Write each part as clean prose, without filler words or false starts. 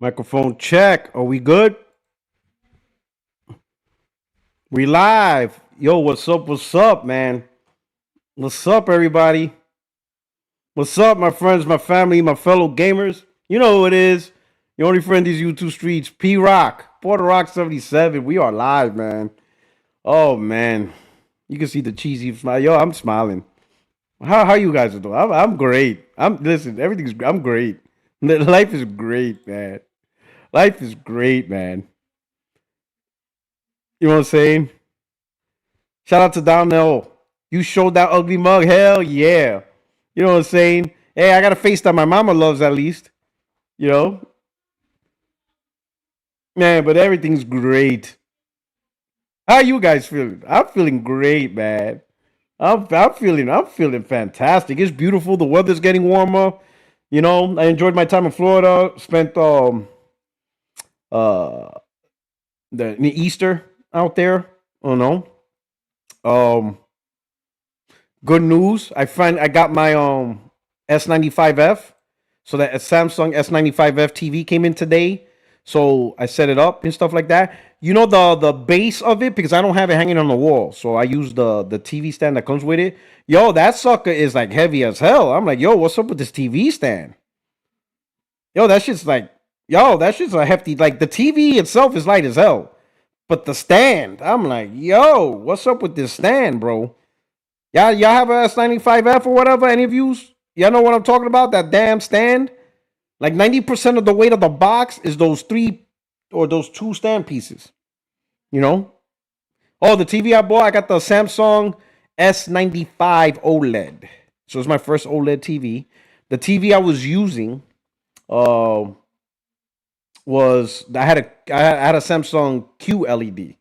Microphone check. Are we good? We live. Yo, what's up? What's up, man? What's up, everybody? What's up, my friends, my family, my fellow gamers? You know who it is. Your only friend these YouTube streets, P Rock, Puertorock77. We are live, man. Oh man. You can see the cheesy smile. Yo, I'm smiling. How you guys are doing? I'm great. I'm great. Life is great, man. Life is great, man. You know what I'm saying? Shout out to Donnell. You showed that ugly mug. Hell yeah. You know what I'm saying? Hey, I got a face that my mama loves at least. You know? Man, but everything's great. How you guys feeling? I'm feeling great, man. I'm feeling fantastic. It's beautiful. The weather's getting warmer. You know, I enjoyed my time in Florida. Spent uh the Easter out there. Oh no. Um Good news. I got my S95F. So that a Samsung S95F TV came in today. So I set it up and stuff like that. You know the base of it because I don't have it hanging on the wall. So I use the TV stand that comes with it. Yo, that sucker is like heavy as hell. I'm like, yo, what's up with this TV stand? Yo, that shit's like, yo, that shit's a hefty. Like the TV itself is light as hell, but the stand, I'm like, yo, what's up with this stand, bro? Y'all have a S95F or whatever? Any of you? Y'all know what I'm talking about? That damn stand? Like 90% of the weight of the box is those three or those two stand pieces. You know? Oh, the TV I bought, I got the Samsung S95 OLED. So it's my first OLED TV. The TV I was using uh, was I had a Samsung QLED.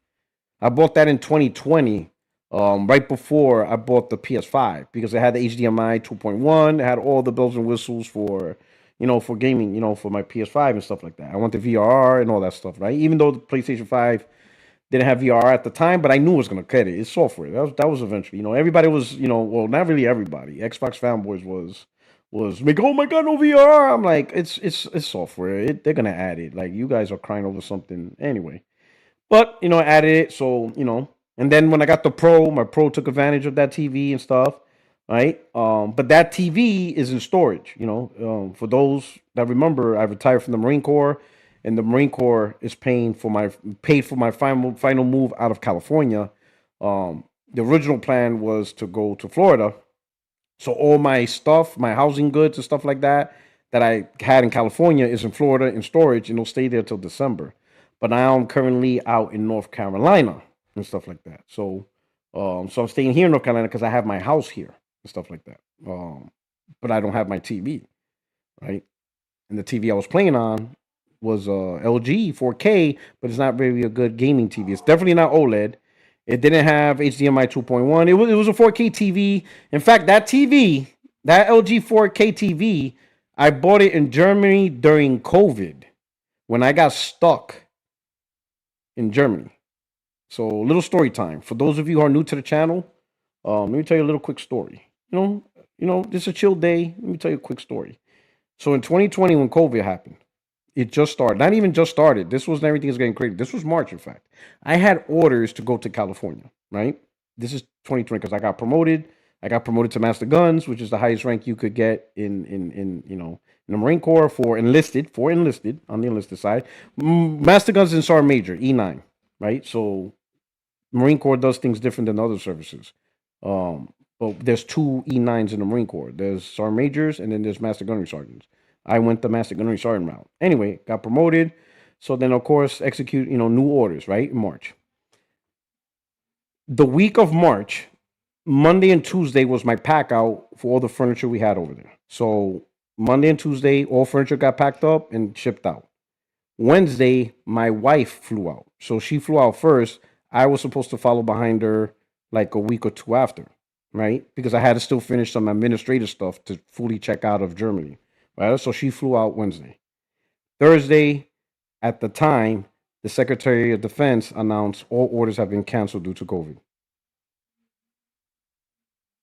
I bought that in 2020, right before I bought the PS5 because it had the HDMI 2.1. It had all the bells and whistles for, for gaming, for my PS5 and stuff like that. I want the VR and all that stuff, right? Even though the PlayStation 5 didn't have VR at the time, but I knew it was gonna get it. It's software. That was eventually. Everybody was, well, not really everybody. Xbox fanboys was like, oh my god, no VR. I'm like, it's software. They're gonna add it. Like you guys are crying over something anyway. But I added it, so and then when I got the Pro, my Pro took advantage of that TV and stuff, right? But that TV is in storage. For those that remember, I retired from the Marine Corps, and the Marine Corps is paid for my final move out of California. The original plan was to go to Florida, so all my stuff, my housing goods and stuff like that I had in California is in Florida in storage, and it'll stay there till December. But now I'm currently out in North Carolina and stuff like that. So I'm staying here in North Carolina because I have my house here and stuff like that. But I don't have my TV, right? And the TV I was playing on was LG 4K, but it's not really a good gaming TV. It's definitely not OLED. It didn't have HDMI 2.1. It was a 4K TV. In fact, that LG 4K TV, I bought it in Germany during COVID when I got stuck in Germany. So, little story time for those of you who are new to the channel. Let me tell you a little quick story. This is a chill day. Let me tell you a quick story. So, in 2020, when COVID happened, it just started. Not even just started. This was everything is getting crazy. This was March, in fact. I had orders to go to California. Right. This is 2020 because I got promoted. I got promoted to Master Guns, which is the highest rank you could get in the Marine Corps for enlisted on the enlisted side. Master Guns and Sergeant Major E9, right? So Marine Corps does things different than other services. But there's two E9s in the Marine Corps. There's Sergeant Majors and then there's Master Gunnery Sergeants. I went the Master Gunnery Sergeant route. Anyway, got promoted. So then, of course, execute new orders, right? In March. The week of March, Monday and Tuesday was my pack out for all the furniture we had over there. So Monday and Tuesday, all furniture got packed up and shipped out. Wednesday, my wife flew out. So she flew out first. I was supposed to follow behind her like a week or two after, right? Because I had to still finish some administrative stuff to fully check out of Germany, right? So she flew out Wednesday. Thursday, at the time, the Secretary of Defense announced all orders have been canceled due to COVID.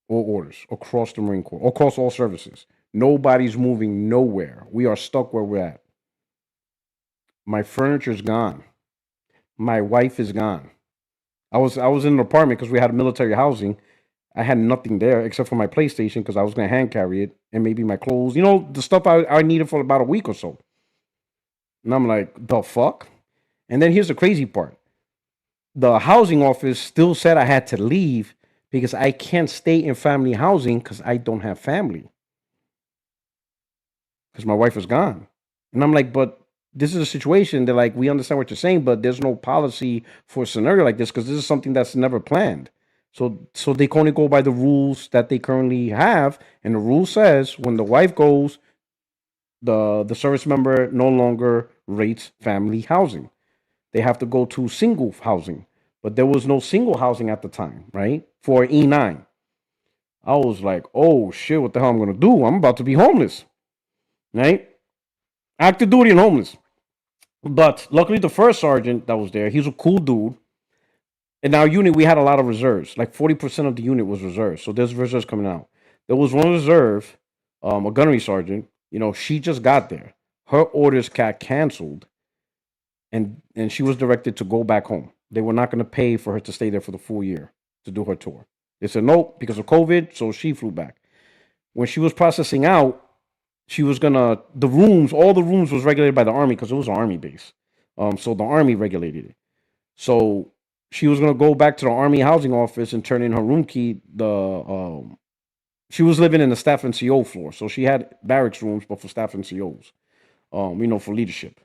All orders across the Marine Corps, across all services. Nobody's moving nowhere. We are stuck where we're at. My furniture's gone. My wife is gone. I was in an apartment because we had military housing. I had nothing there except for my PlayStation because I was gonna hand carry it and maybe my clothes. The stuff I needed for about a week or so. And I'm like, the fuck? And then here's the crazy part. The housing office still said I had to leave because I can't stay in family housing because I don't have family. Because my wife is gone. And I'm like, but this is a situation that, like, we understand what you're saying, but there's no policy for a scenario like this because this is something that's never planned. So they can only go by the rules that they currently have, and the rule says when the wife goes, the service member no longer rates family housing. They have to go to single housing, but there was no single housing at the time, right? For E9, I was like, oh shit, what the hell I'm gonna do? I'm about to be homeless, right? Active duty and homeless. But luckily, the first sergeant that was there, he's a cool dude. In our unit, we had a lot of reserves. Like 40% of the unit was reserves. So there's reserves coming out. There was one reserve, a gunnery sergeant. She just got there. Her orders got canceled, and she was directed to go back home. They were not going to pay for her to stay there for the full year to do her tour. They said nope because of COVID, so she flew back. When she was processing out, she was gonna all the rooms was regulated by the army because it was an army base. So the army regulated it. So she was gonna go back to the army housing office and turn in her room key. She was living in the staff and CO floor, so she had barracks rooms, but for staff and COs, for leadership.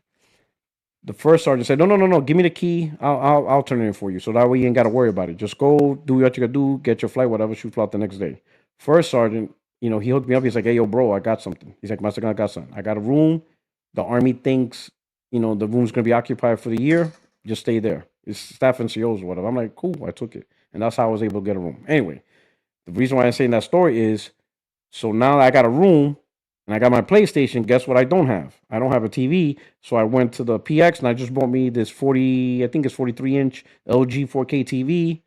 The first sergeant said, no, give me the key. I'll turn it in for you, so that way you ain't got to worry about it. Just go do what you gotta do, get your flight, whatever. Shoot out the next day. First sergeant, he hooked me up. He's like, hey, yo, bro, I got something. He's like, my second, I got something. I got a room. The army thinks, the room's gonna be occupied for the year. Just stay there. It's staff and COs or whatever. I'm like, cool. I took it, and that's how I was able to get a room. Anyway, the reason why I'm saying that story is so now I got a room and I got my PlayStation. Guess what? I don't have. I don't have a TV. So I went to the PX and I just bought me this 40, I think it's 43-inch LG 4K TV,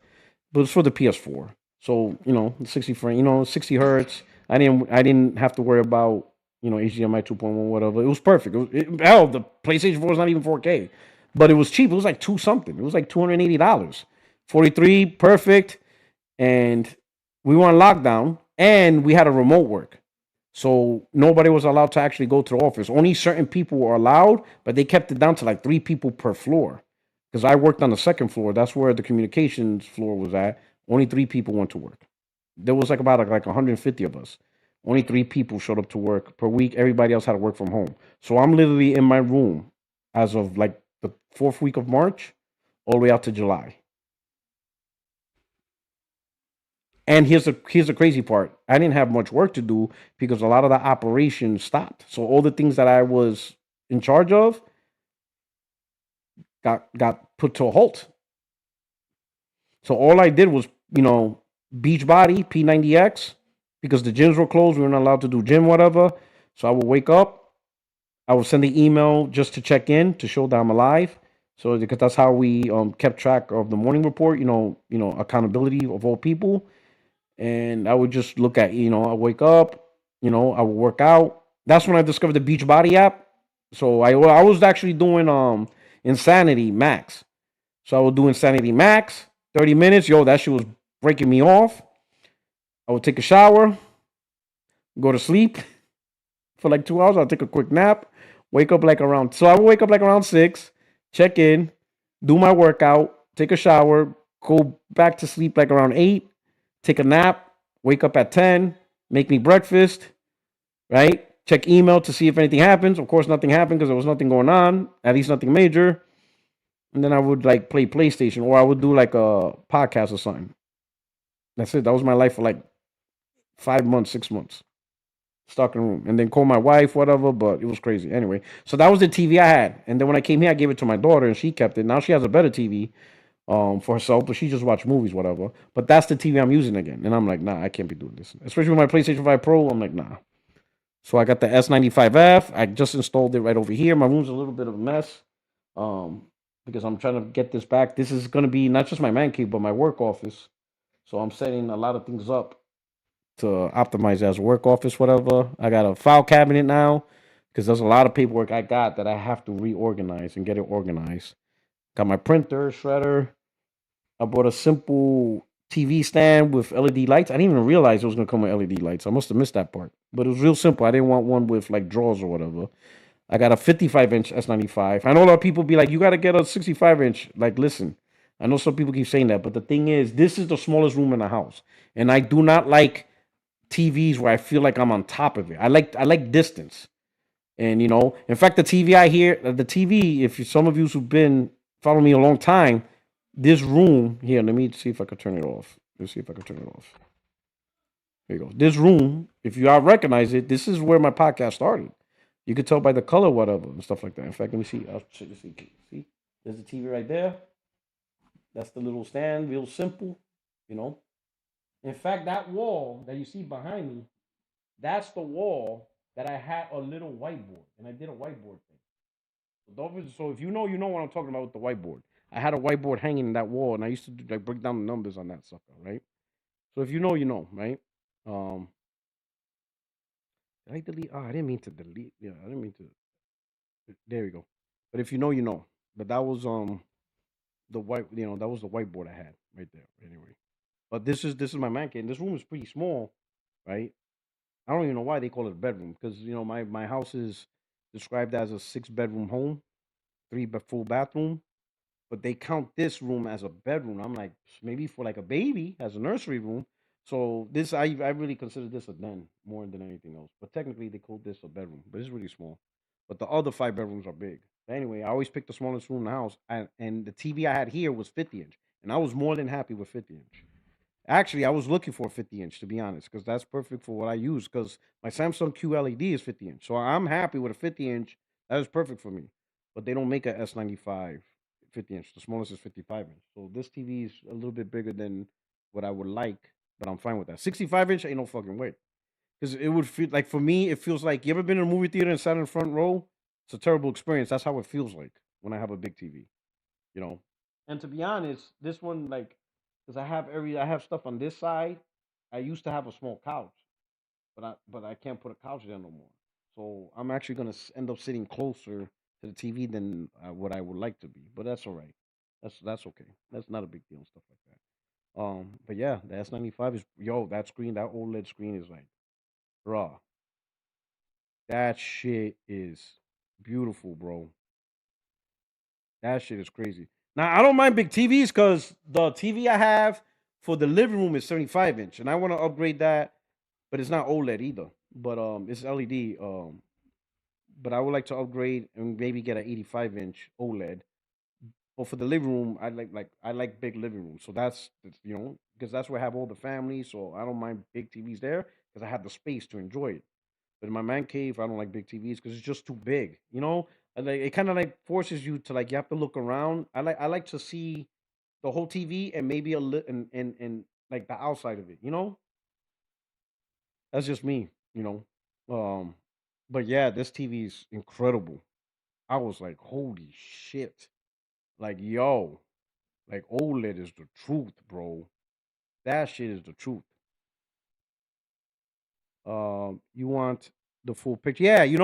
but it's for the PS4. So 60 frame, 60 hertz. I didn't have to worry about HDMI 2.1 whatever. It was perfect. Hell, the PlayStation 4 is not even 4K, but it was cheap. It was like two something. It was like $280. 43 perfect, and we were on lockdown and we had a remote work. So nobody was allowed to actually go to the office. Only certain people were allowed, but they kept it down to like 3 people per floor. Because I worked on the second floor. That's where the communications floor was at. Only 3 people went to work. There was like about like 150 of us. Only 3 people showed up to work per week. Everybody else had to work from home. So I'm literally in my room as of like the fourth week of March all the way out to July. And here's the crazy part. I didn't have much work to do because a lot of the operations stopped. So all the things that I was in charge of got put to a halt. So all I did was, Beachbody P90X because the gyms were closed. We were not allowed to do gym, whatever. So I would wake up, I would send the email just to check in to show that I'm alive. So because that's how we kept track of the morning report, accountability of all people. And I would just look at, I wake up, I would work out. That's when I discovered the Beachbody app. So I was actually doing Insanity Max. So I would do Insanity Max, 30 minutes. Yo, that shit was breaking me off. I would take a shower, go to sleep for like 2 hours. I'll take a quick nap, wake up like around. So I would wake up like around 6, check in, do my workout, take a shower, go back to sleep like around 8, take a nap, wake up at 10, make me breakfast, right? Check email to see if anything happens. Of course, nothing happened because there was nothing going on, at least nothing major. And then I would like play PlayStation or I would do like a podcast or something. That's it. That was my life for like 5 months, 6 months. Stuck in a room. And then call my wife, whatever, but it was crazy. Anyway, so that was the TV I had. And then when I came here, I gave it to my daughter and she kept it. Now she has a better TV for herself, but she just watch movies, whatever. But that's the TV I'm using again. And I'm like, nah, I can't be doing this. Especially with my PlayStation 5 Pro, I'm like, nah. So I got the S95F. I just installed it right over here. My room's a little bit of a mess because I'm trying to get this back. This is going to be not just my man cave, but my work office. So I'm setting a lot of things up to optimize as a work office, whatever. I got a file cabinet now because there's a lot of paperwork I got that I have to reorganize and get it organized. Got my printer, shredder. I bought a simple TV stand with LED lights. I didn't even realize it was gonna come with LED lights. I must have missed that part. But it was real simple. I didn't want one with like drawers or whatever. I got a 55-inch S95. I know a lot of people be like, you gotta get a 65-inch. Like, listen, I know some people keep saying that, but the thing is, this is the smallest room in the house, and I do not like TVs where I feel like I'm on top of it. I like distance. And in fact, the TV. If some of you who've been following me a long time, this room here. Let me see if I can turn it off. Let's see if I can turn it off. There you go. This room, if you all recognize it, this is where my podcast started. You could tell by the color, whatever, and stuff like that. In fact, let me see. I'll check this. See, there's the TV right there. That's the little stand, real simple. You know. In fact, that wall that you see behind me, that's the wall that I had a little whiteboard, and I did a whiteboard thing. So if you know, you know what I'm talking about with the whiteboard. I had a whiteboard hanging in that wall, and I used to like break down the numbers on that sucker, right? So if you know, you know, right? Um, did I delete? Oh, I didn't mean to delete. Yeah, I didn't mean to. There we go. But if you know, you know. But that was the white, that was the whiteboard I had right there. Anyway, but this is my man cave. And this room is pretty small, right? I don't even know why they call it a bedroom because my house is described as a 6-bedroom home, full bathroom, but they count this room as a bedroom. I'm like, maybe for like a baby as a nursery room. So this I really consider this a den more than anything else. But technically they call this a bedroom, but it's really small. But the other 5 bedrooms are big. Anyway, I always pick the smallest room in the house, and the TV I had here was 50-inch, and I was more than happy with 50-inch. Actually, I was looking for a 50-inch to be honest, because that's perfect for what I use. Because my Samsung QLED is 50-inch, so I'm happy with a 50-inch. That is perfect for me. But they don't make a S95 50-inch. The smallest is 55-inch. So this TV is a little bit bigger than what I would like, but I'm fine with that. 65-inch ain't no fucking way. Because it would feel like for me, it feels like you ever been in a movie theater and sat in the front row? It's a terrible experience. That's how it feels like when I have a big TV you know. And to be honest, this one like because I have stuff on this side. I used to have a small couch, but I can't put a couch there no more. So I'm actually gonna end up sitting closer to the TV than what I would like to be. But that's all right. That's okay. That's not a big deal and stuff like that. But yeah, the S95 is that screen, that OLED screen is like raw. That shit is beautiful, bro. That shit is crazy. Now I don't mind big TVs because the TV I have for the living room is 75-inch, and I want to upgrade that, but it's not OLED either. But it's LED. But I would like to upgrade and maybe get an 85-inch OLED. But for the living room, I like big living rooms, so that's because that's where I have all the family. So I don't mind big TVs there because I have the space to enjoy it. But in my man cave, I don't like big TVs because it's just too big. And like it kind of like forces you to like you have to look around. I like to see the whole TV and maybe and like the outside of it. That's just me. You know, but yeah, this TV is incredible. I was like, holy shit, like yo, like OLED is the truth, bro. That shit is the truth. You want the full picture? Yeah, you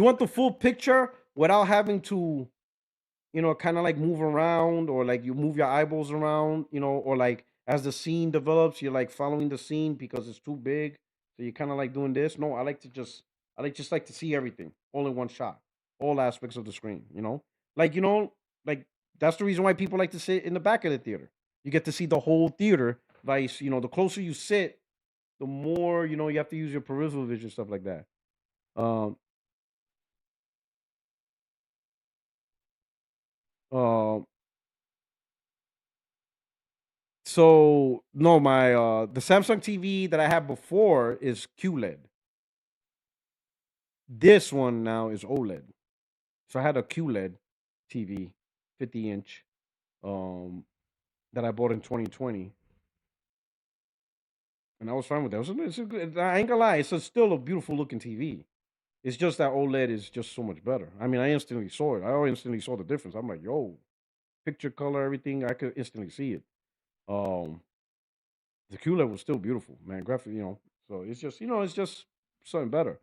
want the full picture without having to kind of like move around or like you move your eyeballs around, or like as the scene develops, you're like following the scene because it's too big. So you're kind of like doing this. No, I like to see everything all in one shot, all aspects of the screen, like, like that's the reason why people like to sit in the back of the theater. You get to see the whole theater. Vice, the closer you sit, the more, you have to use your peripheral vision, stuff like that. Um, um, So no, my the Samsung TV that I had before is QLED. This one now is OLED. So I had a QLED TV, 50-inch, um, that I bought in 2020, and I was fine with that. It's a good, I ain't gonna lie, still a beautiful looking TV. It's just that OLED is just so much better. I mean, I instantly saw it. I instantly saw the difference. I'm like, yo, picture, color, everything. I could instantly see it. Um, the QLED was still beautiful, man. Graphic. So it's just something better.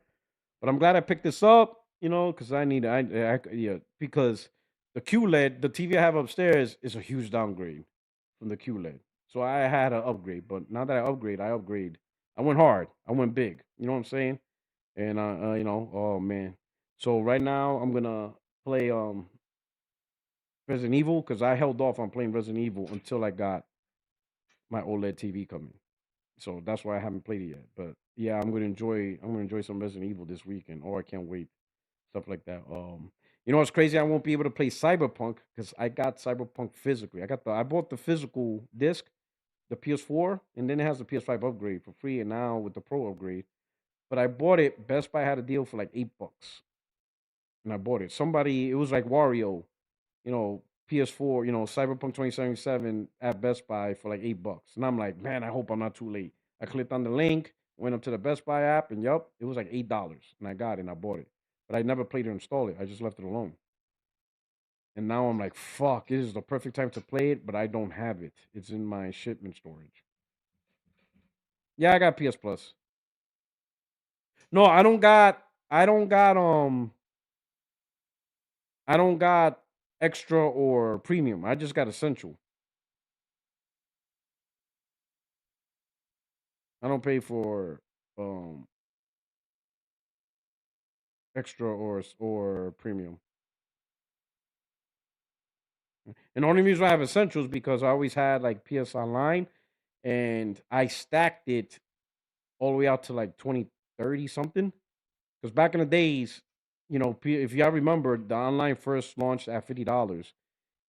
But I'm glad I picked this up. Because yeah, because the QLED, the TV I have upstairs is a huge downgrade from the QLED. So I had to upgrade, but now that I upgrade. I went hard. I went big. You know what I'm saying? And oh man. So right now I'm gonna play Resident Evil because I held off on playing Resident Evil until I got my OLED TV coming. So that's why I haven't played it yet. But yeah, I'm gonna enjoy some Resident Evil this weekend. Oh, I can't wait. Stuff like that. You know what's crazy? I won't be able to play Cyberpunk because I got Cyberpunk physically. I bought the physical disc, the PS4, and then it has the PS5 upgrade for free, and now with the Pro upgrade. But I bought it. Best Buy had a deal for like $8, and I bought it. Somebody, it was like Wario, PS4, Cyberpunk 2077 at Best Buy for like $8. And I'm like, man, I hope I'm not too late. I clicked on the link, went up to the Best Buy app, and yup, it was like $8. And I got it and I bought it. But I never played or installed it. I just left it alone. And now I'm like, fuck, this is the perfect time to play it, but I don't have it. It's in my shipment storage. Yeah, I got PS Plus. No, I don't got extra or premium. I just got essential. I don't pay for um extra or premium. And the only reason I have essentials because I always had like PS Online, and I stacked it all the way out to like 2030 something. Because back in the days, if y'all remember, the online first launched at $50,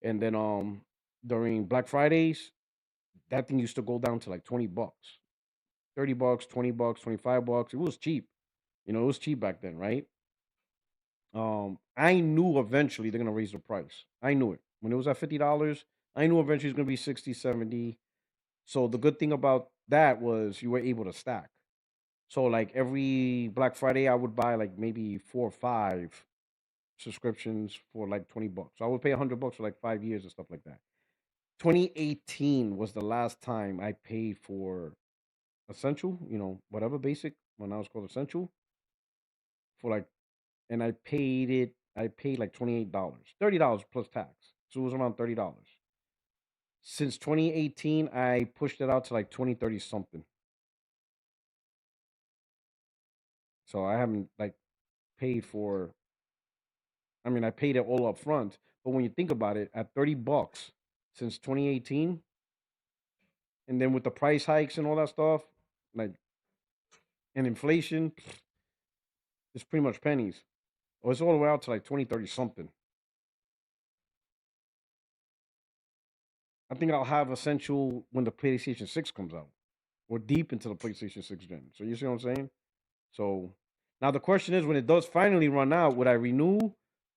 and then during Black Fridays, that thing used to go down to like $20, $30, $20, $25. It was cheap. It was cheap back then, right? I knew eventually they're gonna raise the price. I knew it. When it was at $50, I knew eventually it's gonna be 60, 70. So the good thing about that was you were able to stack. So like every Black Friday I would buy like maybe 4 or 5 subscriptions for like $20. So I would pay $100 for like 5 years and stuff like that. 2018 was the last time I paid for essential, whatever basic when I was called essential for like, and I paid like $28, $30 plus tax. So it was around $30. Since 2018, I pushed it out to like 2030 something. So I haven't like paid for, I mean, I paid it all up front. But when you think about it, at $30 since 2018, and then with the price hikes and all that stuff, like, and inflation, it's pretty much pennies. Or it's all the way out to like 2030 something. I think I'll have essential when the PlayStation 6 comes out. Or deep into the PlayStation 6 gen. So you see what I'm saying? So now the question is, when it does finally run out, would I renew?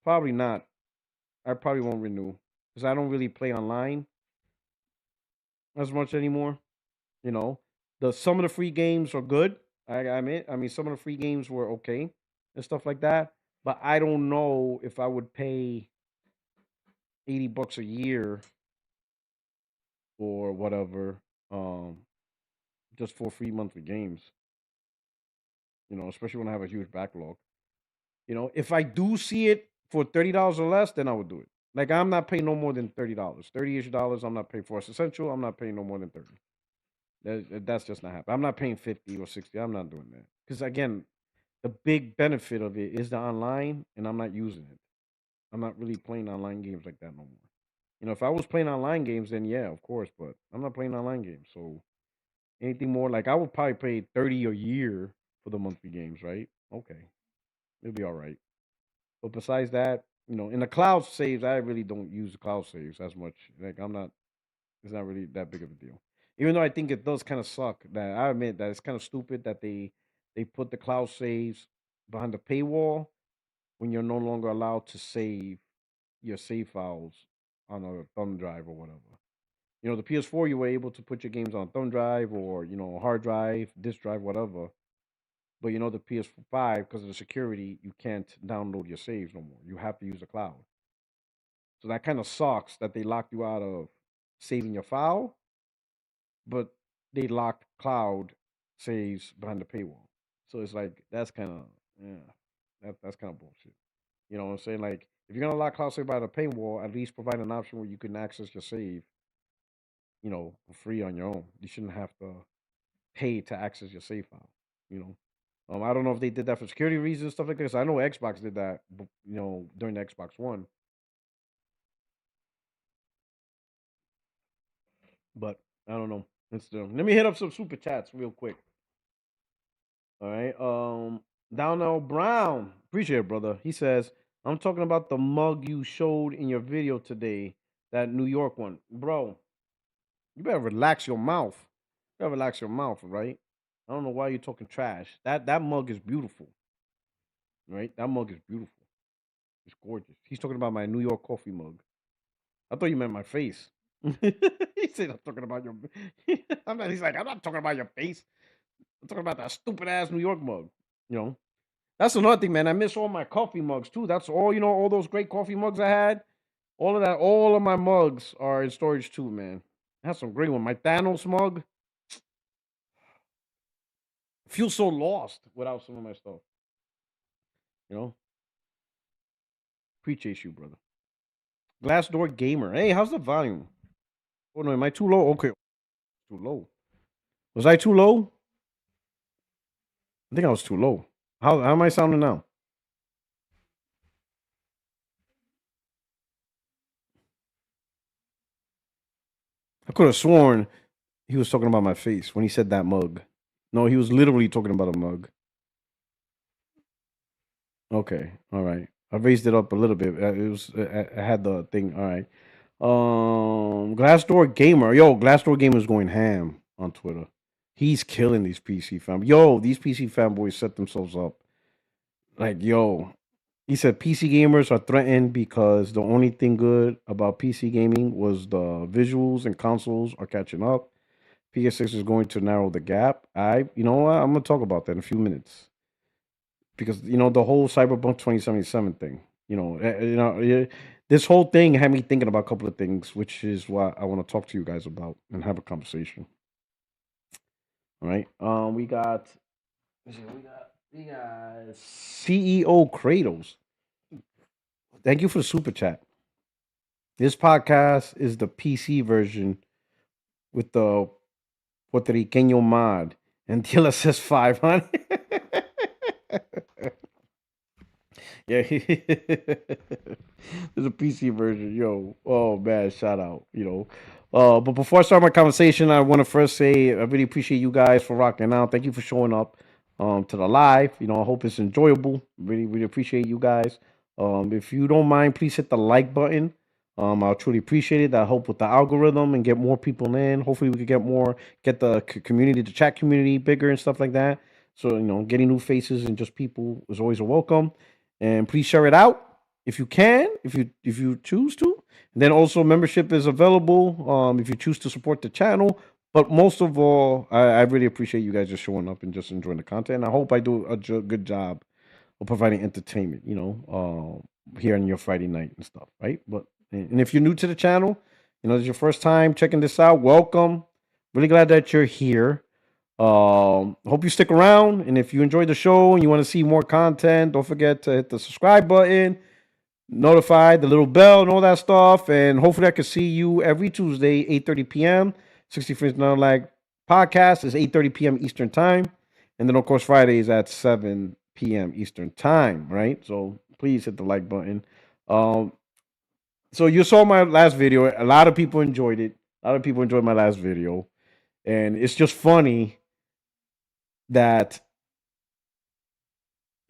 Probably not. I probably won't renew because I don't really play online as much anymore. You know, the some of the free games are good. I mean, some of the free games were okay and stuff like that. But I don't know if I would pay $80 a year or whatever, um, just for free monthly games. Especially when I have a huge backlog. If I do see it for $30 or less, then I would do it. Like I'm not paying no more than $30. $30-ish dollars I'm not paying for. It's essential. I'm not paying no more than 30. That's just not happening. I'm not paying 50 or 60. I'm not doing that. Because again, the big benefit of it is the online, and I'm not using it. I'm not really playing online games like that no more. If I was playing online games, then yeah, of course, but I'm not playing online games. So anything more like I would probably pay 30 a year for the monthly games, right? Okay. It'll be all right. But besides that, in the cloud saves, I really don't use the cloud saves as much. Like I'm not, it's not really that big of a deal. Even though I think it does kind of suck. That I admit that it's kind of stupid that they put the cloud saves behind the paywall when you're no longer allowed to save your save files on a thumb drive or whatever. The PS4 you were able to put your games on thumb drive or a hard drive, disk drive, whatever. But the PS5, because of the security, you can't download your saves no more. You have to use the cloud. So that kind of sucks that they locked you out of saving your file, but they locked cloud saves behind the paywall. So it's like that's kind of, yeah, that's kind of bullshit. You know what I'm saying? Like, if you're gonna lock cloud save by the paywall, at least provide an option where you can access your save, for free on your own. You shouldn't have to pay to access your save file. You know. I don't know if they did that for security reasons, stuff like this. I know Xbox did that, during the Xbox One. But I don't know. Let me hit up some super chats real quick. All right. Downell Brown. Appreciate it, brother. He says, I'm talking about the mug you showed in your video today, that New York one. Bro, you better relax your mouth. You better relax your mouth, right? I don't know why you're talking trash. That mug is beautiful. Right? That mug is beautiful. It's gorgeous. He's talking about my New York coffee mug. I thought you meant my face. He said I'm talking about your he's like, I'm not talking about your face. I'm talking about that stupid ass New York mug. You know. That's another thing, man. I miss all my coffee mugs too. That's all those great coffee mugs I had. All of my mugs are in storage too, man. I have some great one. My Thanos mug. I feel so lost without some of my stuff. You know? Appreciate you, brother. Glassdoor Gamer. Hey, how's the volume? Oh no, am I too low? Okay. Too low. Was I too low? I think I was too low. How am I sounding now? I could have sworn he was talking about my face when he said that mug. No, he was literally talking about a mug. Okay, all right. I raised it up a little bit. I had the thing. All right. Glassdoor Gamer. Yo, Glassdoor Gamer is going ham on Twitter. He's killing these PC fam. Yo, these PC fanboys set themselves up. Like, yo, he said PC gamers are threatened because the only thing good about PC gaming was the visuals, and consoles are catching up. PS6 is going to narrow the gap. You know what? I'm gonna talk about that in a few minutes, because the whole Cyberpunk 2077 thing. This whole thing had me thinking about a couple of things, which is what I want to talk to you guys about and have a conversation. All right. We got CEO Kratos. Thank you for the super chat. This podcast is the PC version with the Puertorriqueño mod and DLSS 5 on it. Yeah, there's a PC version. Yo, oh man, shout out. But before I start my conversation, I want to first say I really appreciate you guys for rocking out. Thank you for showing up to the live. I hope it's enjoyable. Really, really appreciate you guys. If you don't mind, please hit the like button. I'll truly appreciate it. That help with the algorithm and get more people in. Hopefully, we could get the community, the chat community, bigger and stuff like that. So getting new faces and just people is always a welcome. And please share it out if you can, if you choose to. And then also membership is available if you choose to support the channel. But most of all, I really appreciate you guys just showing up and just enjoying the content. And I hope I do a good job of providing entertainment, here on your Friday night and stuff, right? And if you're new to the channel, this is your first time checking this out, welcome. Really glad that you're here. Hope you stick around, and if you enjoyed the show and you want to see more content, don't forget to hit the subscribe button, notify the little bell and all that stuff. And hopefully I can see you every Tuesday, 8:30 p.m. 60 Frames Not Lag podcast is 8:30 p.m. Eastern time. And then of course Fridays at 7 p.m. Eastern time, right? So please hit the like button. So you saw my last video. A lot of people enjoyed it. A lot of people enjoyed my last video. And it's just funny that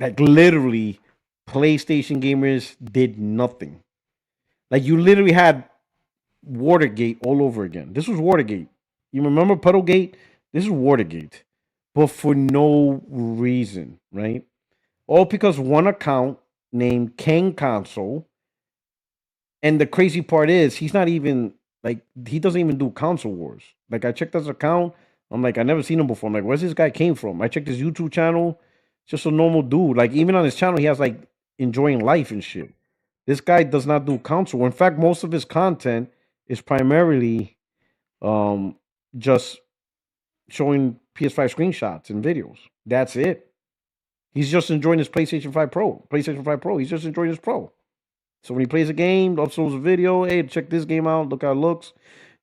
literally PlayStation gamers did nothing. Like, you literally had Watergate all over again. This was Watergate. You remember Puddlegate? This is Watergate, but for no reason, right? All because one account named King Console. And the crazy part is, he's not even he doesn't even do console wars. Like, I checked his account. I'm like, I never seen him before. I'm like, where's this guy came from? I checked his YouTube channel. Just a normal dude. Like, even on his channel, he has enjoying life and shit. This guy does not do console. In fact, most of his content is primarily just showing PS5 screenshots and videos. That's it. He's just enjoying his PlayStation 5 Pro. PlayStation 5 Pro. He's just enjoying his Pro. So when he plays a game, uploads a video, hey, check this game out, look how it looks.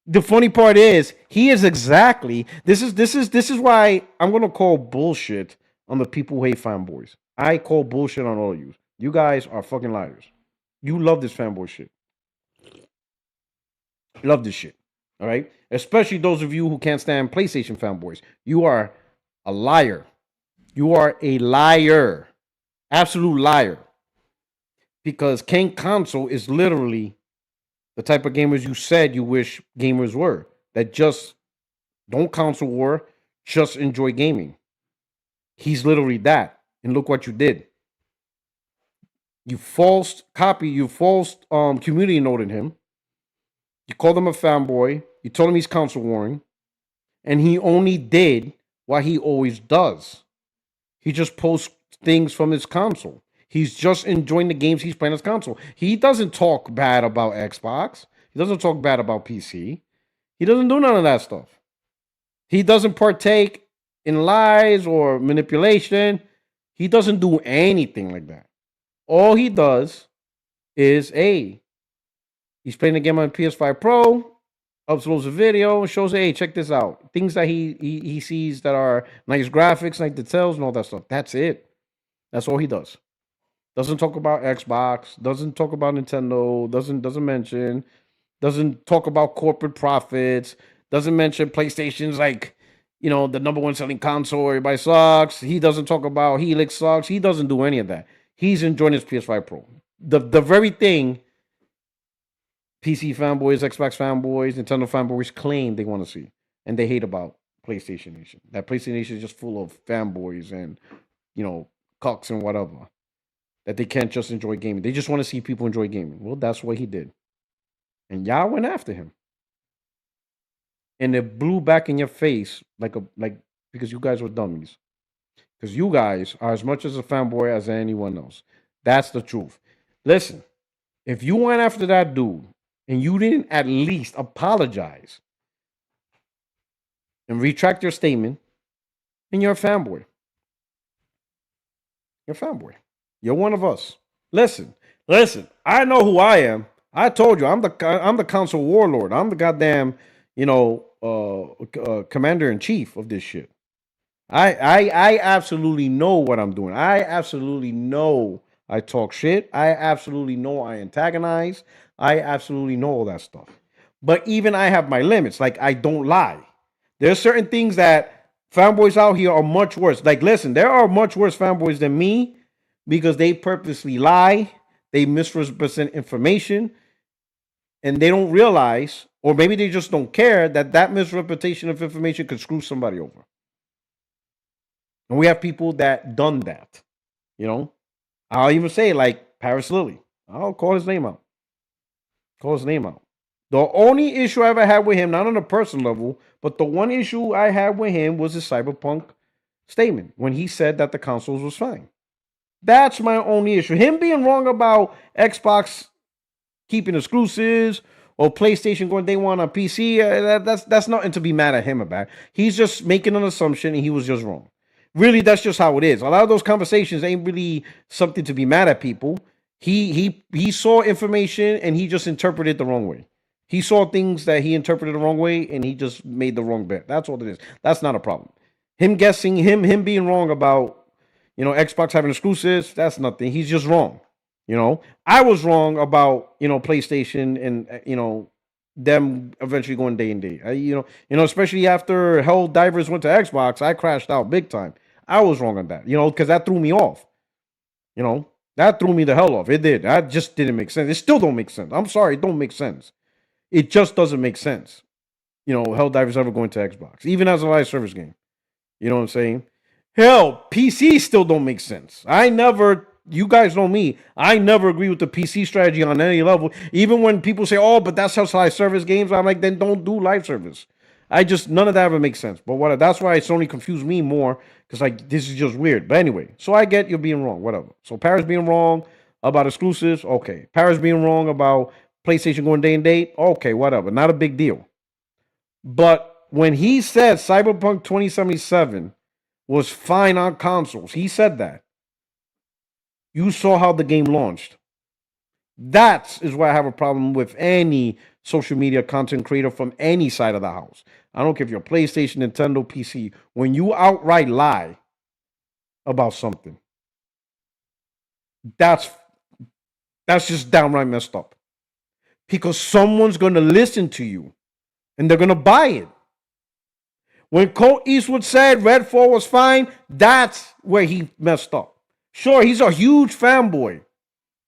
The funny part is, he is exactly this is why I'm gonna call bullshit on the people who hate fanboys. I call bullshit on all of you. You guys are fucking liars. You love this fanboy shit. Love this shit. All right? Especially those of you who can't stand PlayStation fanboys. You are a liar. You are a liar. Absolute liar. Because King Console is literally the type of gamers you said you wish gamers were. That just don't console war, just enjoy gaming. He's literally that. And look what you did. You false community noted him. You called him a fanboy. You told him he's console warring. And he only did what he always does. He just posts things from his console. He's just enjoying the games he's playing on his console. He doesn't talk bad about Xbox. He doesn't talk bad about PC. He doesn't do none of that stuff. He doesn't partake in lies or manipulation. He doesn't do anything like that. All he does is, hey, he's playing the game on PS5 Pro, uploads a video, shows, hey, check this out. Things that he sees that are nice graphics, nice details, and all that stuff. That's it. That's all he does. Doesn't talk about Xbox, doesn't talk about Nintendo, doesn't mention, doesn't talk about corporate profits, doesn't mention PlayStation's like, the number one selling console, everybody sucks. He doesn't talk about Helix sucks. He doesn't do any of that. He's enjoying his PS5 Pro. The very thing PC fanboys, Xbox fanboys, Nintendo fanboys claim they want to see. And they hate about PlayStation Nation. That PlayStation Nation is just full of fanboys and, cucks and whatever. That they can't just enjoy gaming. They just want to see people enjoy gaming. Well, that's what he did. And y'all went after him. And it blew back in your face because you guys were dummies. Because you guys are as much as a fanboy as anyone else. That's the truth. Listen, if you went after that dude and you didn't at least apologize and retract your statement, then you're a fanboy. You're a fanboy. You're one of us. Listen. I know who I am. I told you, I'm the console warlord. I'm the goddamn, commander in chief of this shit. I absolutely know what I'm doing. I absolutely know I talk shit. I absolutely know I antagonize. I absolutely know all that stuff. But even I have my limits. Like, I don't lie. There's certain things that fanboys out here are much worse. Like, listen, there are much worse fanboys than me because they purposely lie. They misrepresent information. And they don't realize, or maybe they just don't care, that misrepresentation of information could screw somebody over. And we have people that done that. I'll even say like Paris Lily. I'll call his name out. The only issue I ever had with him, not on a personal level, but the one issue I had with him was his Cyberpunk statement when he said that the consoles was fine. That's my only issue. Him being wrong about Xbox keeping exclusives or PlayStation going day one on PC, that's nothing to be mad at him about. He's just making an assumption and he was just wrong. Really, that's just how it is. A lot of those conversations ain't really something to be mad at people. He saw information and he just interpreted it the wrong way. He saw things that he interpreted the wrong way and he just made the wrong bet. That's all it is. That's not a problem. Him guessing, him being wrong about, Xbox having exclusives, that's nothing. He's just wrong. I was wrong about, PlayStation and, them eventually going day and day. Especially after Helldivers went to Xbox, I crashed out big time. I was wrong on that, because that threw me off. That threw me the hell off. It did. That just didn't make sense. It still don't make sense. I'm sorry, it don't make sense. It just doesn't make sense. Helldivers ever going to Xbox, even as a live service game. You know what I'm saying? Hell, PC still don't make sense. You guys know me. I never agree with the PC strategy on any level. Even when people say, oh, but that's how live service games, I'm like, then don't do live service. None of that ever makes sense. But that's why it's only confused me more because this is just weird. But anyway, so I get you're being wrong, whatever. So Paris being wrong about exclusives, okay. Paris being wrong about PlayStation going day and date, okay, whatever. Not a big deal. But when he said Cyberpunk 2077 was fine on consoles, he said that. You saw how the game launched. That is why I have a problem with any social media content creator from any side of the house. I don't care if you're PlayStation, Nintendo, PC. When you outright lie about something, that's just downright messed up. Because someone's going to listen to you and they're going to buy it. When Colt Eastwood said Redfall was fine, that's where he messed up. Sure, he's a huge fanboy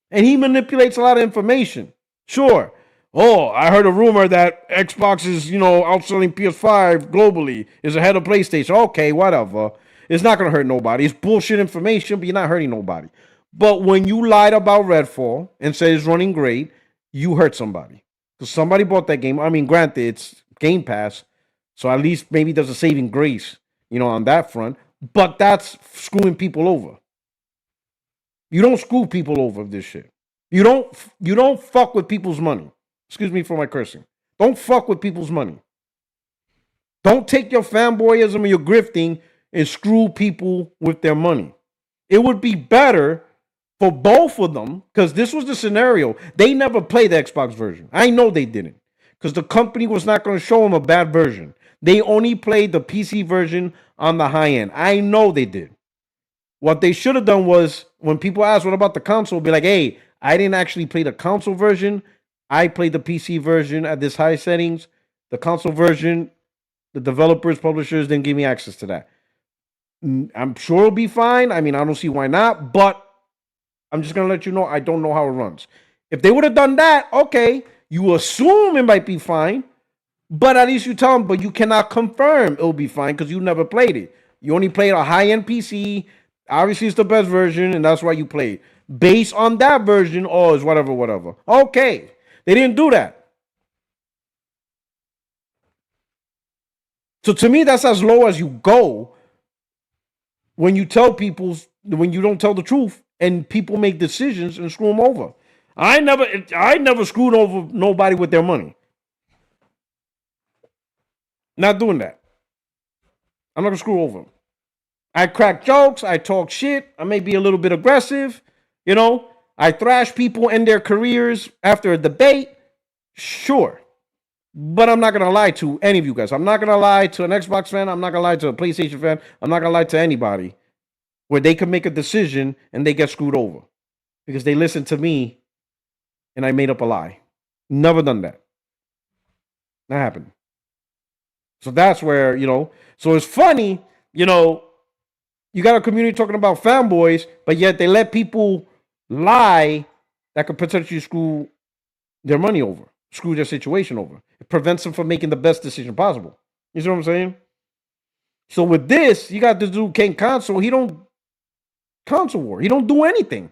and he manipulates a lot of information. Sure. Oh, I heard a rumor that Xbox is, outselling PS5 globally, is ahead of PlayStation. Okay, whatever. It's not going to hurt nobody. It's bullshit information, but you're not hurting nobody. But when you lied about Redfall and said it's running great, you hurt somebody. Because somebody bought that game. I mean, granted, it's Game Pass, so at least maybe there's a saving grace, on that front. But that's screwing people over. You don't screw people over with this shit. You don't fuck with people's money. Excuse me for my cursing. Don't fuck with people's money. Don't take your fanboyism and your grifting and screw people with their money. It would be better for both of them, because this was the scenario. They never played the Xbox version. I know they didn't, because the company was not going to show them a bad version. They only played the PC version on the high end. I know they did. What they should have done was, when people ask, what about the console? Be like, hey, I didn't actually play the console version. I played the PC version at this high settings. The console version, the developers, publishers didn't give me access to that. I'm sure it'll be fine. I mean, I don't see why not, but I'm just going to let you know, I don't know how it runs. If they would have done that, okay, you assume it might be fine, but at least you tell them, but you cannot confirm it'll be fine because you never played it. You only played a high-end PC. Obviously, it's the best version, and that's why you played. Based on that version, it's whatever. Okay, they didn't do that. So to me, that's as low as you go when you tell people, when you don't tell the truth, and people make decisions and screw them over. I never screwed over nobody with their money. Not doing that. I'm not gonna screw over them. I crack jokes. I talk shit. I may be a little bit aggressive. I thrash people in their careers after a debate. Sure. But I'm not going to lie to any of you guys. I'm not going to lie to an Xbox fan. I'm not going to lie to a PlayStation fan. I'm not going to lie to anybody where they can make a decision and they get screwed over because they listened to me and I made up a lie. Never done that. That happened. So that's where, so it's funny, you got a community talking about fanboys, but yet they let people lie that could potentially screw their money over, screw their situation over. It prevents them from making the best decision possible. You see what I'm saying? So with this, you got this dude King Console. He don't console war. He don't do anything.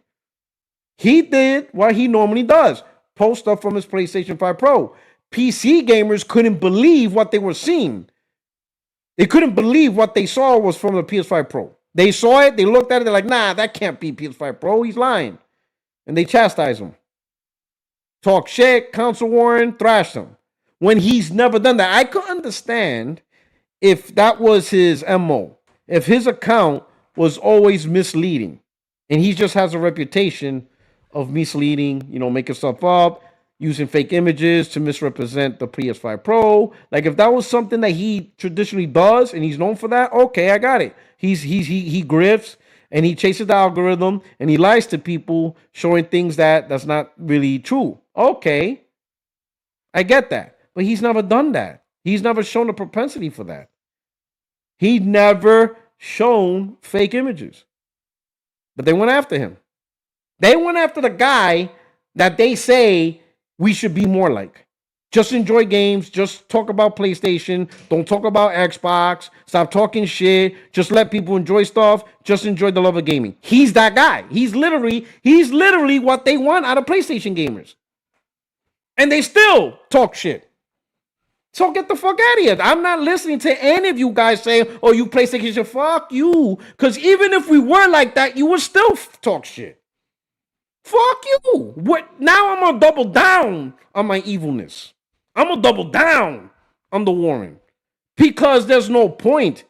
He did what he normally does. Post stuff from his PlayStation 5 Pro. PC gamers couldn't believe what they were seeing. They couldn't believe what they saw was from the PS5 Pro. They saw it, they looked at it, they're like, nah, that can't be PS5 Pro. He's lying. And they chastise him. Talk shit, console warring, thrash him. When he's never done that. I could understand if that was his MO. If his account was always misleading. And he just has a reputation of misleading, making stuff up, using fake images to misrepresent the PS5 Pro. Like if that was something that he traditionally does and he's known for that, okay, I got it. He grifts and he chases the algorithm and he lies to people, showing things that's not really true. Okay, I get that. But he's never done that. He's never shown a propensity for that. He never shown fake images. But they went after him. They went after the guy that they say we should be more like. Just enjoy games. Just talk about PlayStation. Don't talk about Xbox. Stop talking shit. Just let people enjoy stuff. Just enjoy the love of gaming. He's that guy. He's literally what they want out of PlayStation gamers. And they still talk shit. So get the fuck out of here. I'm not listening to any of you guys saying, oh, you PlayStation shit. Fuck you. Because even if we were like that, you would still talk shit. Fuck you. What? Now I'm going to double down on my evilness. I'm going to double down on the warring. Because there's no point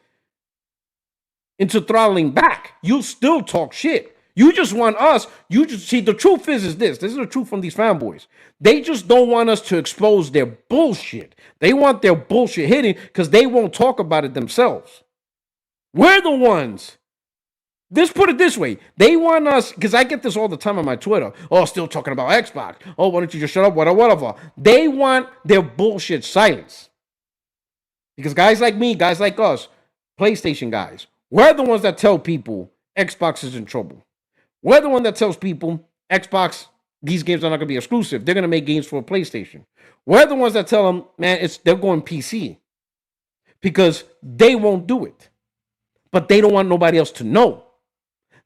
into throttling back. You still talk shit. You just want us. You just see the truth is this. This is the truth from these fanboys. They just don't want us to expose their bullshit. They want their bullshit hidden because they won't talk about it themselves. We're the ones. Just put it this way. They want us, because I get this all the time on my Twitter. Oh, still talking about Xbox. Oh, why don't you just shut up? Whatever. They want their bullshit silenced. Because guys like me, guys like us, PlayStation guys, we're the ones that tell people Xbox is in trouble. We're the one that tells people Xbox, these games are not going to be exclusive. They're going to make games for PlayStation. We're the ones that tell them, man, they're going PC. Because they won't do it. But they don't want nobody else to know.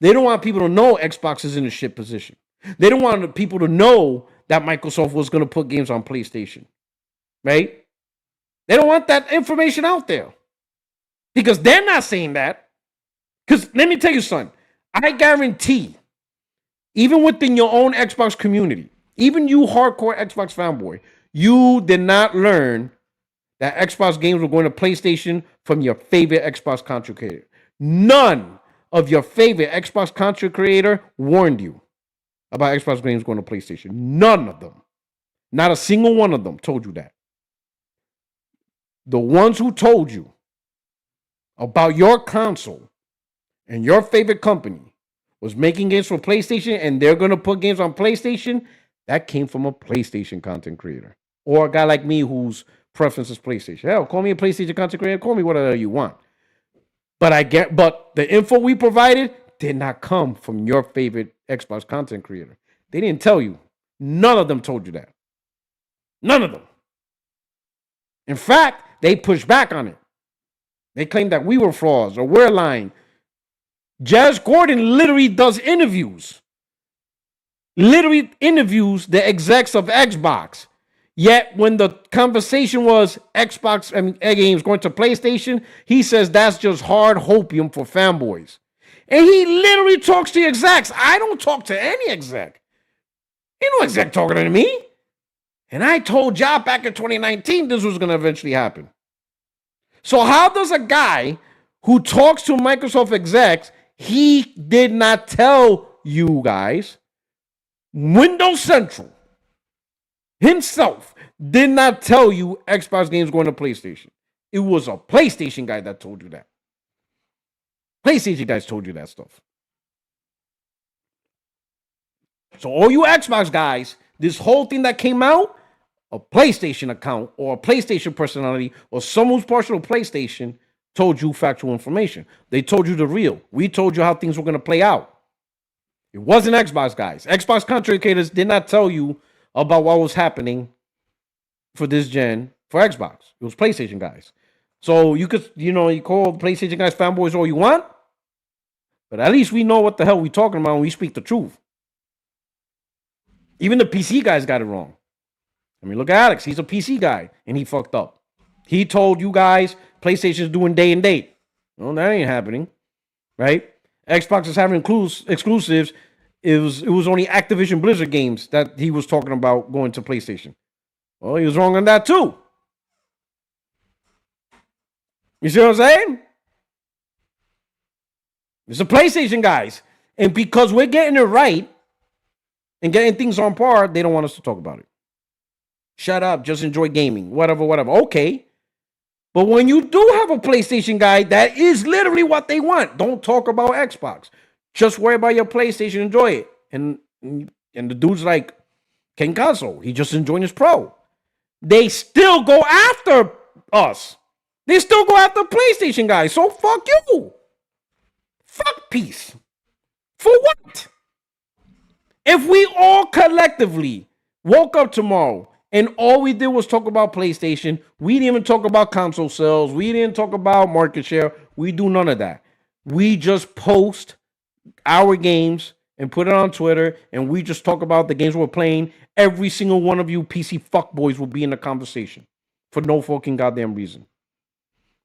They don't want people to know Xbox is in a shit position. They don't want people to know that Microsoft was going to put games on PlayStation. Right? They don't want that information out there. Because they're not saying that. Because let me tell you something. I guarantee, even within your own Xbox community, even you hardcore Xbox fanboy, you did not learn that Xbox games were going to PlayStation from your favorite Xbox content creator. None of your favorite Xbox content creator warned you about Xbox games going to PlayStation. None of them. Not a single one of them told you that. The ones who told you about your console and your favorite company was making games for PlayStation and they're going to put games on PlayStation, that came from a PlayStation content creator. Or a guy like me whose preference is PlayStation. Hell, call me a PlayStation content creator. Call me whatever you want. But the info we provided did not come from your favorite Xbox content creator. They didn't tell you. None of them told you that. None of them. In fact, they pushed back on it. They claimed that we were frauds or we're lying. Jazz Gordon literally does interviews. Literally interviews the execs of Xbox. Yet when the conversation was Xbox and games going to PlayStation, he says that's just hard hopium for fanboys. And he literally talks to execs. I don't talk to any exec. Ain't no exec talking to me. And I told y'all back in 2019 this was going to eventually happen. So how does a guy who talks to Microsoft execs, he did not tell you guys, Windows Central himself did not tell you Xbox games going to PlayStation. It was a PlayStation guy that told you that. PlayStation guys told you that stuff. So all you Xbox guys, this whole thing that came out, a PlayStation account or a PlayStation personality or someone who's partial to PlayStation told you factual information. They told you the real. We told you how things were going to play out. It wasn't Xbox guys. Xbox content creators did not tell you about what was happening for this gen for Xbox. It was PlayStation guys. So you could, you call PlayStation guys fanboys all you want, but at least we know what the hell we're talking about when we speak the truth. Even the PC guys got it wrong. I mean, look at Alex. He's a PC guy, and he fucked up. He told you guys PlayStation's doing day and date. Well, that ain't happening, right? Xbox is having exclusives. It was only Activision Blizzard games that he was talking about going to PlayStation. Well, he was wrong on that too. You see what I'm saying? It's the PlayStation guys. And because we're getting it right and getting things on par, they don't want us to talk about it. Shut up. Just enjoy gaming. Whatever. Okay. But when you do have a PlayStation guy, that is literally what they want. Don't talk about Xbox. Just worry about your PlayStation. Enjoy it. And the dude's like, Ken Console. He just enjoying his pro. They still go after us. They still go after PlayStation guys. So fuck you. Fuck peace. For what? If we all collectively woke up tomorrow and all we did was talk about PlayStation, we didn't even talk about console sales, we didn't talk about market share, we do none of that. We just post our games and put it on Twitter, and we just talk about the games we're playing. Every single one of you PC fuckboys will be in the conversation for no fucking goddamn reason.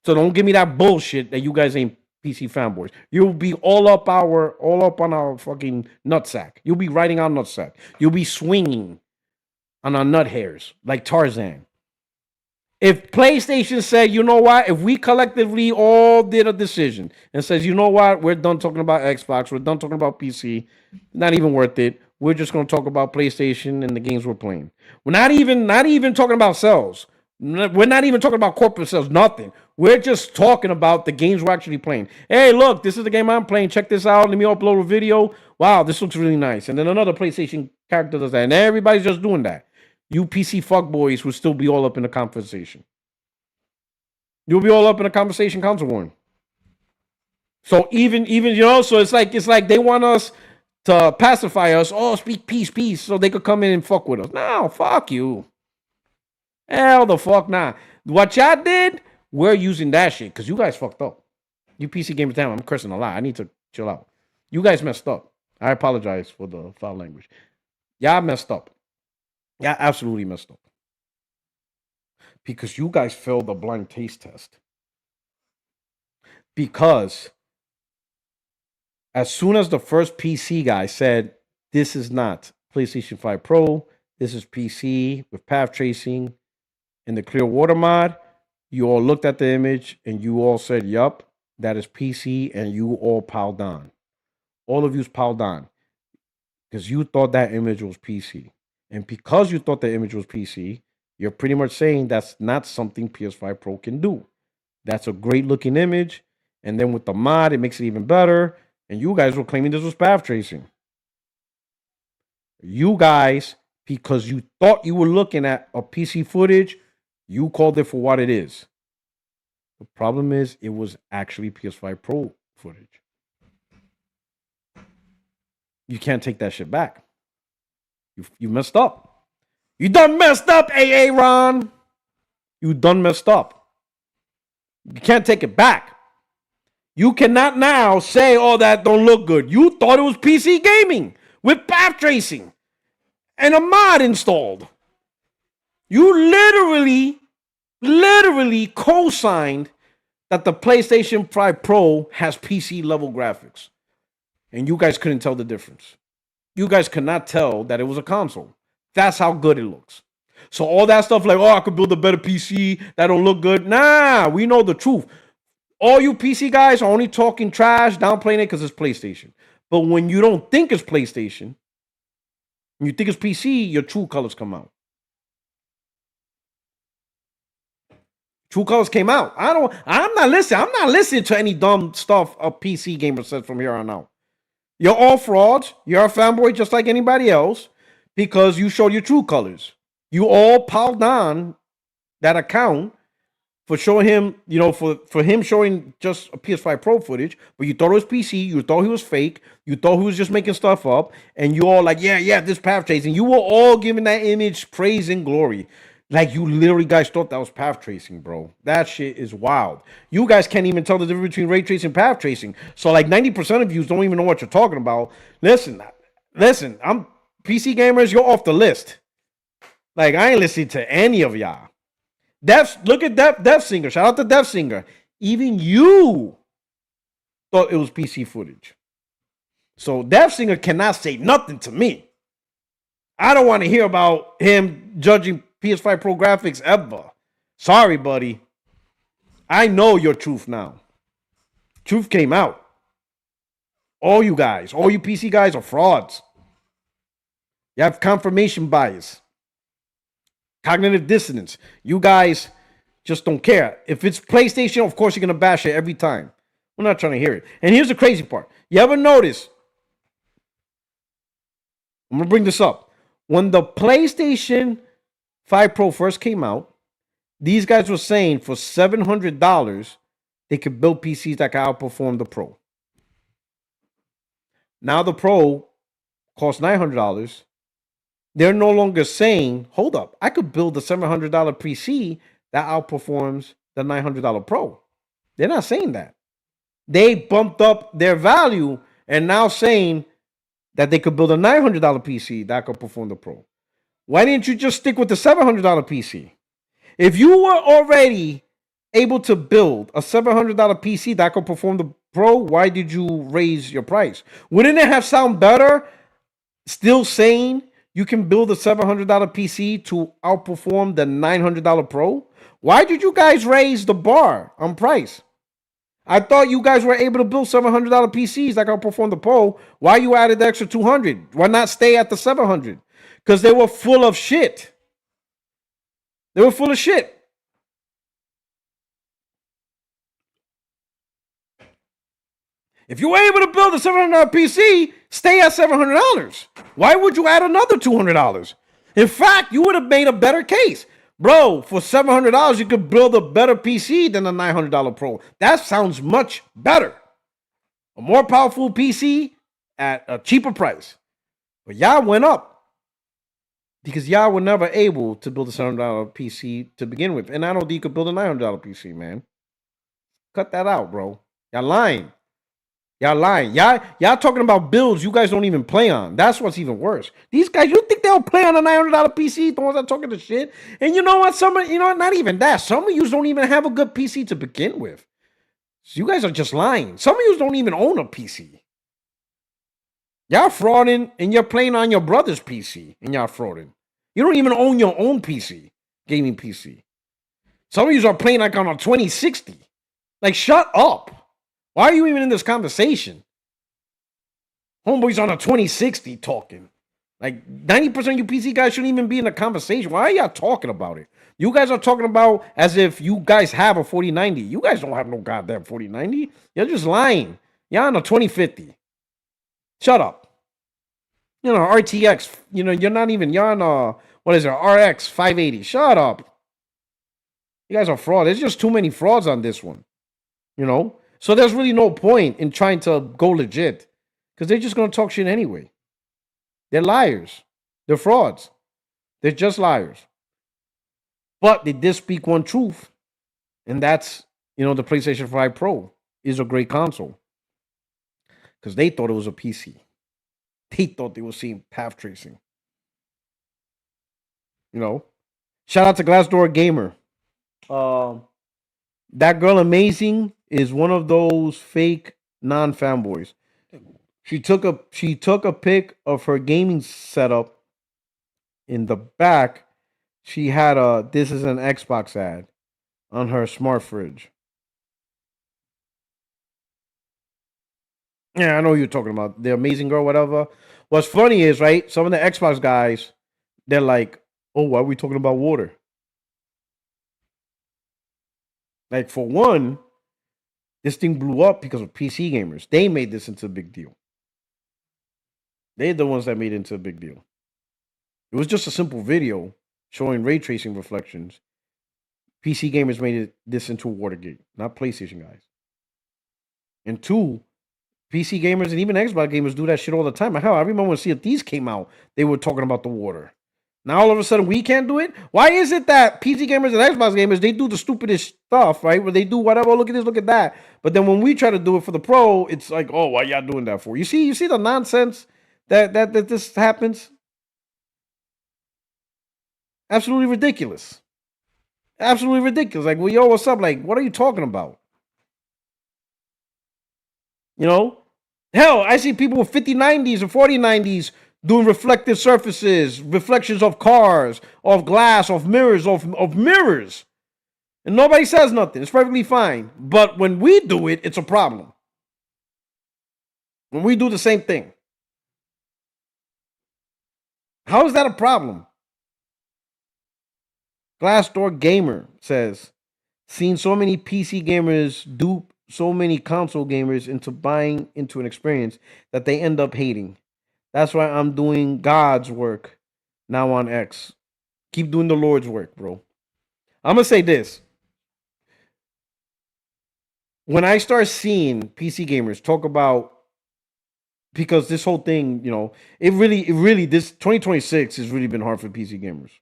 So don't give me that bullshit that you guys ain't PC fanboys. You'll be all up on our fucking nutsack. You'll be riding our nutsack. You'll be swinging on our nut hairs like Tarzan. If PlayStation said, you know what, if we collectively all did a decision and says, you know what, we're done talking about Xbox, we're done talking about PC, not even worth it. We're just going to talk about PlayStation and the games we're playing. We're not even talking about sales. We're not even talking about corporate sales. Nothing. We're just talking about the games we're actually playing. Hey, look, this is the game I'm playing. Check this out. Let me upload a video. Wow, this looks really nice. And then another PlayStation character does that, and everybody's just doing that. You PC fuckboys will still be all up in the conversation. You'll be all up in the conversation, Councilwoman. So even so it's like they want us to pacify us. Oh, speak peace, so they could come in and fuck with us. No, fuck you. Hell the fuck nah. What y'all did, we're using that shit because you guys fucked up. You PC gamers, damn, I'm cursing a lot. I need to chill out. You guys messed up. I apologize for the foul language. Y'all messed up. Y'all absolutely messed up. Because you guys failed the blind taste test. Because as soon as the first PC guy said, this is not PlayStation 5 Pro, this is PC with path tracing and the clear water mod, you all looked at the image and you all said, yup, that is PC, and you all piled on. All of you's piled on because you thought that image was PC. And because you thought the image was PC, you're pretty much saying that's not something PS5 Pro can do. That's a great looking image. And then with the mod, it makes it even better. And you guys were claiming this was path tracing. You guys, because you thought you were looking at a PC footage, you called it for what it is. The problem is it was actually PS5 Pro footage. You can't take that shit back. You messed up. You done messed up, AA Ron. You done messed up. You can't take it back. You cannot now say, oh, that don't look good. You thought it was PC gaming with path tracing and a mod installed. You literally co-signed that the PlayStation 5 Pro has PC level graphics. And you guys couldn't tell the difference. You guys could not tell that it was a console. That's how good it looks. So all that stuff like, oh, I could build a better PC, that don't look good. Nah, we know the truth. All you PC guys are only talking trash, downplaying it because it's PlayStation. But when you don't think it's PlayStation, and you think it's PC, your true colors come out. True colors came out. I'm not listening to any dumb stuff a PC gamer says from here on out. You're all frauds. You're a fanboy just like anybody else because you showed your true colors. You all piled on that account for showing him, for him showing just a PS5 Pro footage, but you thought it was PC, you thought he was fake, you thought he was just making stuff up, and you all like, yeah, this path tracing. You were all giving that image praise and glory. Like, you literally guys thought that was path tracing, bro. That shit is wild. You guys can't even tell the difference between ray tracing and path tracing. So, like, 90% of you don't even know what you're talking about. Listen, I'm PC gamers, you're off the list. Like, I ain't listening to any of y'all. Look at Death Singer. Shout out to Death Singer. Even you thought it was PC footage. So, Death Singer cannot say nothing to me. I don't want to hear about him judging PS5 Pro graphics ever. Sorry, buddy. I know your truth now. Truth came out. All you guys, all you PC guys are frauds. You have confirmation bias. Cognitive dissonance. You guys just don't care. If it's PlayStation, of course you're going to bash it every time. We're not trying to hear it. And here's the crazy part. You ever notice? I'm going to bring this up. When the PlayStation 5 Pro first came out, these guys were saying for $700, they could build PCs that could outperform the Pro. Now the Pro costs $900. They're no longer saying, hold up, I could build a $700 PC that outperforms the $900 Pro. They're not saying that. They bumped up their value and now saying that they could build a $900 PC that could perform the Pro. Why didn't you just stick with the $700 PC? If you were already able to build a $700 PC that could perform the Pro, why did you raise your price? Wouldn't it have sound better still saying you can build a $700 PC to outperform the $900 Pro. Why did you guys raise the bar on price? I thought you guys were able to build $700 PCs that outperform the Pro. Why you added the extra 200? Why not stay at the 700? Because they were full of shit. They were full of shit. If you were able to build a $700 PC, stay at $700. Why would you add another $200? In fact, you would have made a better case. Bro, for $700, you could build a better PC than a $900 Pro. That sounds much better. A more powerful PC at a cheaper price. But y'all went up because y'all were never able to build a $700 PC to begin with. And I don't think you could build a $900 PC, man. Cut that out, bro. Y'all lying. Y'all lying. Y'all talking about builds you guys don't even play on. That's what's even worse. These guys, you think they'll play on a $900 PC? The ones that talking the shit. And you know what? Not even that. Some of you don't even have a good PC to begin with. So you guys are just lying. Some of you don't even own a PC. Y'all frauding and you're playing on your brother's PC and y'all frauding. You don't even own your own PC, gaming PC. Some of you are playing like on a 2060. Like, shut up. Why are you even in this conversation? Homeboy's on a 2060 talking. Like 90% of you PC guys shouldn't even be in the conversation. Why are y'all talking about it? You guys are talking about as if you guys have a 4090. You guys don't have no goddamn 4090. You're just lying. You're on a 2050. Shut up. You know, RTX. You know, you're on a, what is it, RX 580. Shut up. You guys are fraud. There's just too many frauds on this one. You know? So there's really no point in trying to go legit because they're just going to talk shit anyway. They're liars. They're frauds. They're just liars. But they did speak one truth, and that's, the PlayStation 5 Pro is a great console because they thought it was a PC. They thought they were seeing path tracing. Shout out to Glassdoor Gamer. That girl Amazing is one of those fake non-fanboys. She took a pic of her gaming setup. In the back, she had this is an Xbox ad on her smart fridge. Yeah, I know who you're talking about. The Amazing girl, whatever. What's funny is, right, some of the Xbox guys, they're like, oh, why are we talking about water? Like, for one, this thing blew up because of PC gamers. They made this into a big deal. They're the ones that made it into a big deal. It was just a simple video showing ray tracing reflections. PC gamers made this into a Watergate, not PlayStation guys. And two, PC gamers and even Xbox gamers do that shit all the time. Hell, I remember when Sea of Thieves came out, they were talking about the water. Now all of a sudden we can't do it? Why is it that PC gamers and Xbox gamers, they do the stupidest stuff, right? Where they do whatever, look at this, look at that. But then when we try to do it for the Pro, it's like, oh, why y'all doing that for? You see the nonsense that this happens? Absolutely ridiculous. Absolutely ridiculous. Like, well, yo, what's up? Like, what are you talking about? Hell, I see people with 5090s and 4090s doing reflective surfaces, reflections of cars, of glass, of mirrors, of mirrors. And nobody says nothing. It's perfectly fine. But when we do it, it's a problem. When we do the same thing. How is that a problem? Glassdoor Gamer says, seen so many PC gamers dupe so many console gamers into buying into an experience that they end up hating. That's why I'm doing God's work now on X. Keep doing the Lord's work, bro. I'm going to say this. When I start seeing PC gamers talk about, because this whole thing, it really, this 2026 has really been hard for PC gamers.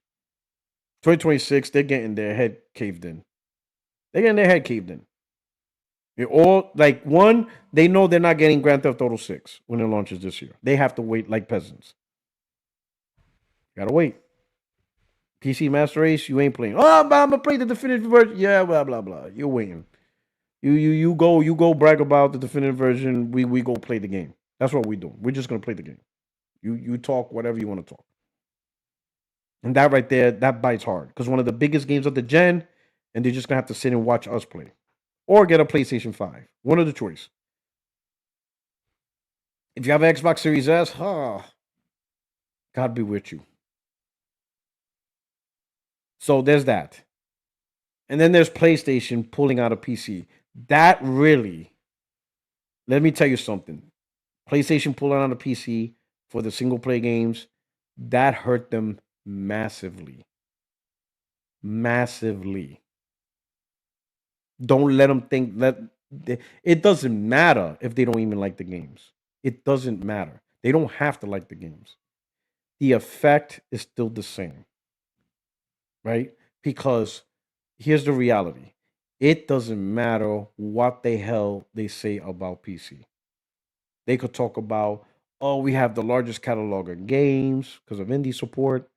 2026, they're getting their head caved in. It all, like, one, they know they're not getting Grand Theft Auto 6 when it launches this year. They have to wait like peasants. Gotta wait. PC Master Race, you ain't playing. Oh, but I'm gonna play the definitive version. Yeah, blah blah blah. You're waiting. You go brag about the definitive version. We go play the game. That's what we do. We're just gonna play the game. You talk whatever you want to talk. And that right there, that bites hard. Because one of the biggest games of the gen, and they're just gonna have to sit and watch us play. Or get a PlayStation 5. One of the choice. If you have an Xbox Series S, God be with you. So there's that. And then there's PlayStation pulling out a PC. That really, let me tell you something. PlayStation pulling out a PC for the single play games, that hurt them massively. Massively. Don't let them think that it doesn't matter if they don't even like the games. It doesn't matter. They don't have to like the games. The effect is still the same, right? Because here's the reality. It doesn't matter what the hell they say about PC. They could talk about, oh, we have the largest catalog of games because of indie support.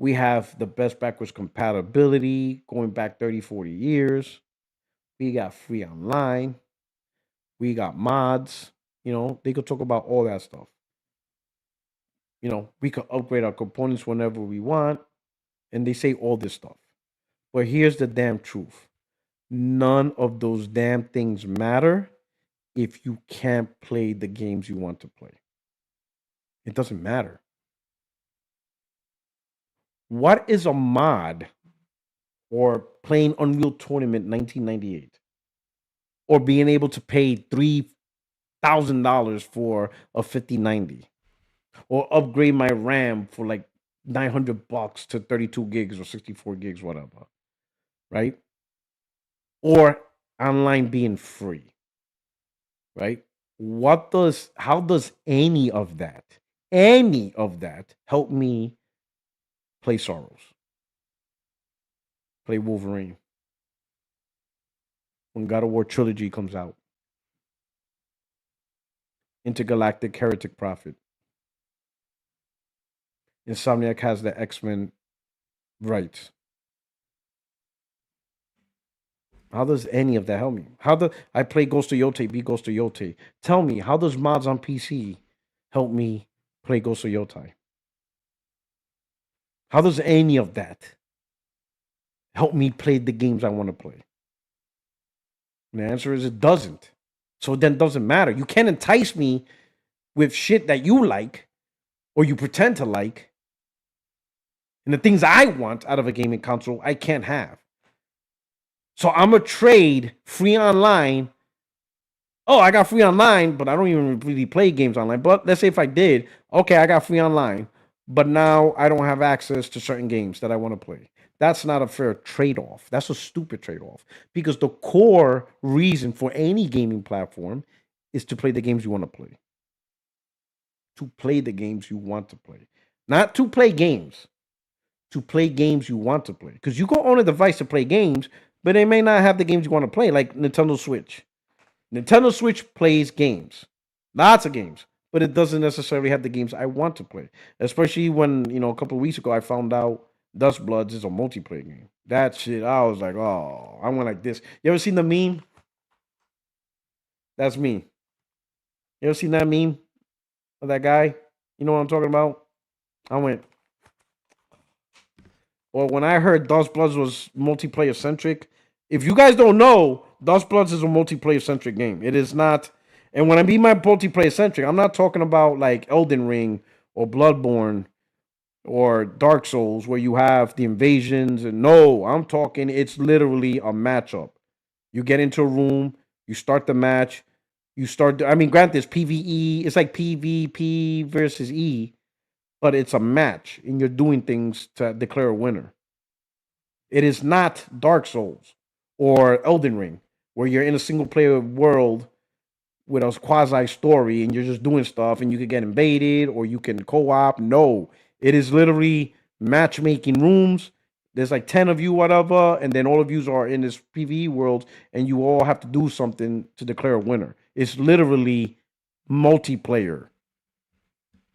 We have the best backwards compatibility going back 30, 40 years. We got free online. We got mods. They could talk about all that stuff. We could upgrade our components whenever we want. And they say all this stuff. But here's the damn truth. None of those damn things matter if you can't play the games you want to play. It doesn't matter. What is a mod or playing Unreal Tournament 1998? Or being able to pay $3,000 for a 5090? Or upgrade my RAM for like $900 to 32 gigs or 64 gigs, whatever. Right? Or online being free. Right? How does any of that help me play Sorrows, play Wolverine, when God of War Trilogy comes out, Intergalactic Heretic Prophet, Insomniac has the X-Men rights? How does any of that help me? How do I play Ghost of Yote, be Ghost of Yote? Tell me, how does mods on PC help me play Ghost of Yote? How does any of that help me play the games I want to play? And the answer is it doesn't. So then it doesn't matter. You can't entice me with shit that you like or you pretend to like. And the things I want out of a gaming console, I can't have. So I'm going to trade free online. Oh, I got free online, but I don't even really play games online. But let's say if I did, okay, I got free online, but now I don't have access to certain games that I want to play. That's not a fair trade-off. That's a stupid trade-off because the core reason for any gaming platform is to play the games you want to play. To play the games you want to play. Not to play games. To play games you want to play. Because you go on a device to play games, but they may not have the games you want to play, like Nintendo Switch. Nintendo Switch plays games, lots of games, but it doesn't necessarily have the games I want to play. Especially when, a couple of weeks ago, I found out Duskbloods is a multiplayer game. That shit, I was like, oh, I went like this. You ever seen the meme? That's me. You ever seen that meme of that guy? You know what I'm talking about? I went, well, when I heard Duskbloods was multiplayer centric, if you guys don't know, Duskbloods is a multiplayer centric game. It is not. And when I mean by multiplayer centric, I'm not talking about like Elden Ring or Bloodborne or Dark Souls where you have the invasions. And no, I'm talking it's literally a matchup. You get into a room, you start the match, I mean, granted, it's PvE, it's like PvP versus E, but it's a match and you're doing things to declare a winner. It is not Dark Souls or Elden Ring, where you're in a single player world with a quasi story and you're just doing stuff and you could get invaded or you can co op. No, it is literally matchmaking rooms. There's like 10 of you, whatever, and then all of you are in this PvE world and you all have to do something to declare a winner. It's literally multiplayer.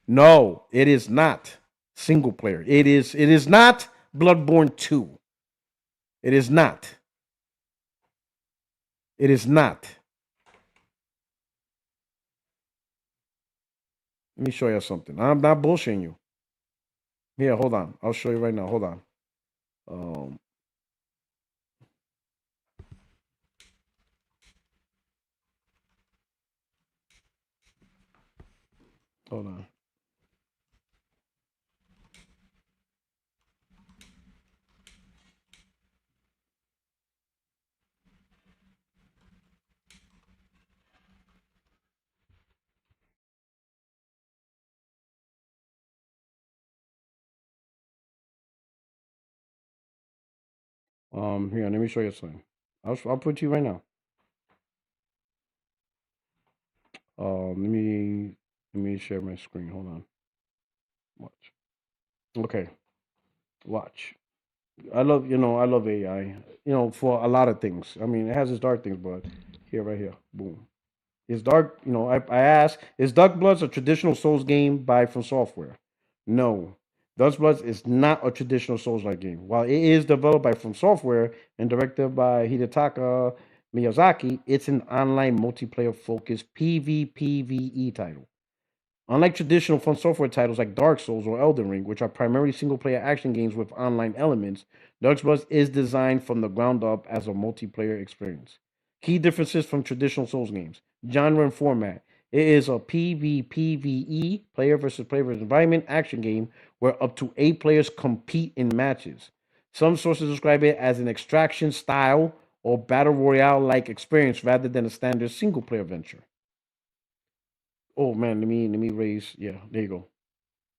No, it is not single player. It is not Bloodborne 2. It is not. It is not. Let me show you something. I'm not bullshitting you. Here, hold on. I'll show you right now. Hold on. Um, hold on. Here, let me show you something. I'll put you right now. Let me share my screen. Hold on. Watch. Okay, watch. I love AI. For a lot of things. I mean, it has its dark things, but here, right here, boom. Is Dark, I asked, is Duskbloods a traditional Souls game by From Software? No. Duskbloods is not a traditional Souls-like game. While it is developed by From Software and directed by Hidetaka Miyazaki, it's an online multiplayer-focused PvPvE title. Unlike traditional From Software titles like Dark Souls or Elden Ring, which are primarily single-player action games with online elements, Duskbloods is designed from the ground up as a multiplayer experience. Key differences from traditional Souls games: genre and format. It is a PvPvE, player versus player versus environment action game where up to 8 players compete in matches. Some sources describe it as an extraction style or battle royale like experience rather than a standard single player venture. Oh man, let me raise. Yeah, there you go.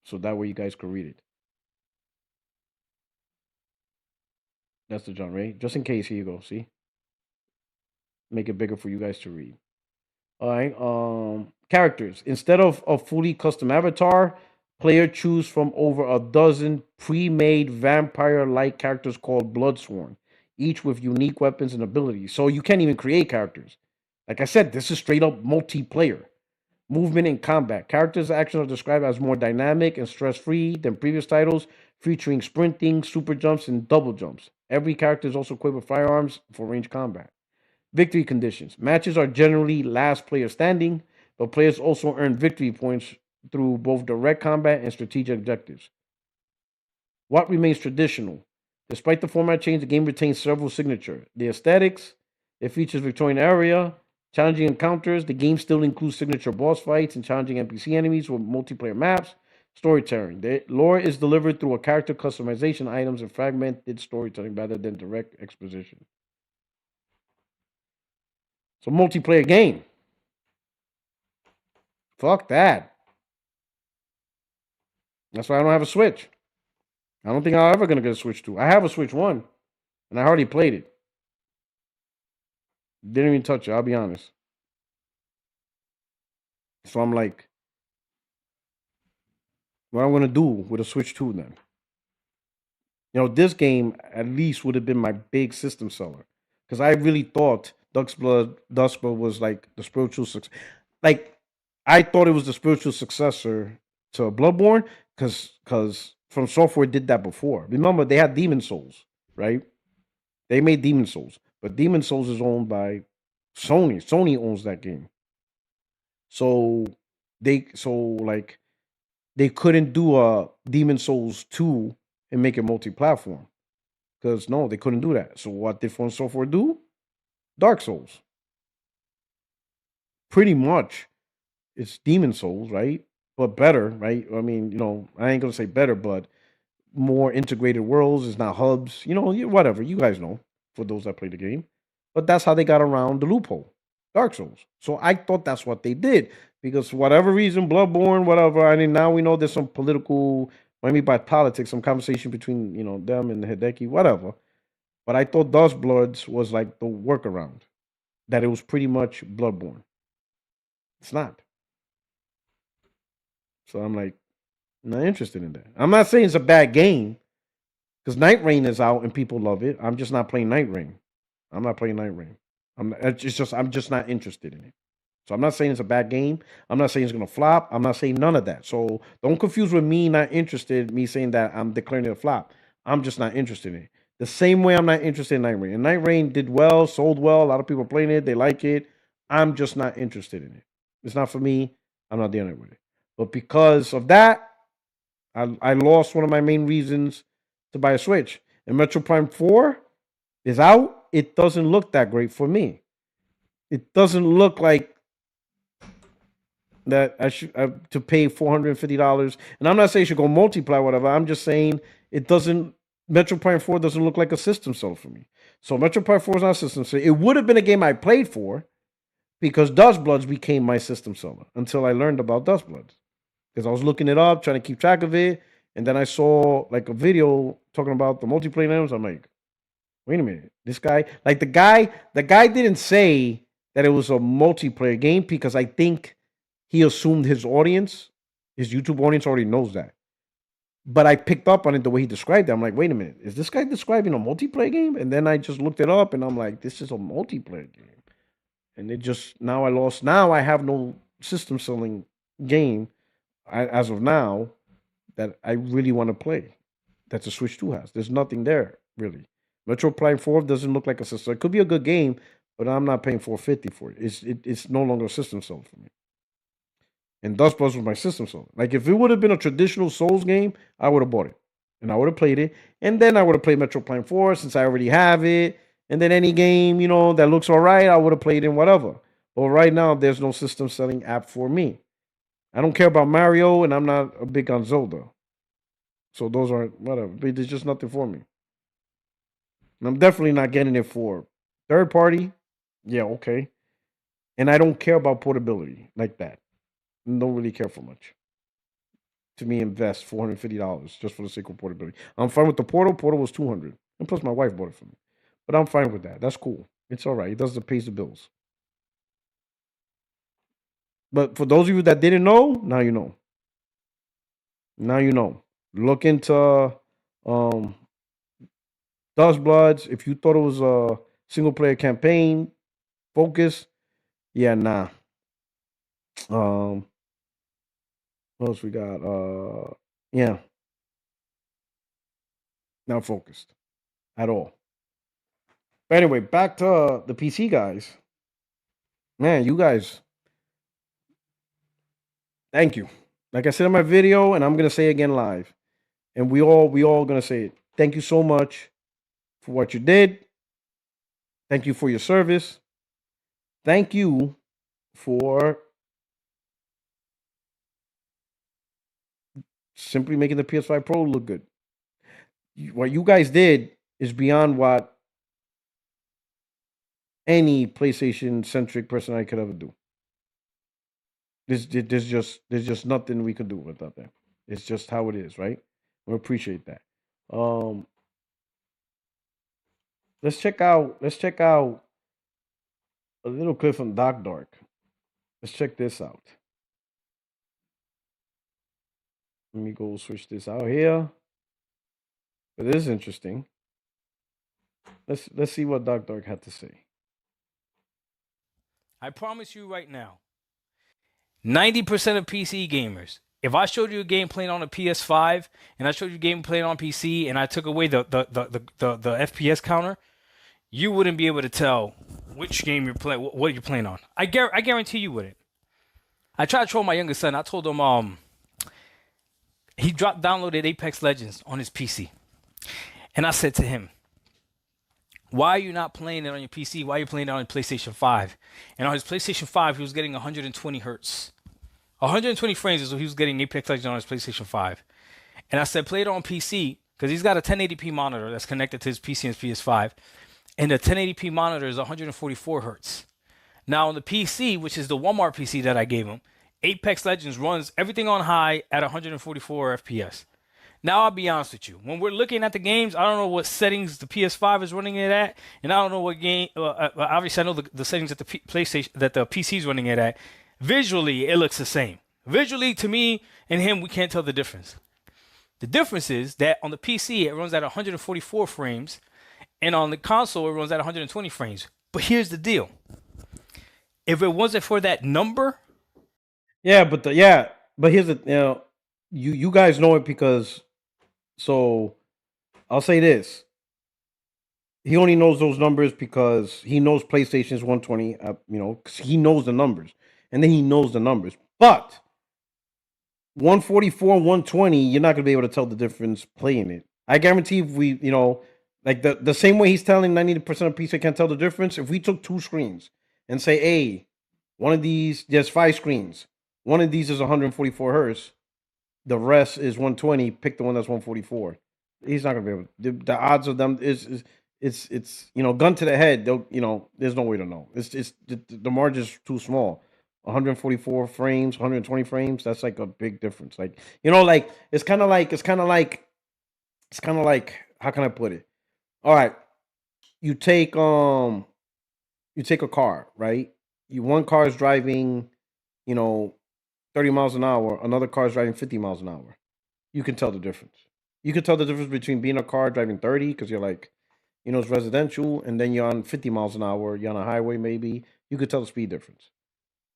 So that way you guys can read it. That's the genre, right? Just in case, here you go. See, make it bigger for you guys to read. All right. Characters. Instead of a fully custom avatar, player choose from over a dozen pre-made vampire-like characters called Bloodsworn, each with unique weapons and abilities. So you can't even create characters. Like I said, this is straight up multiplayer. Movement and combat. Characters' actions are described as more dynamic and stress free than previous titles, featuring sprinting, super jumps, and double jumps. Every character is also equipped with firearms for range combat. Victory conditions. Matches are generally last player standing, but players also earn victory points through both direct combat and strategic objectives. What remains traditional? Despite the format change, the game retains several signatures. The aesthetics, it features Victorian area, challenging encounters. The game still includes signature boss fights and challenging NPC enemies with multiplayer maps. Storytelling. The lore is delivered through a character customization items and fragmented storytelling rather than direct exposition. It's a multiplayer game. Fuck that. That's why I don't have a Switch. I don't think I'm ever gonna get a Switch 2. I have a Switch 1, and I already played it. Didn't even touch it, I'll be honest. So I'm like, what I'm gonna do with a Switch 2 then? This game at least would have been my big system seller. Because I really thought Duskblood was like the spiritual success. Like, I thought it was the spiritual successor to Bloodborne, because From Software did that before. Remember, they had Demon Souls, right? They made Demon Souls, but Demon Souls is owned by Sony. Sony owns that game. So like they couldn't do a Demon Souls 2 and make it multi-platform. Because no, they couldn't do that. So what did From Software do? Dark Souls. Pretty much it's Demon Souls, right? But better, right? I mean, I ain't gonna say better, but more integrated worlds. It's not hubs. Whatever. You guys know, for those that play the game. But that's how they got around the loophole. Dark Souls. So I thought that's what they did. Because for whatever reason, Bloodborne, whatever. I mean, now we know there's some political, what I mean by politics, some conversation between, them and Hideki, whatever. But I thought Bloods was like the workaround. That it was pretty much Bloodborne. It's not. So I'm like, not interested in that. I'm not saying it's a bad game, because Night Rain is out and people love it. I'm just not playing Night Rain. I'm not playing Night Rain. I'm just not interested in it. So I'm not saying it's a bad game. I'm not saying it's gonna flop. I'm not saying none of that. So don't confuse with me not interested, me saying that I'm declaring it a flop. I'm just not interested in it. The same way I'm not interested in Night Rain. And Night Rain did well, sold well. A lot of people are playing it. They like it. I'm just not interested in it. It's not for me. I'm not dealing with it. But because of that, I lost one of my main reasons to buy a Switch. And Metro Prime 4 is out. It doesn't look that great for me. It doesn't look like that I should to pay $450. And I'm not saying you should go multiply, whatever. I'm just saying it doesn't. Metro Prime 4 doesn't look like a system seller for me. So Metro Prime 4 is not a system seller. It would have been a game I played for because Duskbloods became my system seller until I learned about Duskbloods. Because I was looking it up, trying to keep track of it, and then I saw like a video talking about the multiplayer names. I'm like, wait a minute, this guy, like the guy didn't say that it was a multiplayer game because I think he assumed his audience, his YouTube audience already knows that. But I picked up on it the way he described it. I'm like, wait a minute, is this guy describing a multiplayer game? And then I just looked it up and I'm like, this is a multiplayer game. And it just, now I have no system selling game as of now that I really want to play. That the Switch 2 has. There's nothing there, really. Metro Prime 4 doesn't look like a system. It could be a good game, but I'm not paying $450 for it. It's no longer a system seller for me. And Duskbloods was my system seller. Like if it would have been a traditional Souls game, I would have bought it. And I would have played it. And then I would have played Metro Prime 4 since I already have it. And then any game, that looks all right, I would have played in whatever. But right now, there's no system selling app for me. I don't care about Mario, and I'm not a big on Zelda. So those are whatever. But there's just nothing for me. And I'm definitely not getting it for third party. Yeah, okay. And I don't care about portability like that. Don't really care for much. To me, invest $450 just for the sake of portability. I'm fine with the Portal. Portal was $200, and plus my wife bought it for me. But I'm fine with that. That's cool. It's all right. It doesn't pay the bills. But for those of you that didn't know, now you know. Now you know. Look into Duskbloods. If you thought it was a single player campaign focus, yeah, nah. What else we got? Yeah, not focused at all. But anyway, back to the PC guys. Man, you guys, thank you. Like I said in my video, and I'm gonna say again live, and we all gonna say it. Thank you so much for what you did. Thank you for your service. Thank you for simply making the PS5 Pro look good. What you guys did is beyond what any PlayStation centric person I could ever do. There's just nothing we could do without that. It's just how it is, right? We appreciate that. Let's check out a little clip from Doc Dark. Let's check this out. Let me go switch this out here. But this is interesting. Let's see what Doc Dark had to say. I promise you right now, 90% of PC gamers, if I showed you a game playing on a PS5 and I showed you a game playing on PC and I took away the FPS counter, you wouldn't be able to tell which game you're playing, what you're playing on. I guarantee you wouldn't. I tried to troll my youngest son. I told him he downloaded Apex Legends on his PC. And I said to him, why are you not playing it on your PC? Why are you playing it on PlayStation 5? And on his PlayStation 5, he was getting 120 hertz. 120 frames is what he was getting Apex Legends on his PlayStation 5. And I said, play it on PC, because he's got a 1080p monitor that's connected to his PC and his PS5. And the 1080p monitor is 144 hertz. Now on the PC, which is the Walmart PC that I gave him, Apex Legends runs everything on high at 144 FPS. Now I'll be honest with you. When we're looking at the games, I don't know what settings the PS5 is running it at, and I don't know what game. Obviously, I know the settings that the PlayStation that the PC is running it at. Visually, it looks the same. Visually, to me and him, we can't tell the difference. The difference is that on the PC, it runs at 144 frames, and on the console, it runs at 120 frames. But here's the deal: if it wasn't for that number, but here's the you guys know it because. So I'll say this. He only knows those numbers because he knows PlayStation's 120, because he knows the numbers. And then he knows the numbers. But 144, 120, you're not gonna be able to tell the difference playing it. I guarantee if we, like the same way he's telling 90% of PC can't tell the difference. If we took two screens and say, hey, one of these, there's 5 screens. One of these is 144 hertz. The rest is 120. Pick the one that's 144. He's not gonna be able. The odds of them is it's gun to the head. They'll there's no way to know. It's the margin's too small. 144 frames, 120 frames. That's like a big difference. Like like it's kind of like how can I put it? All right, you take a car, right? One car is driving, you know, 30 miles an hour. Another car is driving 50 miles an hour. You can tell the difference. You can tell the difference between being a car driving 30 because you're like, it's residential, and then you're on 50 miles an hour. You're on a highway, maybe. You could tell the speed difference.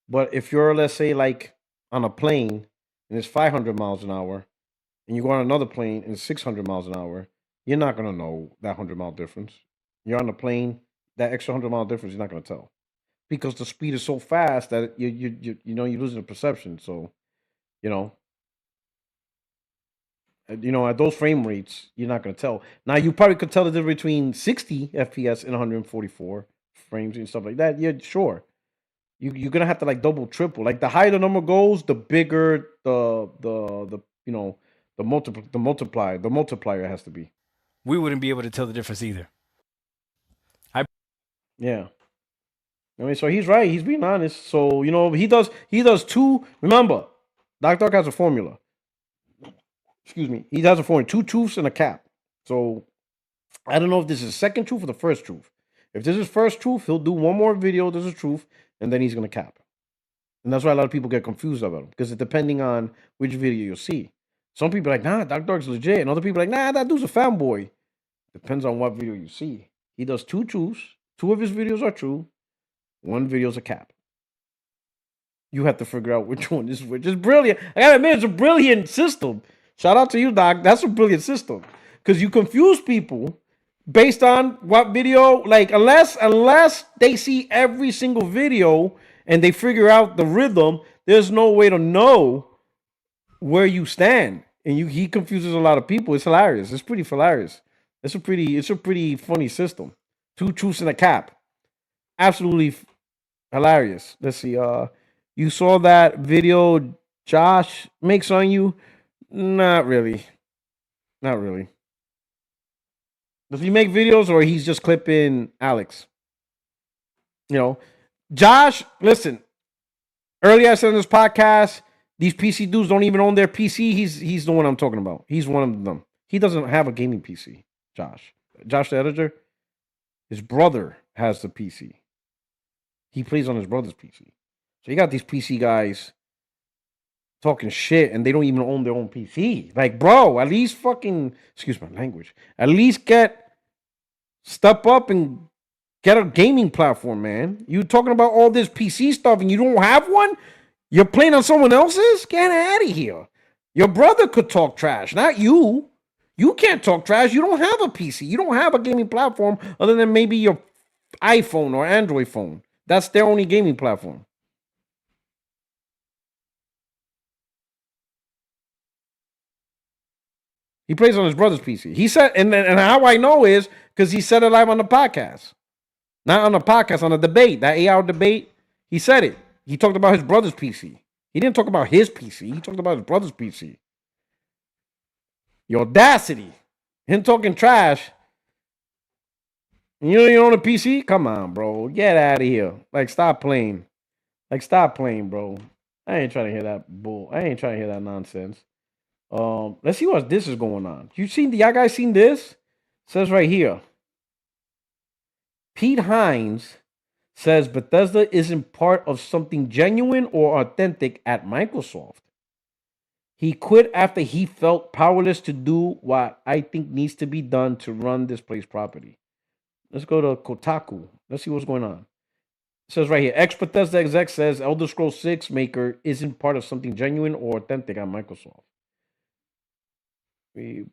But if you're, let's say, like on a plane and it's 500 miles an hour, and you go on another plane and it's 600 miles an hour, you're not gonna know that 100-mile difference. You're on a plane, that extra 100-mile difference, you're not gonna tell because the speed is so fast that you're losing the perception. So you know, at those frame rates, you're not gonna tell. Now you probably could tell the difference between 60 FPS and 144 frames and stuff like that. Yeah, sure. You're gonna have to like double, triple. Like the higher the number goes, the bigger the multiplier has to be. We wouldn't be able to tell the difference either. Yeah. I mean, so he's right. He's being honest. So he does two. Remember, Dog has a formula. Excuse me. He has a formula: two truths and a cap. So I don't know if this is second truth or the first truth. If this is first truth, he'll do one more video. This is truth, and then he's gonna cap. And that's why a lot of people get confused about him because it's depending on which video you see. Some people are like, nah, Dog's legit, and other people are like, nah, that dude's a fanboy. Depends on what video you see. He does two truths. Two of his videos are true. One video's a cap. You have to figure out which one is which. It's brilliant. I gotta admit, it's a brilliant system. Shout out to you, Doc. That's a brilliant system because you confuse people based on what video. Like unless they see every single video and they figure out the rhythm, there's no way to know where you stand. And he confuses a lot of people. It's hilarious. It's pretty hilarious. It's a pretty funny system. Two truths and a cap. Absolutely hilarious. Let's see. You saw that video Josh makes on you? Not really. Not really. Does he make videos or he's just clipping Alex? Josh, listen. Earlier I said in this podcast, these PC dudes don't even own their PC. He's the one I'm talking about. He's one of them. He doesn't have a gaming PC, Josh. Josh the editor, his brother has the PC. He plays on his brother's PC. So you got these PC guys talking shit and they don't even own their own PC. Like, bro, at least fucking, excuse my language, at least step up and get a gaming platform, man. You talking about all this PC stuff and you don't have one? You're playing on someone else's? Get out of here. Your brother could talk trash, not you. You can't talk trash. You don't have a PC. You don't have a gaming platform other than maybe your iPhone or Android phone. That's their only gaming platform. He plays on his brother's PC. He said, and how I know is because he said it live on the podcast. Not on the podcast, on the debate, that 8-hour debate. He said it. He talked about his brother's PC. He didn't talk about his PC. He talked about his brother's PC. Your audacity. Him talking trash. You own a PC? Come on, bro. Get out of here. Like, stop playing. Stop playing, bro. I ain't trying to hear that bull. I ain't trying to hear that nonsense. Let's see what this is going on. Y'all guys seen this? It says right here. Pete Hines says Bethesda isn't part of something genuine or authentic at Microsoft. He quit after he felt powerless to do what I think needs to be done to run this place properly. Let's go to Kotaku. Let's see what's going on. It says right here, ex-Bethesda exec says Elder Scrolls 6 maker isn't part of something genuine or authentic at Microsoft. Let me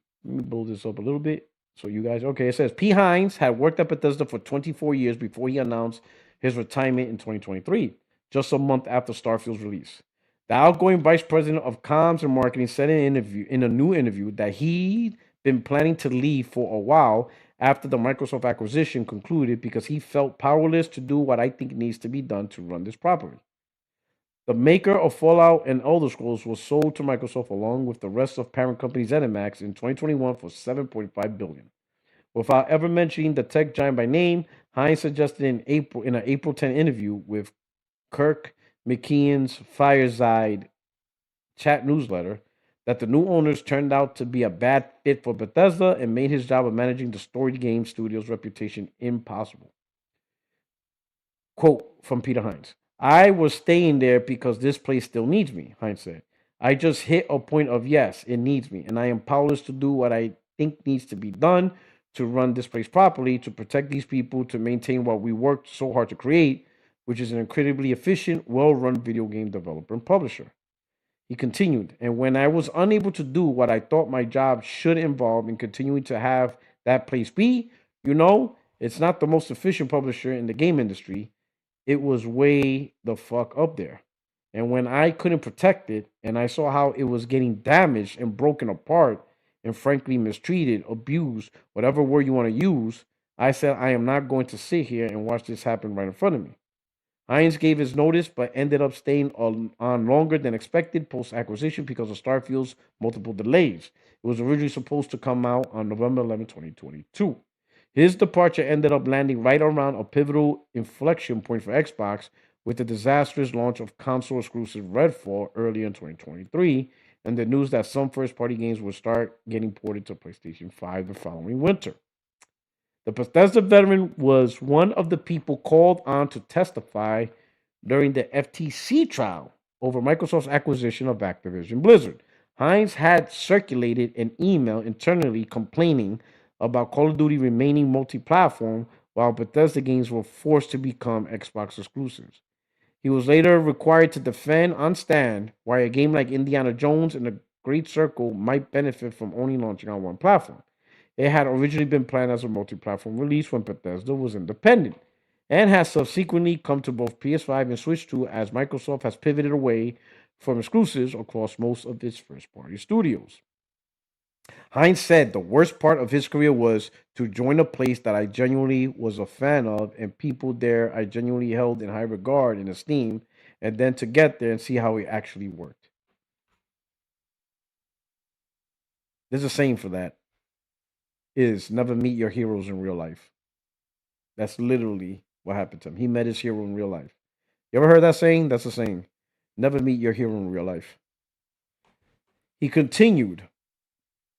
build this up a little bit. So you guys, okay, it says P. Hines had worked at Bethesda for 24 years before he announced his retirement in 2023, just a month after Starfield's release. The outgoing vice president of comms and marketing said in a new interview that he'd been planning to leave for a while after the Microsoft acquisition concluded because he felt powerless to do what I think needs to be done to run this properly. The maker of Fallout and Elder Scrolls was sold to Microsoft along with the rest of parent company ZeniMax in 2021 for $7.5 billion. Without ever mentioning the tech giant by name, Hines suggested in an April 10 interview with Kirk McKeon's Fireside chat newsletter that the new owners turned out to be a bad fit for Bethesda and made his job of managing the storied game studio's reputation impossible. Quote from Peter Hines: I was staying there because this place still needs me, Hines said. I just hit a point of yes, it needs me, and I am powerless to do what I think needs to be done to run this place properly, to protect these people, to maintain what we worked so hard to create, which is an incredibly efficient, well run video game developer and publisher. He continued, and when I was unable to do what I thought my job should involve in continuing to have that place be, it's not the most efficient publisher in the game industry. It was way the fuck up there. And when I couldn't protect it and I saw how it was getting damaged and broken apart and frankly mistreated, abused, whatever word you want to use, I said, I am not going to sit here and watch this happen right in front of me. Hines gave his notice, but ended up staying on longer than expected post acquisition because of Starfield's multiple delays. It was originally supposed to come out on November 11, 2022. His departure ended up landing right around a pivotal inflection point for Xbox with the disastrous launch of console exclusive Redfall early in 2023 and the news that some first party games would start getting ported to PlayStation 5 the following winter. The Bethesda veteran was one of the people called on to testify during the FTC trial over Microsoft's acquisition of Activision Blizzard. Hines had circulated an email internally complaining about Call of Duty remaining multi platform while Bethesda games were forced to become Xbox exclusives. He was later required to defend on stand why a game like Indiana Jones and the Great Circle might benefit from only launching on one platform. It had originally been planned as a multi platform release when Bethesda was independent and has subsequently come to both PS5 and Switch 2 as Microsoft has pivoted away from exclusives across most of its first party studios. Hines said the worst part of his career was to join a place that I genuinely was a fan of and people there I genuinely held in high regard and esteem, and then to get there and see how it actually worked. There's a saying for that is never meet your heroes in real life. That's literally what happened to him. He met his hero in real life. You ever heard that saying? That's a saying. Never meet your hero in real life. He continued,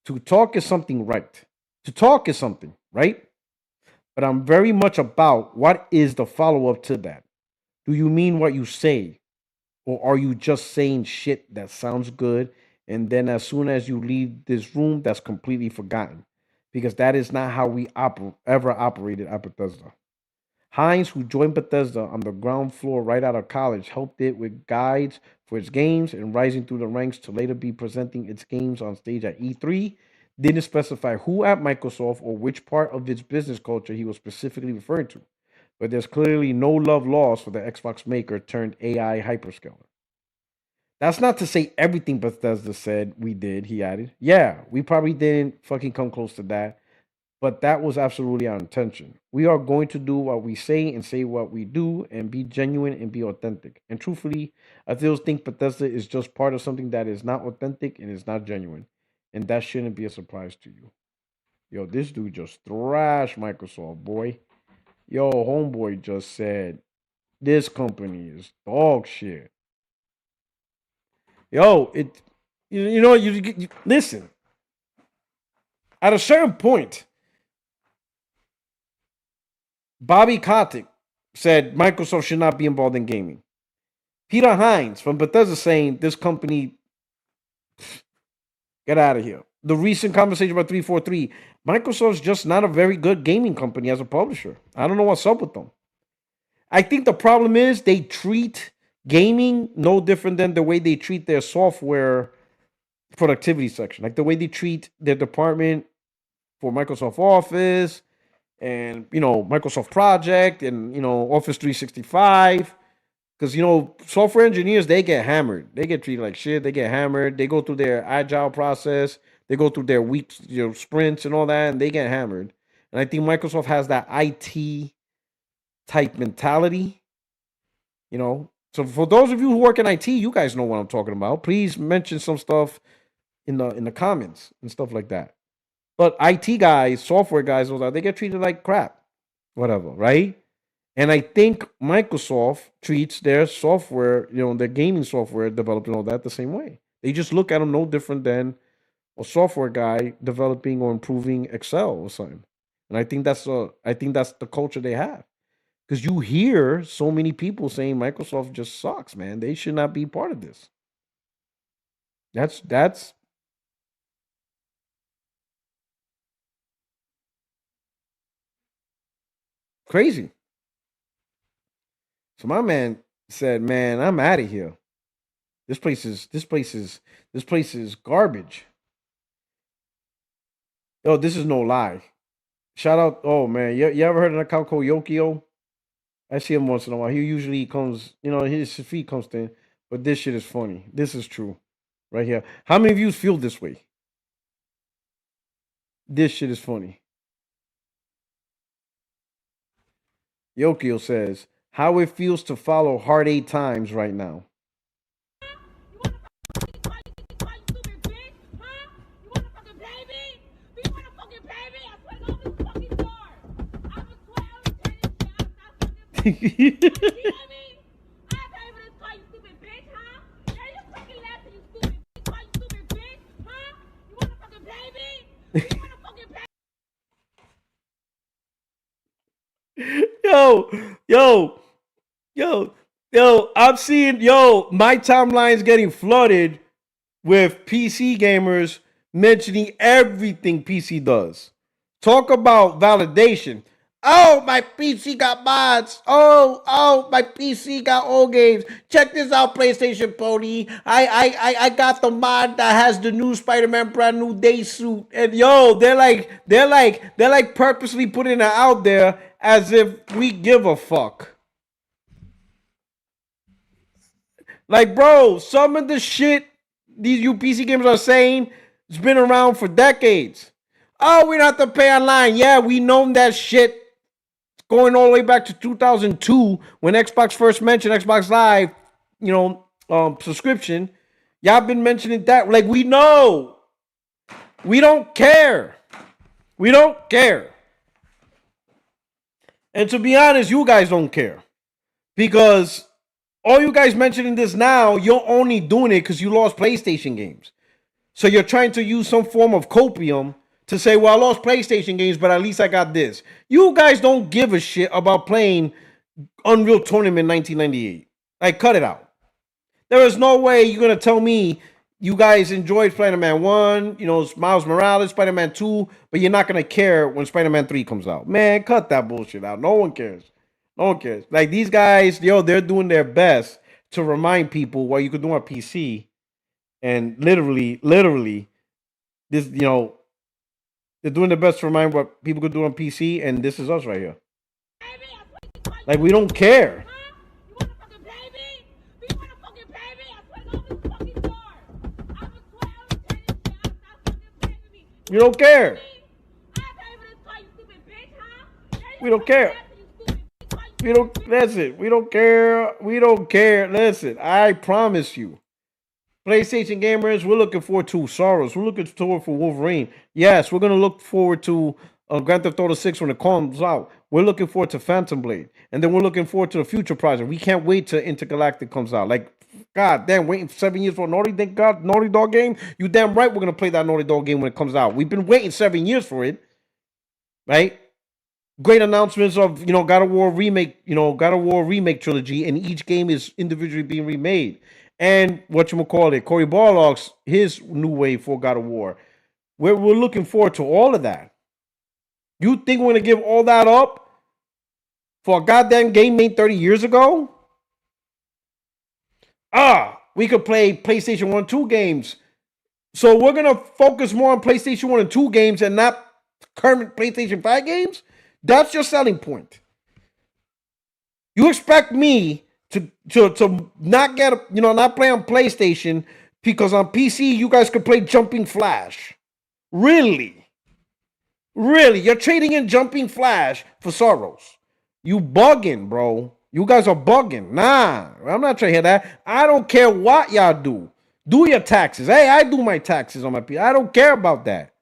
to talk is something right. To talk is something, right? But I'm very much about what is the follow up to that. Do you mean what you say? Or are you just saying shit that sounds good and then as soon as you leave this room, that's completely forgotten? Because that is not how we ever operated at Bethesda. Hines, who joined Bethesda on the ground floor right out of college, helped it with guides for its games and rising through the ranks to later be presenting its games on stage at E3. Didn't specify who at Microsoft or which part of its business culture he was specifically referring to, but there's clearly no love lost for the Xbox maker turned AI hyperscaler. That's not to say everything Bethesda said we did, he added. Yeah, we probably didn't fucking come close to that, but that was absolutely our intention. We are going to do what we say and say what we do and be genuine and be authentic. And truthfully, I still think Bethesda is just part of something that is not authentic and is not genuine. And that shouldn't be a surprise to you. Yo, this dude just thrashed Microsoft, boy. Yo, homeboy just said this company is dog shit. Yo, you listen. At a certain point, Bobby Kotick said Microsoft should not be involved in gaming. Peter Hines from Bethesda saying this company, get out of here. The recent conversation about 343, Microsoft's just not a very good gaming company as a publisher. I don't know what's up with them. I think the problem is they treat gaming no different than the way they treat their software productivity section, like the way they treat their department for Microsoft Office and Microsoft Project and Office 365. Because software engineers, they get hammered. They get treated like shit. They get hammered. They go through their agile process. They go through their week, sprints and all that, and they get hammered. And I think Microsoft has that IT type mentality. So for those of you who work in IT, you guys know what I'm talking about. Please mention some stuff in the comments and stuff like that. But IT guys, software guys, all that, they get treated like crap, whatever, right? And I think Microsoft treats their software, their gaming software developed and all that the same way. They just look at them no different than a software guy developing or improving Excel or something. And I think that's the culture they have. Because you hear so many people saying Microsoft just sucks, man. They should not be part of this. That's crazy. So my man said, "Man, I'm out of here. This place is garbage." Oh, this is no lie. Shout out. Oh man, you ever heard of an account called Yokio? I see him once in a while. He usually comes, his feed comes in. But this shit is funny. This is true, right here. How many of you feel this way? This shit is funny. Yokio says, "How it feels to follow hard 8 times right now." yo, yo, I'm seeing, my timeline's getting flooded with PC gamers mentioning everything PC does. Talk about validation. Oh, my PC got mods. Oh, my PC got old games. Check this out, PlayStation Pony. I got the mod that has the new Spider-Man brand new day suit. And they're like purposely putting it out there as if we give a fuck. Like, bro, some of the shit these PC gamers are saying has been around for decades. Oh, we don't have to pay online. Yeah, we known that shit going all the way back to 2002 when Xbox first mentioned Xbox Live, subscription. Y'all been mentioning that. Like, we know. We don't care. We don't care. And to be honest, you guys don't care. Because all you guys mentioning this now, you're only doing it because you lost PlayStation games. So you're trying to use some form of copium to say, well, I lost PlayStation games, but at least I got this. You guys don't give a shit about playing Unreal Tournament 1998. Like, cut it out. There is no way you're going to tell me you guys enjoyed Spider-Man 1, Miles Morales, Spider-Man 2, but you're not going to care when Spider-Man 3 comes out. Man, cut that bullshit out. No one cares. No one cares. Like, these guys, they're doing their best to remind people what you could do on PC. And literally, this, they're doing their best to remind what people could do on PC, and this is us right here. Like, we don't care. You don't care. We don't care. Listen, we don't care. We don't care. Listen, I promise you. PlayStation gamers, we're looking forward to Soros. We're looking forward for Wolverine. Yes, we're going to look forward to Grand Theft Auto 6 when it comes out. We're looking forward to Phantom Blade. And then we're looking forward to the future project. We can't wait till Intergalactic comes out. Like, God damn, waiting 7 years for a Naughty Dog game? You damn right we're going to play that Naughty Dog game when it comes out. We've been waiting 7 years for it. Right? Great announcements of, God of War remake, trilogy, and each game is individually being remade. And whatchamacallit, Cory Barlog's, his new wave for God of War. We're looking forward to all of that. You think we're going to give all that up for a goddamn game made 30 years ago? We could play PlayStation 1, 2 games. So we're going to focus more on PlayStation 1 and 2 games and not current PlayStation 5 games? That's your selling point. You expect me to not get not play on PlayStation because on PC you guys could play Jumping Flash. Really? Really? You're trading in Jumping Flash for Soros. You bugging, bro. You guys are bugging. Nah, I'm not trying to hear that. I don't care what y'all do. Do your taxes. Hey, I do my taxes on my PC. I don't care about that.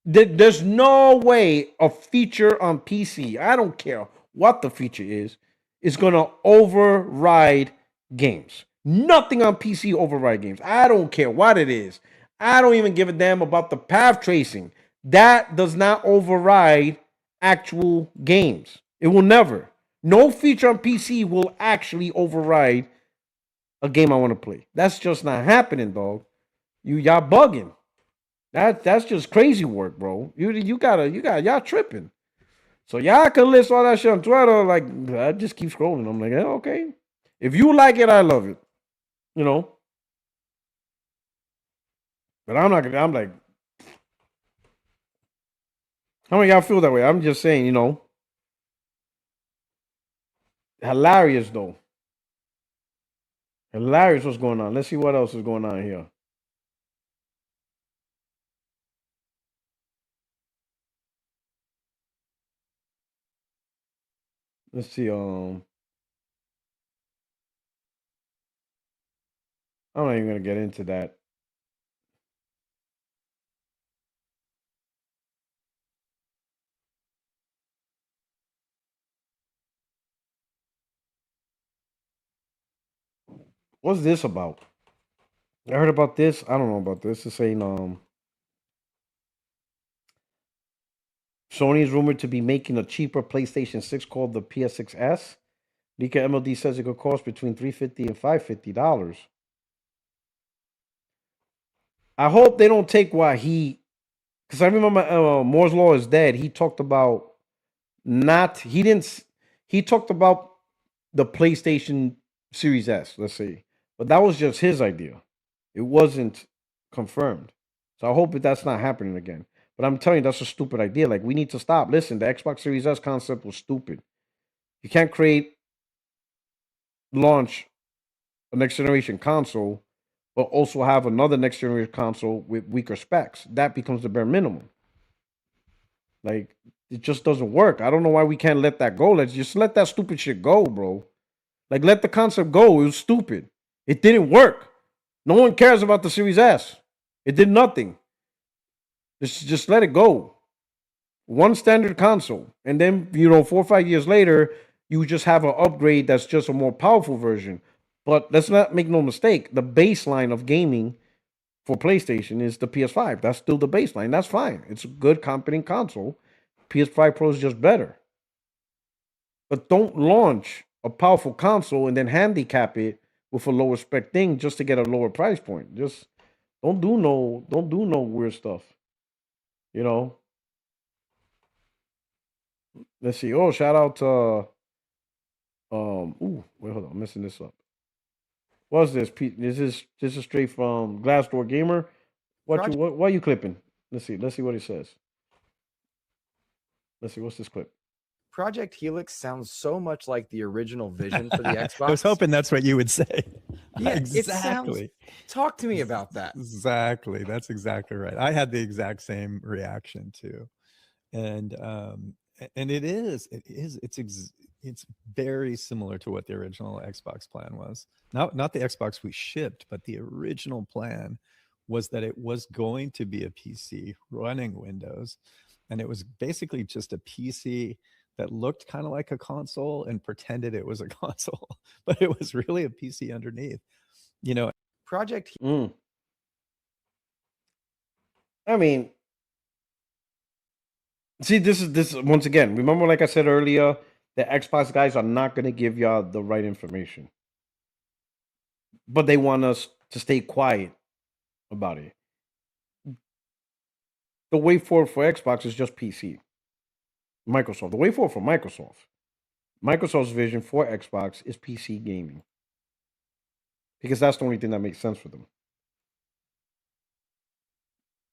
There's no way a feature on PC, I don't care what the feature is going to override games. Nothing on PC override games. I don't care what it is. I don't even give a damn about the path tracing. That does not override actual games. It will never. No feature on PC will actually override a game I want to play. That's just not happening, dog. Y'all bugging. That's just crazy work, bro. You gotta y'all tripping. So y'all can list all that shit on Twitter. Like I just keep scrolling. I'm like, yeah, okay. If you like it, I love it. You know. But I'm not gonna. I'm like, how many y'all feel that way? I'm just saying, hilarious though. Hilarious what's going on. Let's see what else is going on here. Let's see. I'm not even gonna get into that. What's this about? I heard about this. I don't know about this. It's saying Sony is rumored to be making a cheaper PlayStation 6 called the PS6S. Nika MLD says it could cost between $350 and $550. I hope they don't take what because I remember Moore's Law is Dead. He talked about he talked about the PlayStation Series S, let's say, but that was just his idea. It wasn't confirmed. So I hope that that's not happening again. But I'm telling you, that's a stupid idea. Like, we need to stop. Listen, the Xbox Series S concept was stupid. You can't launch a next generation console, but also have another next generation console with weaker specs. That becomes the bare minimum. Like, it just doesn't work. I don't know why we can't let that go. Let's just let that stupid shit go, bro. Like, let the concept go. It was stupid. It didn't work. No one cares about the Series S. It did nothing. Just let it go. One standard console. And then, 4 or 5 years later, you just have an upgrade that's just a more powerful version. But let's not make no mistake. The baseline of gaming for PlayStation is the PS5. That's still the baseline. That's fine. It's a good, competent console. PS5 Pro is just better. But don't launch a powerful console and then handicap it with a lower spec thing just to get a lower price point. Just don't do no weird stuff. You know. Let's see. Oh, shout out to wait, hold on, I'm messing this up. What's this? This is straight from Glassdoor Gamer. What are you clipping? Let's see what it says. Let's see, what's this clip? Project Helix sounds so much like the original vision for the Xbox. I was hoping that's what you would say. Yeah, exactly. Talk to me about that. Exactly. That's exactly right. I had the exact same reaction too. And it's very similar to what the original Xbox plan was. Not the Xbox we shipped, but the original plan was that it was going to be a PC running Windows, and it was basically just a PC that looked kind of like a console and pretended it was a console, but it was really a PC underneath. Project. I mean, see, this is once again. Remember, like I said earlier, the Xbox guys are not going to give y'all the right information, but they want us to stay quiet about it. The way forward for Xbox is just PC. Microsoft. The way forward for Microsoft's vision for Xbox is PC gaming, because that's the only thing that makes sense for them.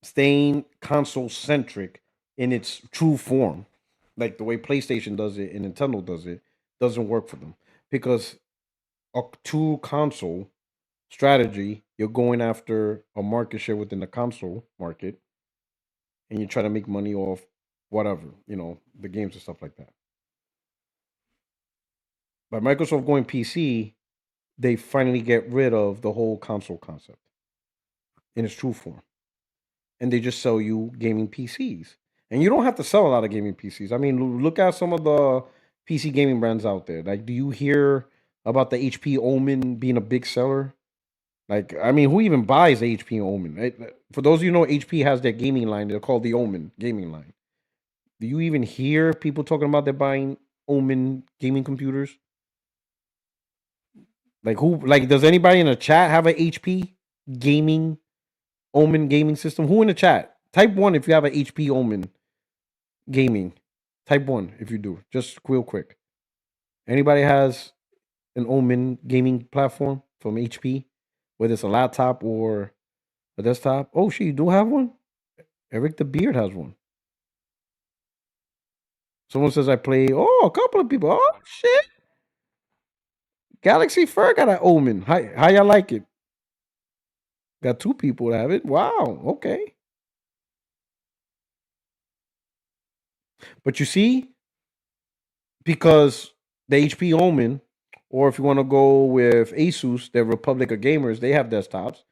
Staying console centric in its true form, like the way PlayStation does it and Nintendo does it, doesn't work for them, because a two console strategy. You're going after a market share within the console market, and you try to make money off whatever, the games and stuff like that. By Microsoft going PC, they finally get rid of the whole console concept in its true form. And they just sell you gaming PCs. And you don't have to sell a lot of gaming PCs. I mean, look at some of the PC gaming brands out there. Like, do you hear about the HP Omen being a big seller? Like, I mean, who even buys the HP Omen? For those of you who know, HP has their gaming line. They're called the Omen gaming line. Do you even hear people talking about they're buying Omen gaming computers? Like, who? Like, does anybody in the chat have an HP gaming Omen gaming system? Who in the chat? Type 1 if you have an HP Omen gaming. Type 1 if you do. Just real quick. Anybody has an Omen gaming platform from HP, whether it's a laptop or a desktop? Oh, shit, you do have one? Eric the Beard has one. Someone says I play. Oh, a couple of people. Oh, shit. Galaxy Fur got an Omen. How y'all like it? Got 2 people that have it. Wow. Okay. But you see, because the HP Omen, or if you want to go with Asus, the Republic of Gamers, they have desktops.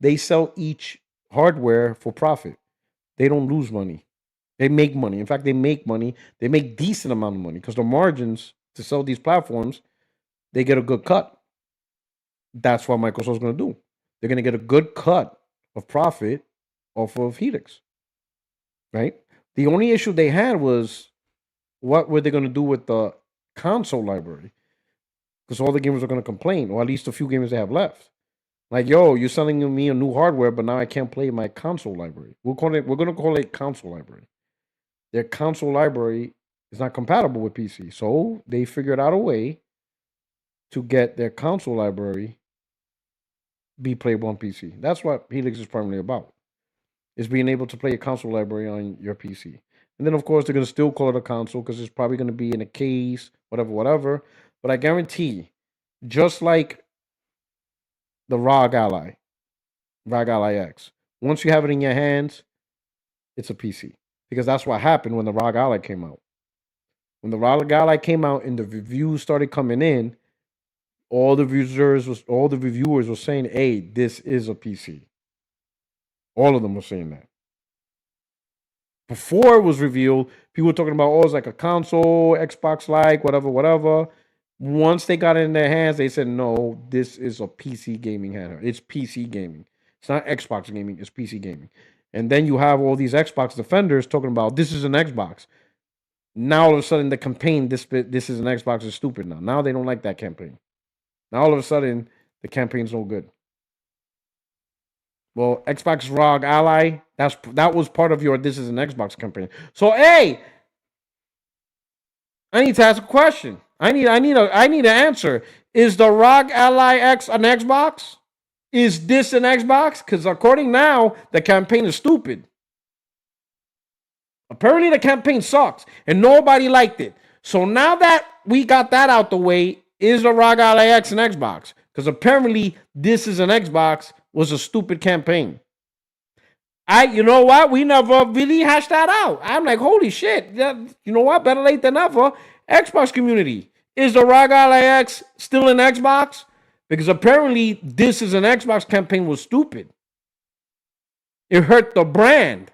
They sell each hardware for profit. They don't lose money. They make money. In fact, they make money. They make decent amount of money because the margins to sell these platforms, they get a good cut. That's what Microsoft's going to do. They're going to get a good cut of profit off of Helix, right? The only issue they had was what were they going to do with the console library? Because all the gamers are going to complain, or at least a few gamers they have left. Like, yo, you're selling me a new hardware, but now I can't play my console library. We're going to call it console library. Their console library is not compatible with PC, so they figured out a way to get their console library be playable on PC. That's what Helix is primarily about, is being able to play a console library on your PC. And then, of course, they're going to still call it a console because it's probably going to be in a case, whatever. But I guarantee, just like the ROG Ally X, once you have it in your hands, it's a PC. Because that's what happened when the ROG Ally came out. When the ROG Ally came out and the reviews started coming in, all the reviewers were saying, hey, this is a PC. All of them were saying that. Before it was revealed, people were talking about, oh, it's like a console, Xbox-like, whatever. Once they got it in their hands, they said, no, this is a PC gaming handheld. It's PC gaming. It's not Xbox gaming, it's PC gaming. And then you have all these Xbox defenders talking about, this is an Xbox. Now, all of a sudden, the campaign, this is an Xbox, is stupid now. Now they don't like that campaign. Now, all of a sudden, the campaign's no good. Well, Xbox ROG Ally, that was part of your this is an Xbox campaign. So, hey, I need to ask a question. I need an answer. Is the ROG Ally X an Xbox? Is this an Xbox? Because according now, the campaign is stupid. Apparently, the campaign sucks, and nobody liked it. So now that we got that out the way, is the ROG Ally X an Xbox? Because apparently, this is an Xbox was a stupid campaign. You know what? We never really hashed that out. I'm like, holy shit. You know what? Better late than never. Xbox community. Is the ROG Ally X still an Xbox? Because apparently, this is an Xbox campaign was stupid. It hurt the brand.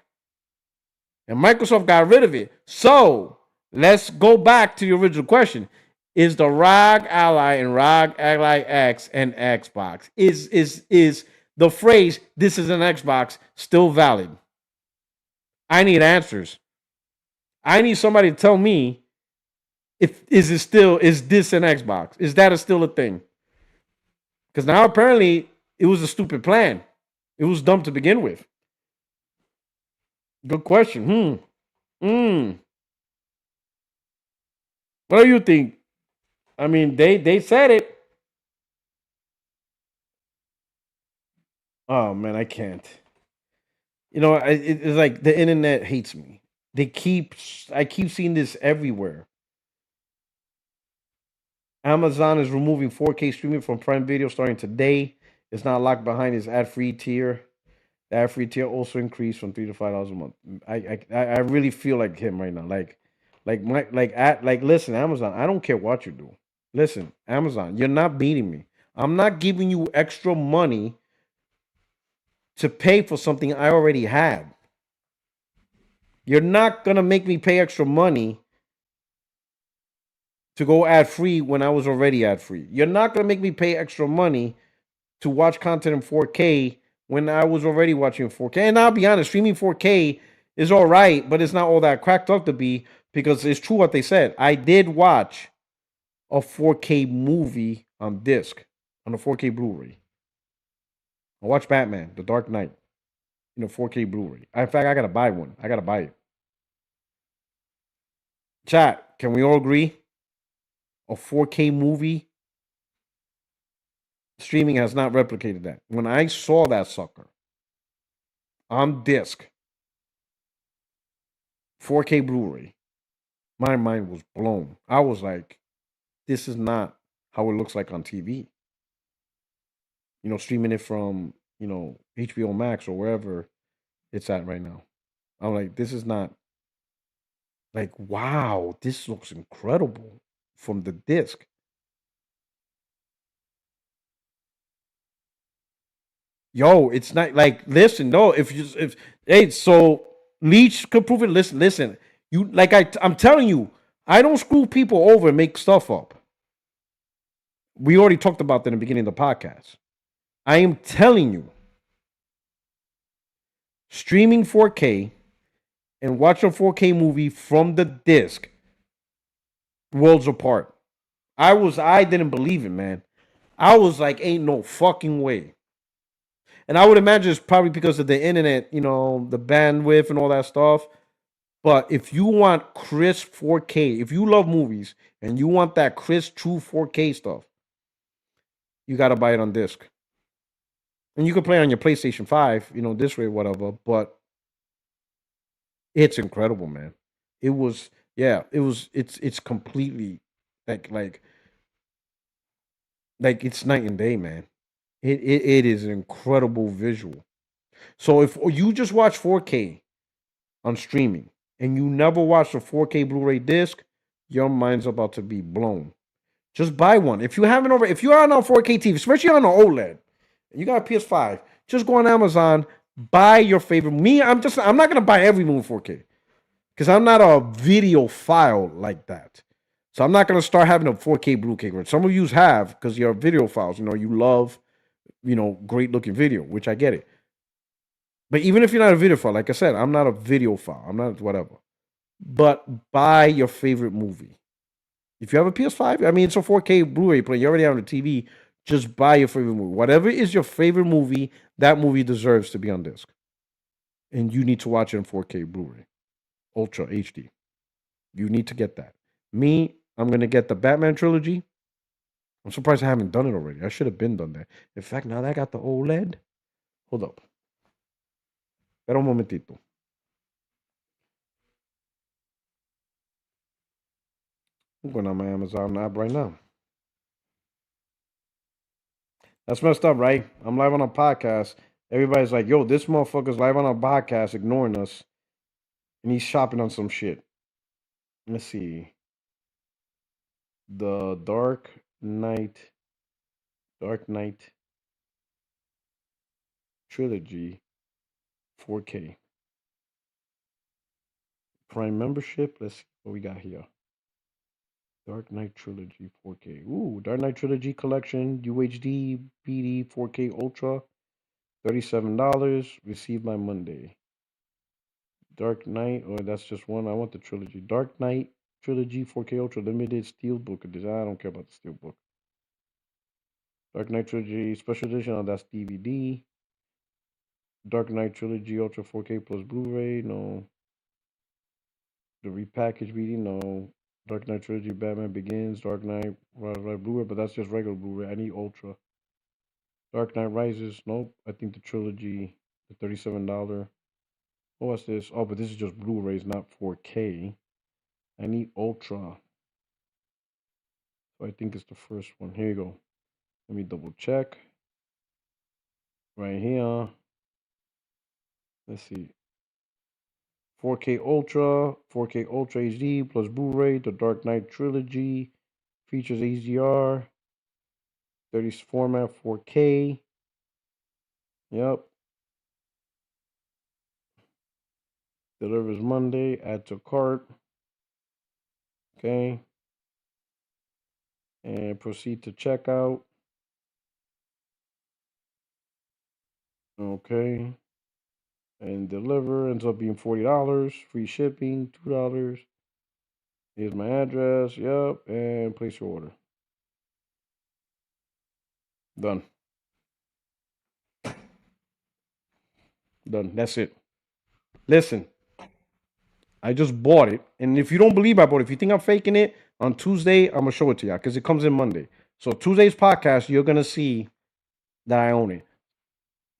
And Microsoft got rid of it. So, let's go back to the original question. Is the ROG Ally and ROG Ally X an Xbox? Is the phrase, this is an Xbox, still valid? I need answers. I need somebody to tell me, is this an Xbox? Is that still a thing? Because now apparently it was a stupid plan. It was dumb to begin with. Good question. What do you think? I mean, they said it. Oh man, I can't. It's like the internet hates me. I keep seeing this everywhere. Amazon is removing 4K streaming from Prime Video starting today. It's not locked behind its ad-free tier. The ad-free tier also increased from $3 to $5 a month. I really feel like him right now. Listen, Amazon, I don't care what you do. Listen, Amazon, you're not beating me. I'm not giving you extra money to pay for something I already had. You're not gonna make me pay extra money to go ad-free when I was already ad-free. You're not gonna make me pay extra money to watch content in 4K when I was already watching 4K. And I'll be honest, streaming 4K is all right, but it's not all that cracked up to be, because it's true what they said. I did watch a 4K movie on disc, on a 4K Blu-ray. I watched Batman, The Dark Knight, in a 4K Blu-ray. In fact, I gotta buy one. I gotta buy it. Chat, can we all agree? A 4K movie streaming has not replicated that. When I saw that sucker on disc, 4K Blu-ray, my mind was blown. I was like, this is not how it looks like on TV. You know, streaming it from, you know, HBO Max or wherever it's at right now. I'm like, this is not, like, wow, this looks incredible from the disc. Yo, it's not like, listen, no, hey, so Leech could prove it. Listen, you, like, I'm telling you, I don't screw people over and make stuff up. We already talked about that in the beginning of the podcast. I am telling you, streaming 4K and watching a 4K movie from the disc, worlds apart. I didn't believe it, man. I was like, ain't no fucking way. And I would imagine it's probably because of the internet, you know, the bandwidth and all that stuff. But if you want crisp 4K, if you love movies and you want that crisp, true 4K stuff, you got to buy it on disc. And you can play it on your PlayStation 5, you know, this way, whatever. But it's incredible, man. It was, yeah, it's completely like it's night and day, man. It is an incredible visual. So if you just watch 4K on streaming and you never watched a 4K Blu-ray disc, your mind's about to be blown. Just buy one. If you haven't over, if you're on a 4K TV, especially on an OLED, and you got a PS5, just go on Amazon, buy your favorite. I'm not gonna buy every movie 4K because I'm not a video file like that. So I'm not gonna start having a 4K Blu-ray. Some of you have because you're video files. You know, you love, you know, great looking video, which I get it. But even if you're not a video file, like I said, I'm not a video file. I'm not whatever. But buy your favorite movie. If you have a PS5, I mean, it's a 4K Blu-ray player. You already have on the TV. Just buy your favorite movie. Whatever is your favorite movie, that movie deserves to be on disc. And you need to watch it in 4K Blu-ray, Ultra HD. You need to get that. Me, I'm going to get the Batman trilogy. I'm surprised I haven't done it already. I should have been done that. In fact, now that I got the OLED, hold up. Espera un momentito. I'm going on my Amazon app right now. That's messed up, right? I'm live on a podcast. Everybody's like, yo, this motherfucker's live on a podcast ignoring us. And he's shopping on some shit. Let's see. The Dark Knight Trilogy 4K. Prime membership. Let's see what we got here. Dark Knight Trilogy 4K. Ooh, Dark Knight Trilogy Collection, UHD, BD, 4K Ultra, $37. Receive by Monday. Dark Knight, or that's just one. I want the trilogy. Dark Knight Trilogy 4K Ultra Limited Steelbook Edition. I don't care about the Steelbook. Dark Knight Trilogy Special Edition. Oh, that's DVD. Dark Knight Trilogy Ultra 4K plus Blu-ray. No. The repackaged BD. No. Dark Knight Trilogy Batman Begins. Dark Knight Blu-ray, but that's just regular Blu-ray. I need Ultra. Dark Knight Rises. Nope. I think the trilogy, the $37. Oh, what's this? Oh, but this is just Blu-rays, not 4K. I need Ultra. So I think it's the first one. Here you go. Let me double check. Right here. Let's see. 4K Ultra, 4K Ultra HD plus Blu-ray, The Dark Knight Trilogy, features HDR, 30 format, 4K. Yep. Delivers Monday. Add to cart. Okay. And proceed to checkout. Okay. And deliver ends up being $40. Free shipping, $2. Here's my address. Yep. And place your order. Done. Done. That's it. Listen, I just bought it. And if you don't believe I bought it, if you think I'm faking it, on Tuesday, I'm going to show it to y'all because it comes in Monday. So Tuesday's podcast, you're going to see that I own it.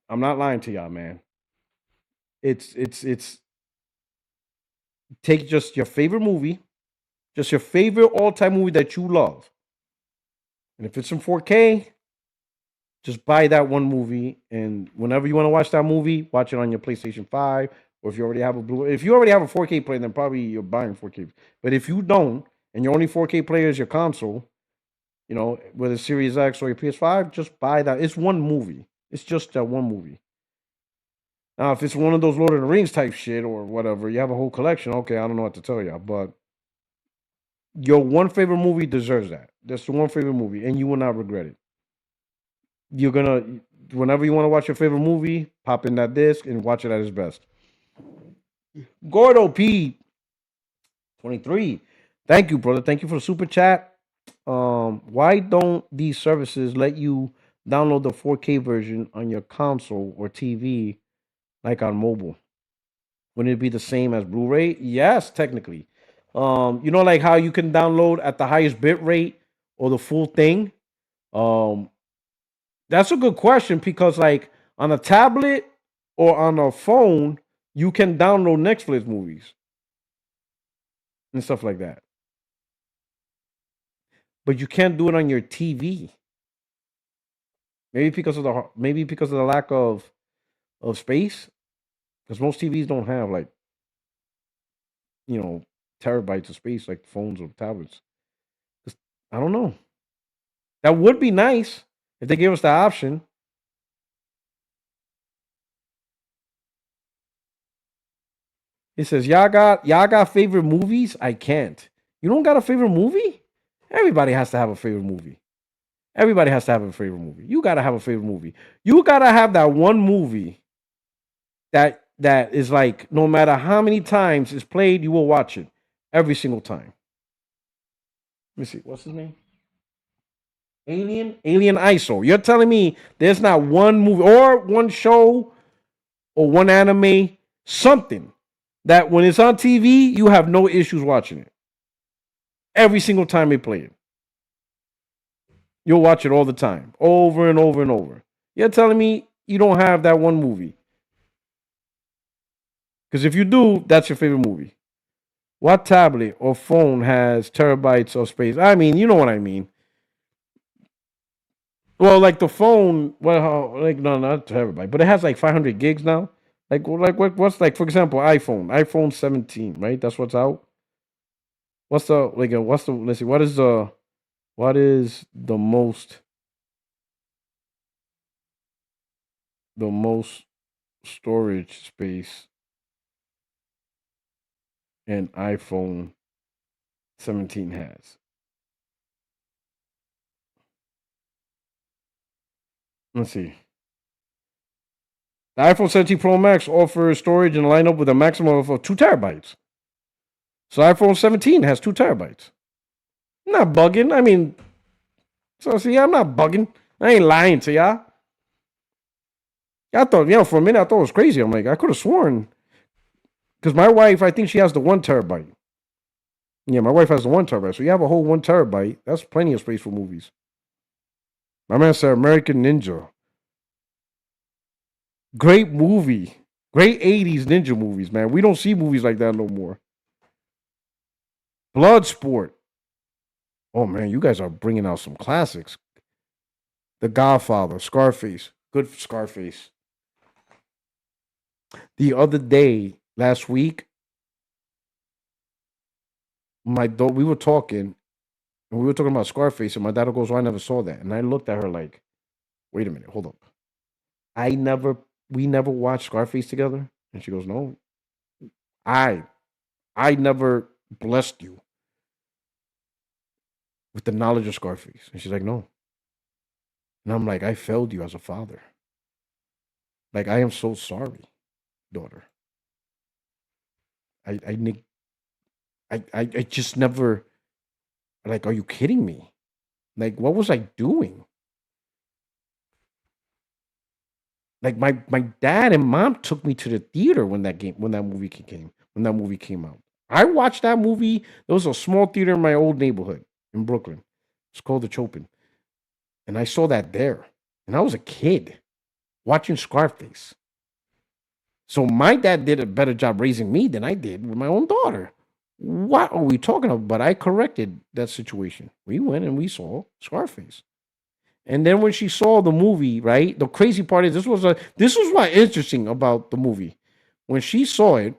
I'm not lying to y'all, man. It's take just your favorite movie, just your favorite all-time movie that you love. And if it's in 4K, just buy that one movie. And whenever you want to watch that movie, watch it on your PlayStation 5. Or if you already have if you already have a 4K player, then probably you're buying 4K. But if you don't, and your only 4K player is your console, you know, whether it's Series X or your PS5, just buy that. It's one movie. It's just that one movie. Now, if it's one of those Lord of the Rings type shit or whatever, you have a whole collection. Okay, I don't know what to tell you, but your one favorite movie deserves that. That's the one favorite movie, and you will not regret it. You're gonna, whenever you want to watch your favorite movie, pop in that disc and watch it at its best. Gordo P 23. Thank you, brother. Thank you for the super chat. Why don't these services let you download the 4K version on your console or TV like on mobile? Wouldn't it be the same as Blu-ray? Yes, technically. You know, like how you can download at the highest bit rate or the full thing. That's a good question because, like, on a tablet or on a phone, you can download Netflix movies and stuff like that. But you can't do it on your TV. Maybe because of the lack of space. Because most TVs don't have, like, you know, terabytes of space like phones or tablets. I don't know. That would be nice if they gave us the option. It says, y'all got favorite movies? I can't. You don't got a favorite movie? Everybody has to have a favorite movie. Everybody has to have a favorite movie. You gotta have a favorite movie. You gotta have that one movie that is like, no matter how many times it's played, you will watch it every single time. Let me see. What's his name? Alien ISO. You're telling me there's not one movie or one show or one anime, something that when it's on TV, you have no issues watching it. Every single time they play it. You'll watch it all the time, over and over and over. You're telling me you don't have that one movie. Because if you do, that's your favorite movie. What tablet or phone has terabytes of space? I mean, you know what I mean. Well, like the phone, well, like no, not terabyte, but it has like 500 gigs now. Like what's like, for example, iPhone 17, right? That's what's out. Let's see, what is the most storage space an iPhone 17 has? Let's see. The iPhone 17 Pro Max offers storage in a lineup with a maximum of 2 terabytes. So iPhone 17 has 2 terabytes. I'm not bugging. I mean, so see, I'm not bugging. I ain't lying to y'all. I thought, for a minute, I thought it was crazy. I'm like, I could have sworn. Because my wife, I think she has the 1 terabyte. Yeah, my wife has the 1 terabyte. So you have a whole 1 terabyte. That's plenty of space for movies. My man said American Ninja. Great movie. Great 80s ninja movies, man. We don't see movies like that no more. Bloodsport. Oh man, you guys are bringing out some classics. The Godfather, Scarface, good Scarface. The other day, last week, we were talking, and we were talking about Scarface, and my dad goes, "Oh, I never saw that," and I looked at her like, "Wait a minute, hold up. We never watched Scarface together," and she goes, "No, I, I never blessed you with the knowledge of Scarface," and she's like, "No," and I'm like, "I failed you as a father. Like, I am so sorry, daughter. I, I, neg- I just never like. Are you kidding me? Like, what was I doing?" Like my dad and mom took me to the theater when that movie came out. I watched that movie. There was a small theater in my old neighborhood in Brooklyn. It's called the Chopin, and I saw that there. And I was a kid watching Scarface. So my dad did a better job raising me than I did with my own daughter. What are we talking about? But I corrected that situation. We went and we saw Scarface. And then when she saw the movie, right? The crazy part is this was what interesting about the movie. When she saw it,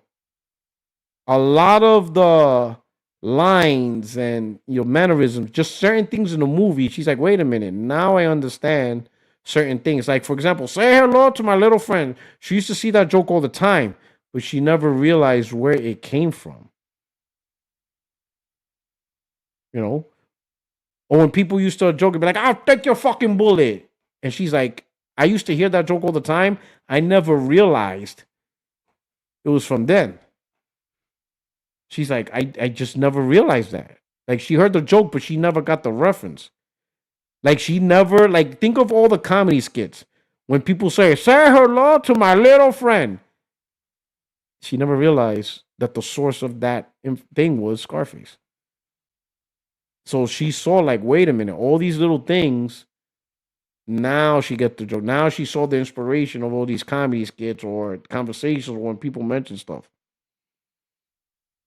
a lot of the lines and mannerisms, just certain things in the movie, she's like, wait a minute, now I understand certain things. Like, for example, say hello to my little friend. She used to see that joke all the time, but she never realized where it came from. You know? Or when people used to joke and be like, I'll take your fucking bullet. And she's like, I used to hear that joke all the time. I never realized it was from then. She's like, I just never realized that. Like, she heard the joke, but she never got the reference. Like, she never, like, think of all the comedy skits. When people say hello to my little friend. She never realized that the source of that thing was Scarface. So she saw, like, wait a minute, all these little things. Now she get the joke. Now she saw the inspiration of all these comedy skits or conversations when people mention stuff.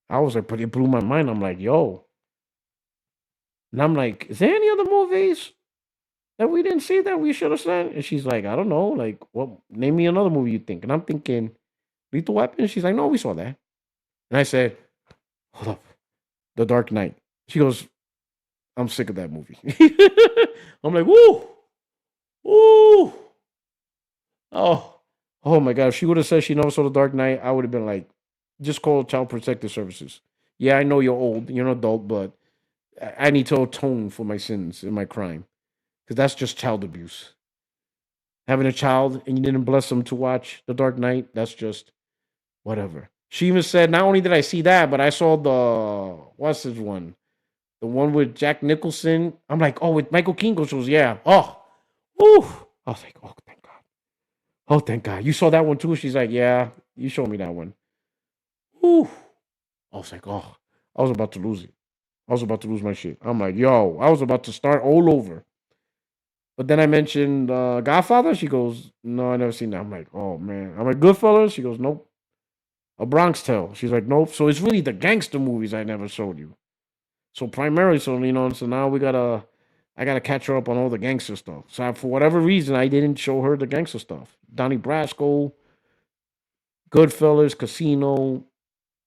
I was like, but it blew my mind. I'm like, yo. And I'm like, is there any other movies that we didn't see that we should have seen? And she's like, I don't know. Like, well, name me another movie you think. And I'm thinking, Lethal Weapon? She's like, no, we saw that. And I said, hold up. The Dark Knight. She goes, I'm sick of that movie. I'm like, woo! Woo! Oh my God. If she would have said she never saw The Dark Knight, I would have been like, just call Child Protective Services. Yeah, I know you're old, you're an adult, but I need to atone for my sins and my crime. Because that's just child abuse. Having a child and you didn't bless them to watch The Dark Knight, that's just whatever. She even said, not only did I see that, but I saw what's this one? The one with Jack Nicholson. I'm like, oh, with Michael Keaton. She goes, yeah. Oh, whew. I was like, oh, thank God. Oh, thank God. You saw that one too? She's like, yeah, you showed me that one. Whew. I was like, oh, I was about to lose it. I was about to lose my shit. I'm like, yo, I was about to start all over. But then I mentioned Godfather. She goes, no, I never seen that. I'm like, oh, man. I'm like, Goodfellas? She goes, nope. A Bronx Tale. She's like, nope. So it's really the gangster movies I never showed you. So primarily, so now I gotta catch her up on all the gangster stuff. So for whatever reason, I didn't show her the gangster stuff. Donnie Brasco, Goodfellas, Casino,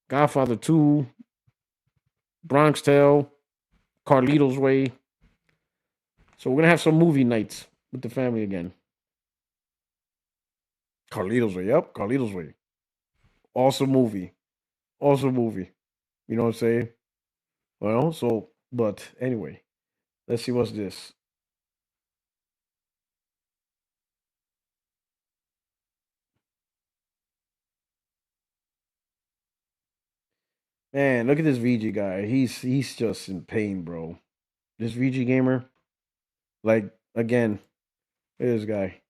Godfather 2, Bronx Tale, Carlito's Way. So we're gonna have some movie nights with the family again. Carlito's Way, yep, Carlito's Way. Awesome movie. Awesome movie. You know what I'm saying? Well, but anyway, let's see what's this. Man, look at this VG guy. He's just in pain, bro. This VG gamer, like again, look at this guy.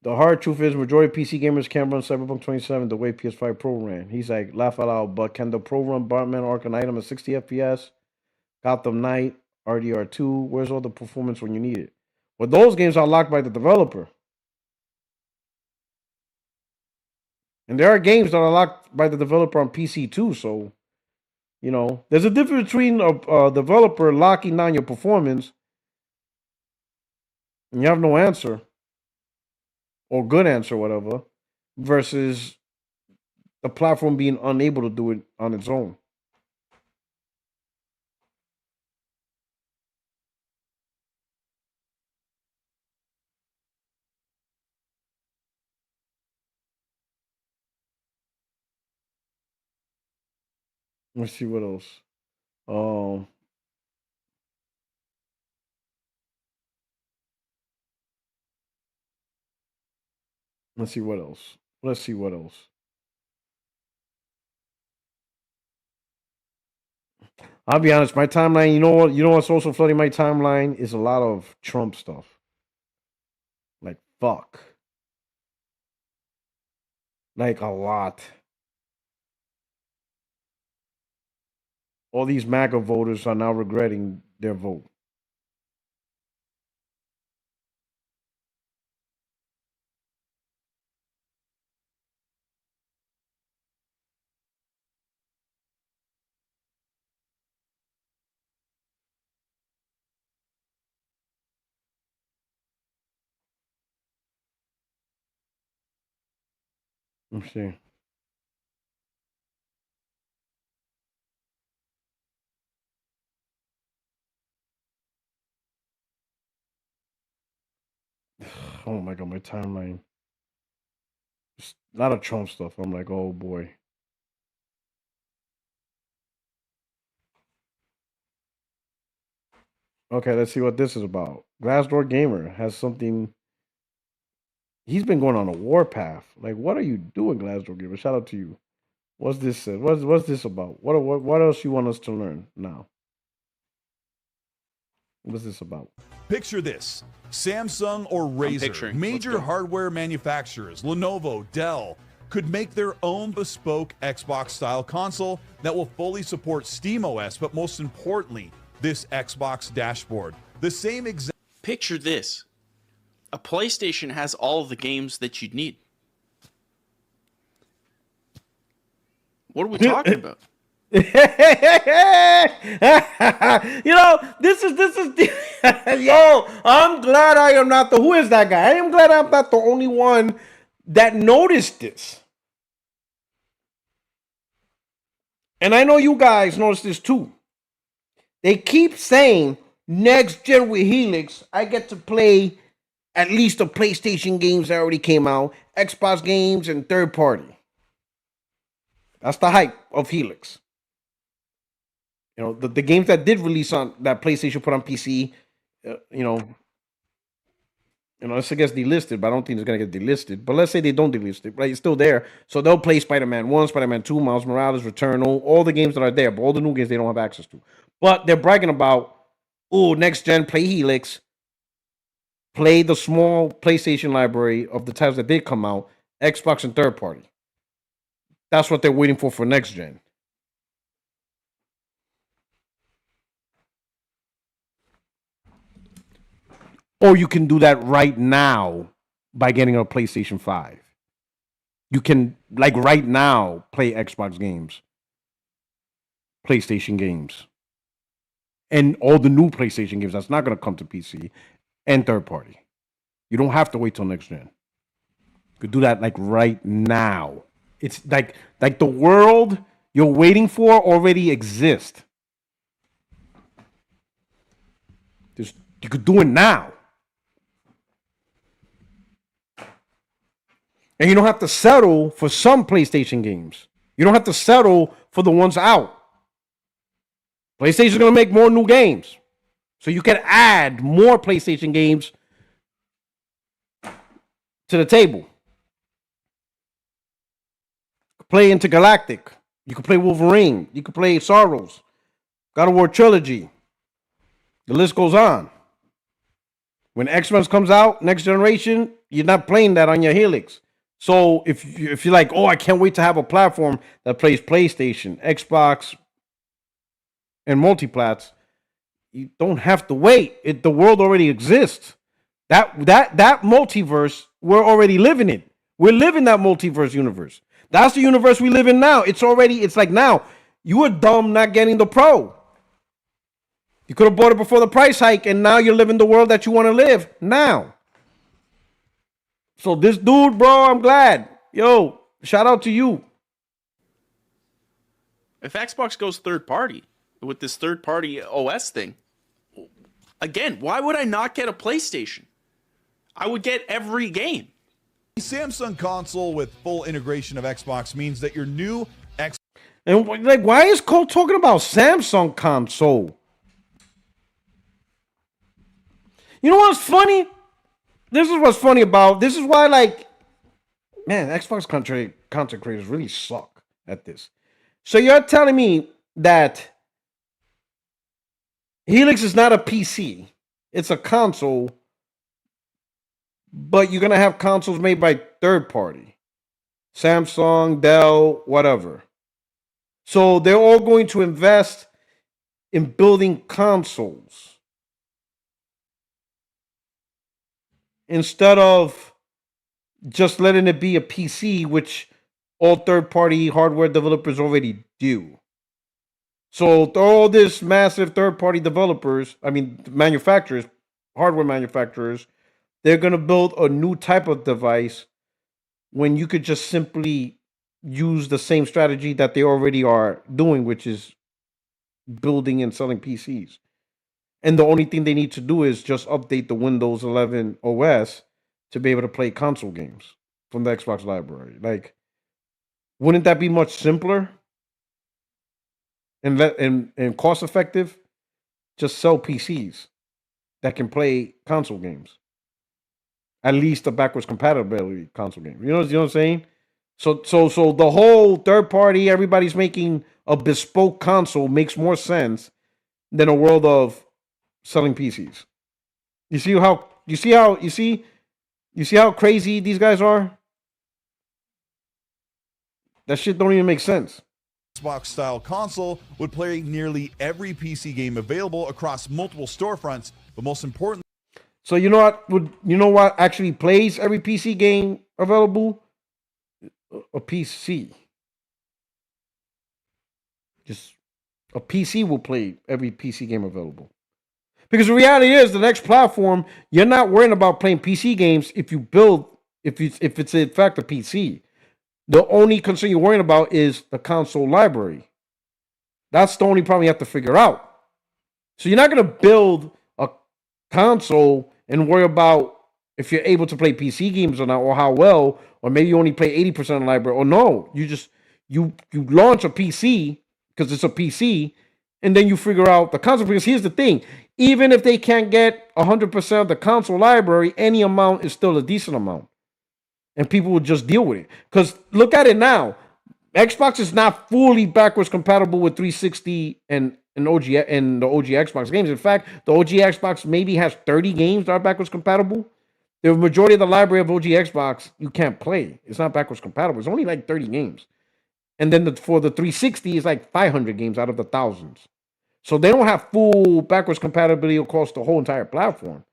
The hard truth is, majority of PC gamers can't run Cyberpunk 27 the way PS5 Pro ran. He's like, laugh out loud, but can the Pro run Batman Arkham Item at 60 FPS? Gotham Knight, RDR2, where's all the performance when you need it? Well, those games are locked by the developer. And there are games that are locked by the developer on PC too, so You know, there's a difference between a developer locking down your performance and you have no answer or good answer, whatever, versus the platform being unable to do it on its own. Let's see what else. Um, let's see what else. Let's see what else. I'll be honest, my timeline, you know what? You know what's also flooding my timeline is a lot of Trump stuff. Like fuck. Like a lot. All these MAGA voters are now regretting their vote. Let's see. Oh my god, my timeline. Just a lot of Trump stuff. I'm like, oh boy. Okay, let's see what this is about. Glassdoor Gamer has something. He's been going on a warpath. Like, what are you doing, Glassdoor Gamer? Shout out to you. What's this? What's this about? What else you want us to learn now? What's this about? Picture this. Samsung or Razer, picturing. major hardware manufacturers, Lenovo, Dell, could make their own bespoke Xbox-style console that will fully support SteamOS, but most importantly, this Xbox dashboard. The same exact... Picture this. A PlayStation has all of the games that you'd need. What are we talking about? You know, this is yo, I'm glad I am not the who is that guy? I am glad I'm not the only one that noticed this. And I know you guys noticed this too. They keep saying next gen with Helix, I get to play at least the PlayStation games that already came out, Xbox games, and third party. That's the hype of Helix. You know, the games that did release on that PlayStation put on PC, it's I guess delisted, but I don't think it's gonna get delisted. But let's say they don't delist it, right? It's still there, so they'll play Spider-Man 1, Spider-Man 2, Miles Morales, Returnal, all the games that are there, but all the new games they don't have access to. But they're bragging about, next gen, play Helix, play the small PlayStation library of the titles that did come out, Xbox and third party. That's what they're waiting for next gen. Or you can do that right now by getting a PlayStation 5. You can, like right now, play Xbox games, PlayStation games, and all the new PlayStation games that's not going to come to PC and third party. You don't have to wait till next gen. You could do that like right now. It's like the world you're waiting for already exists. You could do it now. And you don't have to settle for some PlayStation games. You don't have to settle for the ones out. PlayStation's going to make more new games. So you can add more PlayStation games to the table. Play Intergalactic. You can play Wolverine. You can play Sorrows. God of War Trilogy. The list goes on. When X-Men comes out, next generation, you're not playing that on your Helix. So if you're like, I can't wait to have a platform that plays PlayStation, Xbox, and multiplats, you don't have to wait. The world already exists. That multiverse, we're already living it. We're living that multiverse universe. That's the universe we live in now. It's like now, You were dumb not getting the Pro. You could have bought it before the price hike, and now you're living the world that you want to live now. So this dude, bro, I'm glad. Yo, shout out to you. If Xbox goes third party with this third party OS thing, again, why would I not get a PlayStation? I would get every game. The Samsung console with full integration of Xbox means that your new And like, why is Cole talking about Samsung console? You know what's funny? This is what's funny about. This is why, like, man, Xbox content creators really suck at this. So you're telling me that Helix is not a PC, it's a console, but you're gonna have consoles made by third party, Samsung, Dell, whatever. So they're all going to invest in building consoles instead of just letting it be a PC, which all third-party hardware developers already do. So all this massive third-party developers, manufacturers, hardware manufacturers, they're going to build a new type of device when you could just simply use the same strategy that they already are doing, which is building and selling PCs. And the only thing they need to do is just update the Windows 11 OS to be able to play console games from the Xbox library. Like, wouldn't that be much simpler and cost effective? Just sell PCs that can play console games. At least a backwards compatibility console game. You know what I'm saying? So the whole third party, everybody's making a bespoke console makes more sense than a world of selling PCs. You see how crazy these guys are? That shit don't even make sense. Xbox style console would play nearly every PC game available across multiple storefronts, but most importantly, so you know what actually plays every PC game available? A PC. Just a PC will play every PC game available. Because the reality is, the next platform, you're not worrying about playing PC games if it's in fact a PC. The only concern you're worrying about is the console library. That's the only problem you have to figure out. So you're not going to build a console and worry about if you're able to play PC games or not, or how well, or maybe you only play 80% of the library. Or no, you launch a PC because it's a PC, and then you figure out the console. Because here's the thing: even if they can't get 100% of the console library, any amount is still a decent amount, and people will just deal with it. Because look at it now, Xbox is not fully backwards compatible with 360 and OG and the OG Xbox games. In fact, the OG Xbox maybe has 30 games that are backwards compatible. The majority of the library of OG Xbox you can't play. It's not backwards compatible. It's only like 30 games. And then for the 360, it's like 500 games out of the thousands. So they don't have full backwards compatibility across the whole entire platform.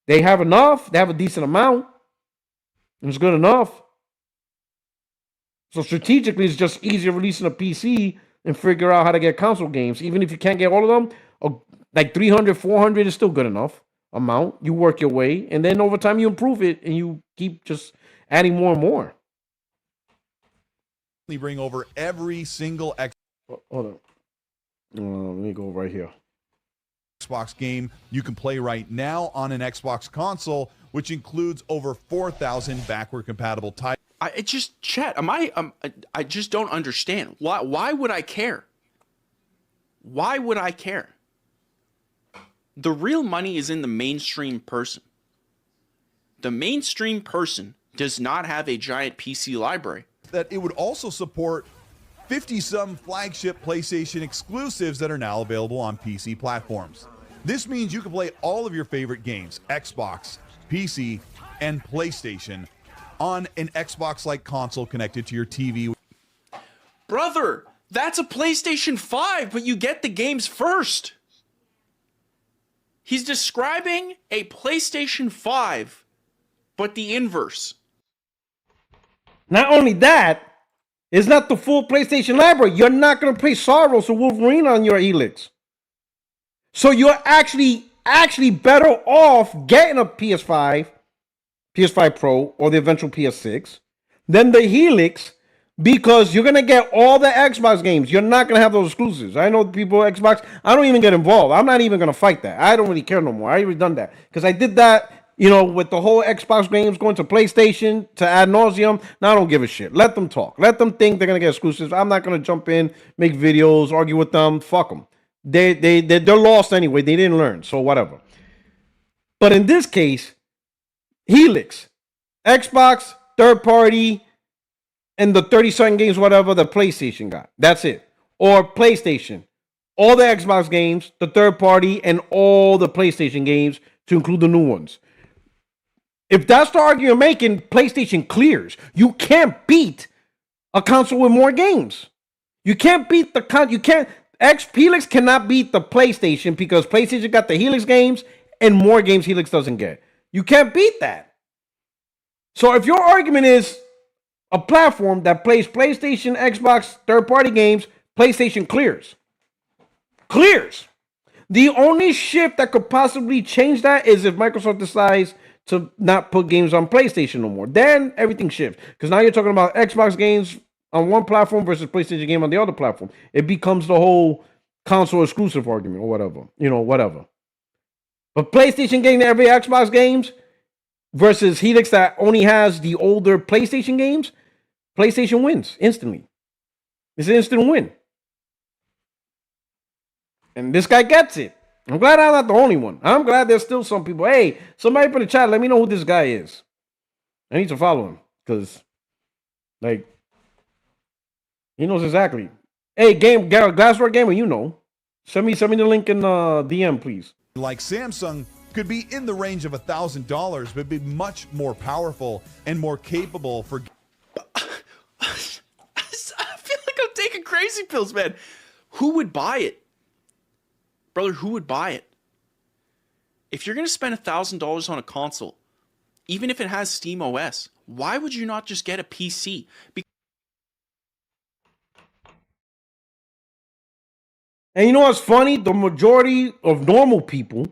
They have enough. They have a decent amount. It's good enough. So strategically, it's just easier releasing a PC and figure out how to get console games. Even if you can't get all of them, like 300, 400 is still good enough amount. You work your way, and then over time you improve it, and you keep just adding more and more. bring over every single Hold on. Let me go right here. Xbox game you can play right now on an Xbox console, which includes over 4,000 backward compatible titles. I just chat. I just don't understand. Why would I care? Why would I care? The real money is in the mainstream person. The mainstream person does not have a giant PC library. That it would also support 50-some flagship PlayStation exclusives that are now available on PC platforms. This means you can play all of your favorite games, Xbox, PC, and PlayStation, on an Xbox-like console connected to your TV. Brother, that's a PlayStation 5, but you get the games first. He's describing a PlayStation 5, but the inverse. Not only that, It's not the full PlayStation library. You're not going to play Soros or Wolverine on your Helix. So you're actually better off getting a PS5 Pro, or the eventual PS6 than the Helix, because you're going to get all the Xbox games. You're not going to have those exclusives. I know people Xbox, I don't even get involved. I'm not even going to fight that. I don't really care no more. I already done that because I did that, with the whole Xbox games going to PlayStation to ad nauseum. Now I don't give a shit. Let them talk. Let them think they're going to get exclusives. I'm not going to jump in, make videos, argue with them. Fuck them. They're lost anyway. They didn't learn, so whatever. But in this case, Helix, Xbox, third party, and the 30-something games, whatever the PlayStation got. That's it. Or PlayStation, all the Xbox games, the third party, and all the PlayStation games to include the new ones. If that's the argument you're making, PlayStation clears. You can't beat a console with more games. You can't beat Helix cannot beat the PlayStation because PlayStation got the Helix games and more games Helix doesn't get. You can't beat that. So if your argument is a platform that plays PlayStation, Xbox, third-party games, PlayStation clears. Clears. The only shift that could possibly change that is if Microsoft decides to not put games on PlayStation no more. Then everything shifts. Because now you're talking about Xbox games on one platform versus PlayStation game on the other platform. It becomes the whole console exclusive argument or whatever. Whatever. But PlayStation getting every Xbox games versus Helix that only has the older PlayStation games, PlayStation wins instantly. It's an instant win. And this guy gets it. I'm glad I'm not the only one. I'm glad there's still some people. Hey, somebody put in the chat, let me know who this guy is. I need to follow him because, he knows exactly. Hey, Glassware Gamer, Send me the link in DM, please. Like Samsung could be in the range of $1,000, but be much more powerful and more capable for. I feel like I'm taking crazy pills, man. Who would buy it? Brother, who would buy it? If you're going to spend $1,000 on a console, even if it has Steam OS, why would you not just get a PC? And you know what's funny? The majority of normal people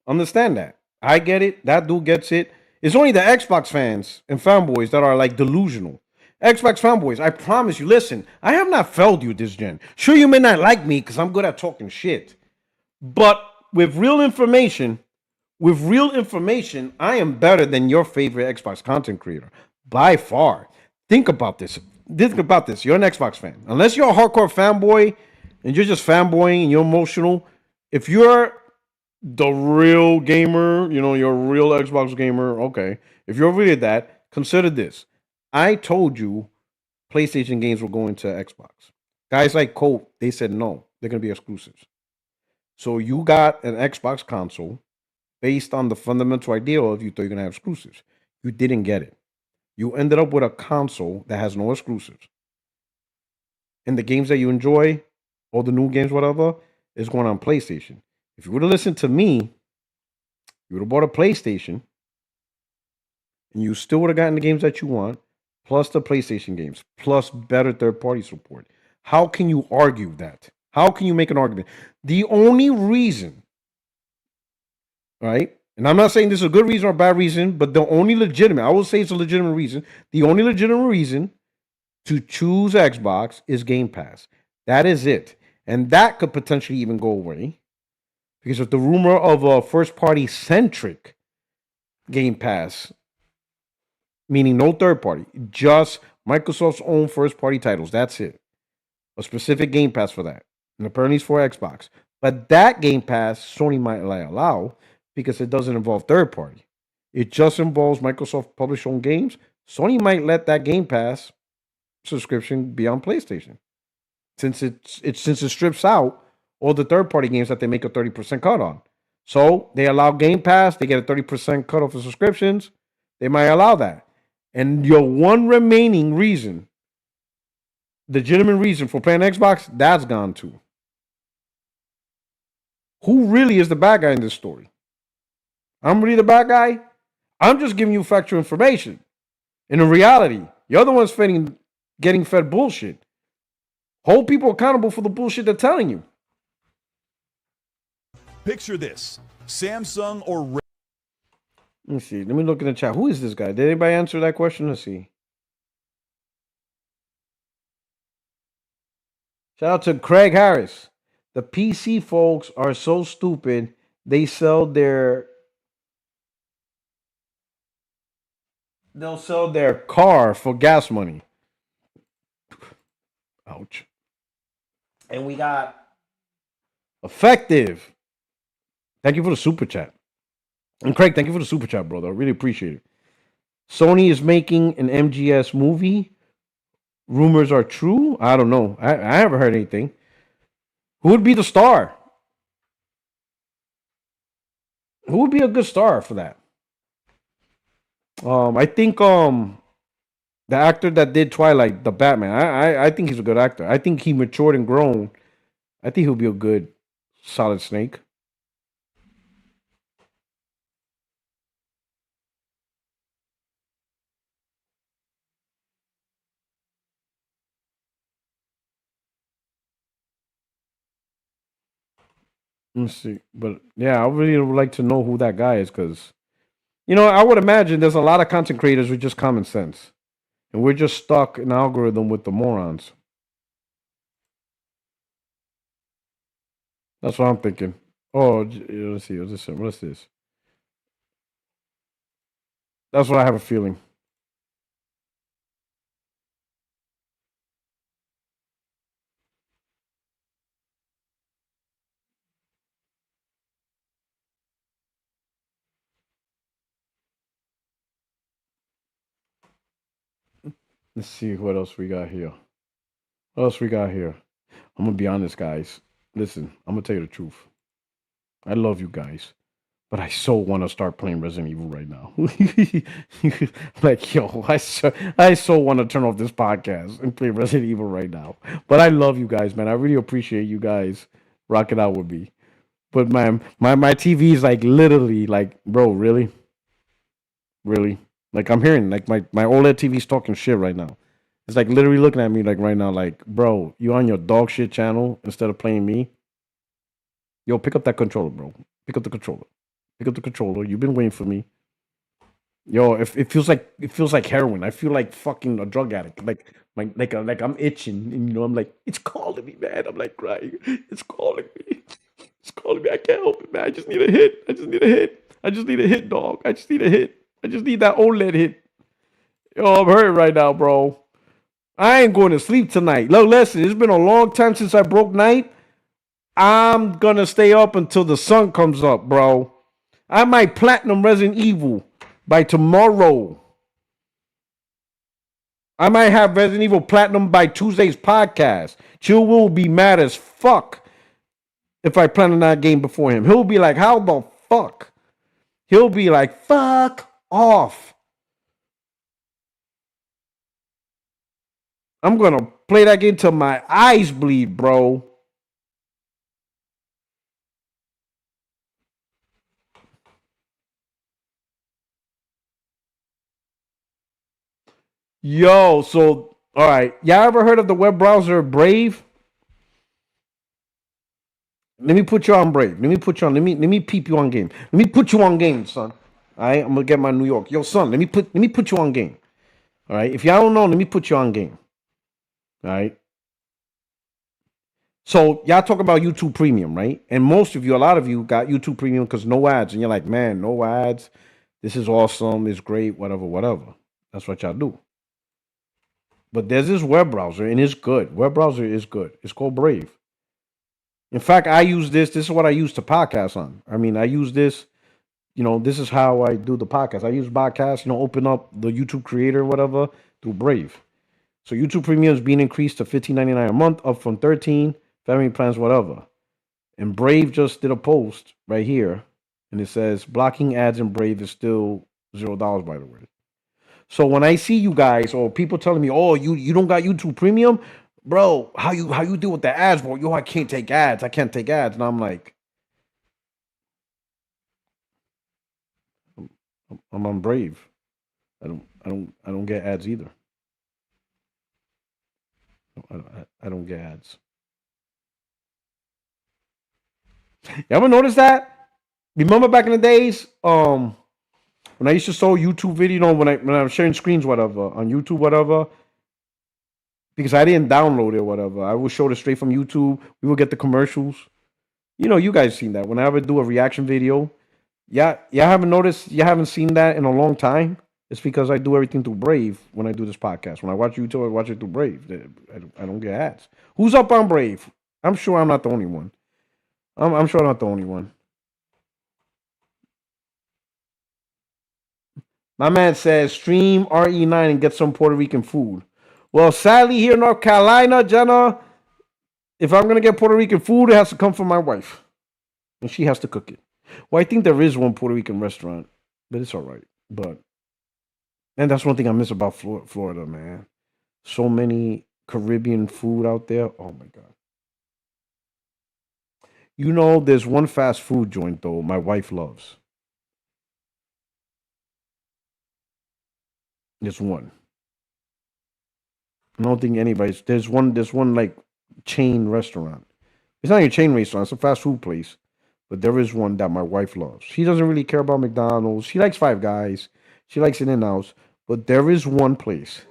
understand that. I get it. That dude gets it. It's only the Xbox fans and fanboys that are delusional. Xbox fanboys, I promise you, listen, I have not failed you this gen. Sure, you may not like me because I'm good at talking shit. But with real information, I am better than your favorite Xbox content creator. By far. Think about this. You're an Xbox fan. Unless you're a hardcore fanboy and you're just fanboying and you're emotional, if you're the real gamer, you're a real Xbox gamer, okay. If you're really that, consider this. I told you PlayStation games were going to Xbox. Guys like Colt, they said no, they're going to be exclusives. So you got an Xbox console based on the fundamental idea of you thought you're going to have exclusives. You didn't get it. You ended up with a console that has no exclusives. And the games that you enjoy, all the new games, whatever, is going on PlayStation. If you would have listened to me, you would have bought a PlayStation and you still would have gotten the games that you want, plus the PlayStation games, plus better third-party support. How can you argue that? How can you make an argument? The only reason, right? And I'm not saying this is a good reason or a bad reason, but the only legitimate, I will say it's a legitimate reason. The only legitimate reason to choose Xbox is Game Pass. That is it. And that could potentially even go away. Because of the rumor of a first-party centric Game Pass, meaning no third-party, just Microsoft's own first-party titles. That's it. A specific Game Pass for that. And apparently it's for Xbox. But that Game Pass, Sony might allow because it doesn't involve third-party. It just involves Microsoft published own games. Sony might let that Game Pass subscription be on PlayStation. Since it strips out all the third-party games that they make a 30% cut on. So they allow Game Pass, they get a 30% cut off of subscriptions. They might allow that. And your one remaining reason, legitimate reason for playing Xbox, that's gone too. Who really is the bad guy in this story? I'm really the bad guy? I'm just giving you factual information. In reality, you're the ones getting fed bullshit. Hold people accountable for the bullshit they're telling you. Picture this: Samsung or Let me see. Let me look in the chat. Who is this guy? Did anybody answer that question? Let's see. Shout out to Craig Harris. The PC folks are so stupid. They'll sell their car for gas money. Ouch. And we got Effective. Thank you for the super chat. And Craig, thank you for the super chat, brother. I really appreciate it. Sony is making an MGS movie. Rumors are true. I don't know. I haven't heard anything. Who would be the star? Who would be a good star for that? I think the actor that did Twilight, the Batman. I think he's a good actor. I think he matured and grown. I think he'll be a good, solid Snake. Let's see. But yeah, I really would like to know who that guy is because, I would imagine there's a lot of content creators with just common sense. And we're just stuck in algorithm with the morons. That's what I'm thinking. Oh, let's see. What is this? That's what I have a feeling. Let's see what else we got here. What else we got here? I'm gonna be honest, guys. Listen, I'm gonna tell you the truth. I love you guys, but I so want to start playing Resident Evil right now. Like, yo, I so want to turn off this podcast and play Resident Evil right now. But I love you guys, man. I really appreciate you guys rocking out with me. But my TV is like literally like, bro, really? Really? Like I'm hearing like my OLED TV's talking shit right now. It's like literally looking at me like right now, like, bro, you on your dog shit channel instead of playing me? Yo, pick up that controller, bro. Pick up the controller. Pick up the controller. You've been waiting for me. Yo, if it feels like heroin. I feel like fucking a drug addict. Like I'm itching, and I'm like, it's calling me, man. I'm like crying. It's calling me. It's calling me. I can't help it, man. I just need a hit. I just need a hit. I just need a hit, dog. I just need a hit. I just need that OLED hit. Yo, I'm hurting right now, bro. I ain't going to sleep tonight. Look, listen, it's been a long time since I broke night. I'm gonna stay up until the sun comes up, bro. I might platinum Resident Evil by tomorrow. I might have Resident Evil Platinum by Tuesday's podcast. Chill will be mad as fuck if I platinum that game before him. He'll be like, how the fuck? He'll be like, fuck off. I'm gonna play that game till my eyes bleed, bro. Yo, so all right, y'all ever heard of the web browser Brave? Let me put you on Brave. Let me put you on. Let me peep you on game. Let me put you on game, son. All right, I'm gonna get my New York. Yo, son, let me put you on game. All right, if y'all don't know, let me put you on game. All right. So y'all talk about YouTube Premium, right? And most of you, a lot of you, got YouTube Premium because no ads, and you're like, man, no ads. This is awesome. It's great. Whatever. That's what y'all do. But there's this web browser, and it's good. Web browser is good. It's called Brave. In fact, I use this. This is what I use to podcast on. I mean, I use this. This is how I do the podcast. I use podcast. Open up the YouTube Creator, whatever, through Brave. So YouTube Premium is being increased to $15.99 a month, up from $13. Family plans, whatever. And Brave just did a post right here, and it says blocking ads in Brave is still $0, by the way. So when I see you guys or people telling me, "Oh, you don't got YouTube Premium, bro, how you deal with the ads, bro? Yo, I can't take ads. And I'm like, I'm on Brave. I don't get ads either. I don't get ads. You ever notice that? Remember back in the days, when I used to show YouTube video, when I was sharing screens, whatever, on YouTube, whatever, because I didn't download it, whatever. I would show it straight from YouTube. We would get the commercials. You guys seen that. Whenever I do a reaction video, yeah, haven't noticed, you haven't seen that in a long time. It's because I do everything through Brave when I do this podcast. When I watch YouTube, I watch it through Brave. I don't get ads. Who's up on Brave? I'm sure I'm not the only one. I'm sure I'm not the only one. My man says, stream RE9 and get some Puerto Rican food. Well, sadly, here in North Carolina, Jenna, if I'm going to get Puerto Rican food, it has to come from my wife. And she has to cook it. Well, I think there is one Puerto Rican restaurant, but it's all right. And that's one thing I miss about Florida, man. So many Caribbean food out there. Oh, my God. There's one fast food joint, though, my wife loves. There's one. I don't think anybody's. There's one like chain restaurant. It's not a chain restaurant. It's a fast food place. But there is one that my wife loves. She doesn't really care about McDonald's. She likes Five Guys. She likes In-N-Outs. But there is one place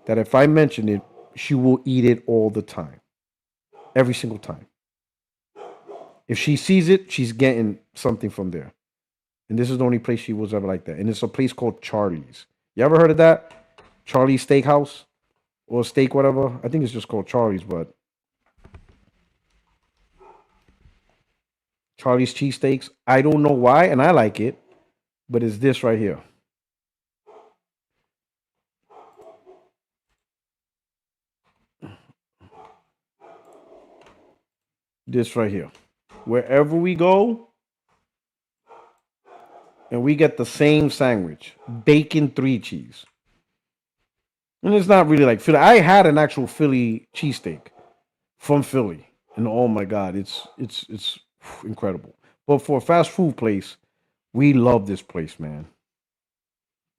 that if I mention it, she will eat it all the time. Every single time. If she sees it, she's getting something from there. And this is the only place she was ever like that. And it's a place called Charlie's. You ever heard of that? Charlie's Steakhouse? Or steak, whatever. I think it's just called Charlie's, but Charlie's cheesesteaks. I don't know why, and I like it, but it's this right here. This right here. Wherever we go, and we get the same sandwich. Bacon 3 cheese. And it's not really like Philly. I had an actual Philly cheesesteak from Philly. And oh my God, it's incredible. But for a fast food place, we love this place, man.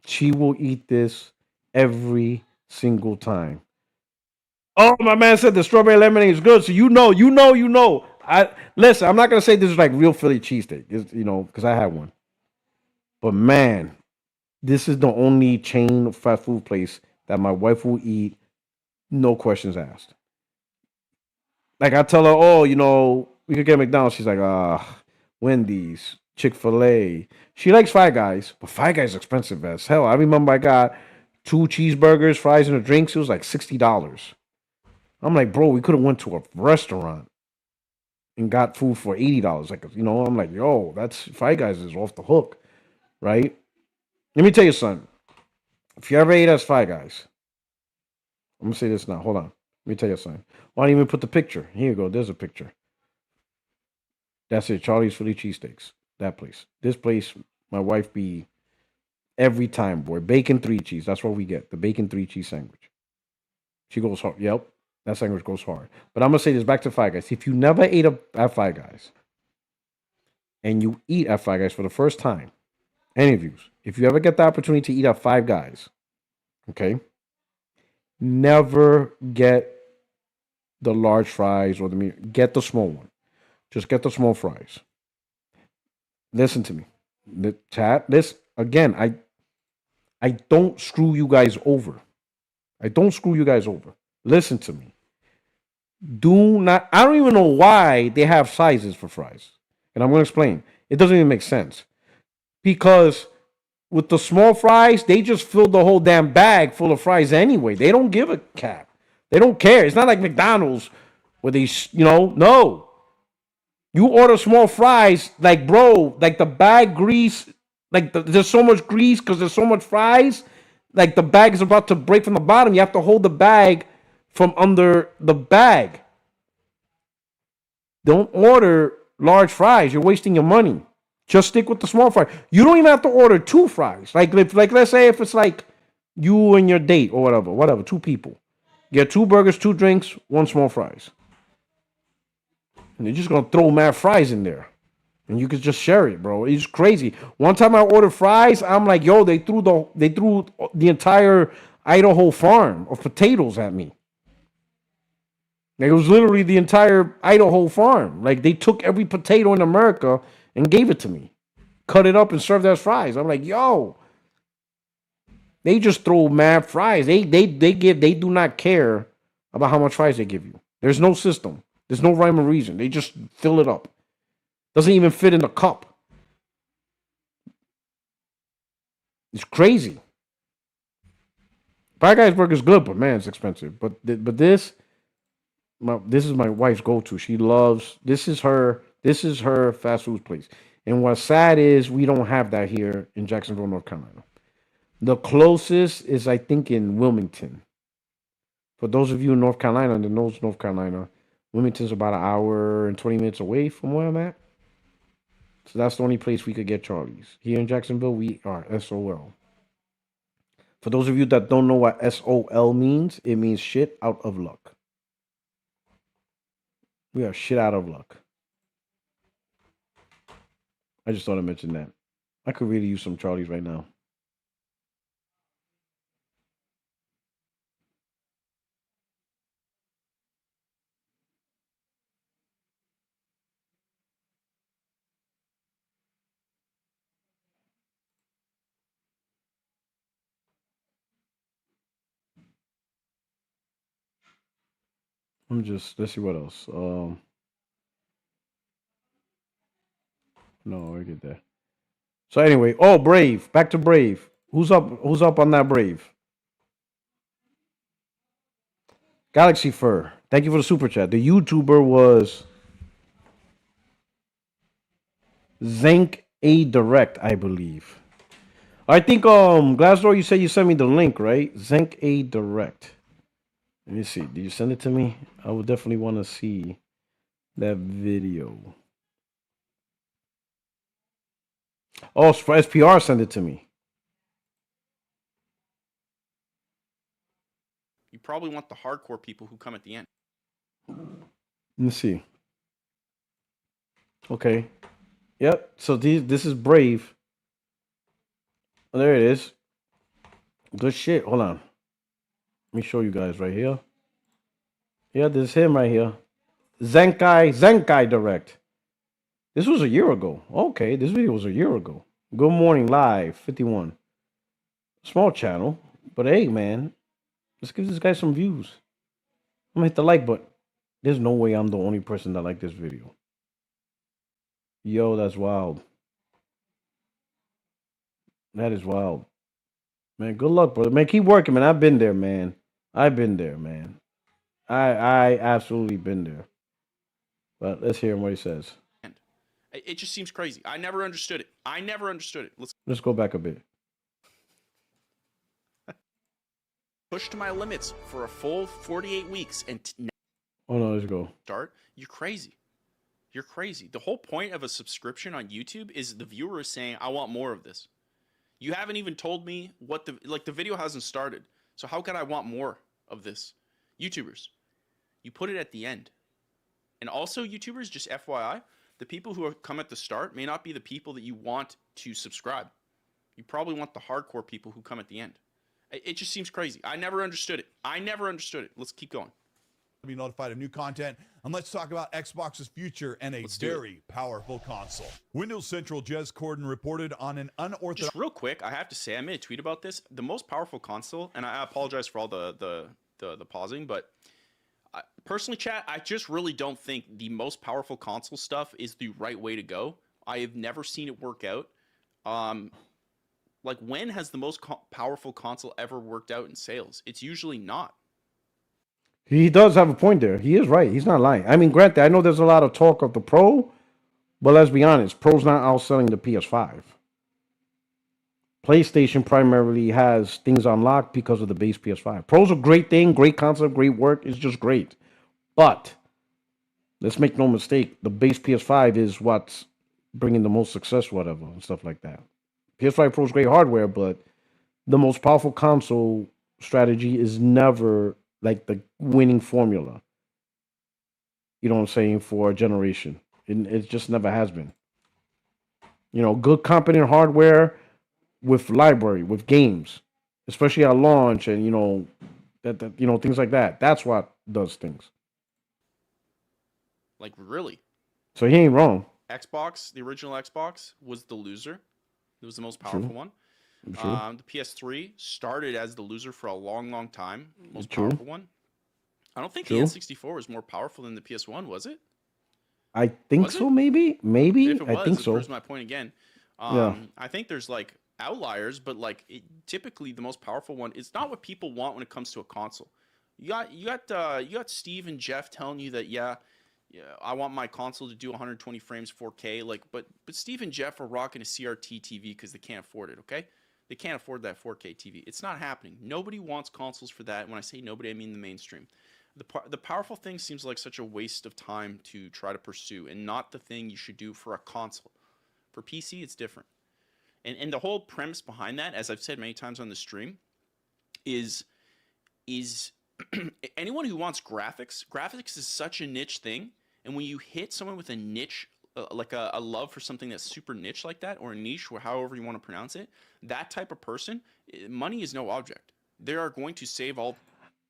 She will eat this every single time. Oh, my man said the strawberry lemonade is good. So you know. Listen, I'm not gonna say this is like real Philly cheesesteak, because I had one. But man, this is the only chain of fast food place that my wife will eat, no questions asked. Like I tell her, we could get McDonald's. She's like, Wendy's, Chick-fil-A. She likes Five Guys, but Five Guys is expensive as hell. I remember I got 2 cheeseburgers, fries, and a drink. It was like $60. I'm like, bro, we could have went to a restaurant and got food for $80. Like, I'm like, yo, that's Five Guys is off the hook, right? Let me tell you something. If you ever ate at Five Guys, I'm gonna say this now. Hold on. Let me tell you something. Why don't you even put the picture? Here you go. There's a picture. That's it. Charlie's Philly cheesesteaks. That place. This place, my wife be every time, boy. Bacon 3 cheese. That's what we get. The bacon 3 cheese sandwich. She goes hard. Yep. That sandwich goes hard. But I'm gonna say this back to Five Guys. If you never ate at Five Guys and you eat at Five Guys for the first time, any of you, if you ever get the opportunity to eat at Five Guys, okay, never get the large fries or the medium. Get the small one. Just get the small fries. Listen to me. The chat. This again. I don't screw you guys over. I don't screw you guys over. Listen to me. Do not. I don't even know why they have sizes for fries, and I'm going to explain. It doesn't even make sense because with the small fries, they just fill the whole damn bag full of fries anyway. They don't give a cap. They don't care. It's not like McDonald's where they, no. You order small fries, like, bro, like the bag grease, like there's so much grease because there's so much fries, like the bag is about to break from the bottom. You have to hold the bag from under the bag. Don't order large fries. You're wasting your money. Just stick with the small fry. You don't even have to order 2 fries. Like let's say if it's like you and your date or whatever, 2 people. Get 2 burgers, 2 drinks, 1 small fries. And they're just gonna throw mad fries in there. And you could just share it, bro. It's crazy. One time I ordered fries, I'm like, yo, they threw the entire Idaho farm of potatoes at me. Like, it was literally the entire Idaho farm. Like, they took every potato in America and gave it to me, cut it up and served as fries. I'm like, yo, they just throw mad fries. They do not care about how much fries they give you. There's no system. There's no rhyme or reason. They just fill it up. Doesn't even fit in the cup. It's crazy. Five Guys burger is good, but man, it's expensive. But this is my wife's go-to. She loves this is her fast food place. And what's sad is we don't have that here in Jacksonville, North Carolina. The closest is, I think, in Wilmington. For those of you in North Carolina that knows North Carolina, Wilmington's about an hour and 20 minutes away from where I'm at. So that's the only place we could get Charlie's. Here in Jacksonville, we are SOL. For those of you that don't know what SOL means, it means shit out of luck. We are shit out of luck. I just thought I'd mention that. I could really use some Charlie's right now. Let's see what else. No, I get that. So anyway, Brave. Back to Brave. Who's up on that Brave? Galaxy Fur. Thank you for the super chat. The YouTuber was Zank A Direct, I believe. I think Glassdoor, you said you sent me the link, right? Zank A Direct. Let me see. Did you send it to me? I would definitely want to see that video. Oh, for SPR, send it to me. You probably want the hardcore people who come at the end. Let me see. Okay. Yep. So this is Brave. Oh, there it is. Good shit. Hold on. Let me show you guys right here. Yeah, this is him right here. Zenkai Direct. This was a year ago. Okay, this video was a year ago. Good Morning Live 51. Small channel, but hey, man, let's give this guy some views. I'm gonna hit the like button. There's no way I'm the only person that liked this video. Yo, that's wild. That is wild. Man, good luck, brother. Man, keep working, man. I've been there, man. I've been there, man. I absolutely been there. But let's hear him what he says. It just seems crazy. I never understood it. Let's go back a bit. Push to my limits for a full 48 weeks and Oh no, let's go. start. You're crazy. You're crazy. The whole point of a subscription on YouTube is the viewer is saying, I want more of this. You haven't even told me what the video hasn't started. So how could I want more of this? YouTubers, you put it at the end. And also YouTubers, just FYI, the people who come at the start may not be the people that you want to subscribe. You probably want the hardcore people who come at the end. It just seems crazy. I never understood it. Let's keep going. Be notified of new content, and let's talk about Xbox's future and a very powerful console. Windows Central Jez Corden reported on an unorthodox. Just real quick, I have to say, I made a tweet about this. The most powerful console, and I apologize for all the pausing, but personally, chat, I just really don't think the most powerful console stuff is the right way to go. I have never seen it work out. Like, when has the most powerful console ever worked out in sales? It's usually not. He does have a point there. He is right. He's not lying. I mean, granted, I know there's a lot of talk of the Pro, but let's be honest, Pro's not outselling the PS5. PlayStation primarily has things unlocked because of the base PS5. Pro's a great thing, great concept, great work. It's just great. But let's make no mistake, the base PS5 is what's bringing the most success, whatever, and stuff like that. PS5 Pro is great hardware, but the most powerful console strategy is never like the winning formula. You know what I'm saying? For a generation. It just never has been. You know, good competent hardware with library, with games, especially at launch and, you know, that things like that. That's what does things. Like, really. So he ain't wrong. Xbox, the original Xbox, was the loser. It was the most True. powerful one. True. The PS3 started as the loser for a long, long time. Most True. powerful one. I don't think True. the N64 was more powerful than the PS1, was it? I think Was it? so. Maybe. If it I was, think it so. proves my point again. Yeah. I think there's like outliers, but like typically the most powerful one is not what people want when it comes to a console. You got Steve and Jeff telling you that yeah, I want my console to do 120 frames 4K. Like, but Steve and Jeff are rocking a CRT TV because they can't afford it. Okay, they can't afford that 4K TV. It's not happening. Nobody wants consoles for that. When I say nobody, I mean the mainstream. The powerful thing seems like such a waste of time to try to pursue, and not the thing you should do for a console. For PC, it's different. And the whole premise behind that, as I've said many times on the stream, is anyone who wants graphics is such a niche thing. And when you hit someone with a niche, like a love for something that's super niche like that, or a niche, or however you want to pronounce it, that type of person, money is no object. They are going to save all.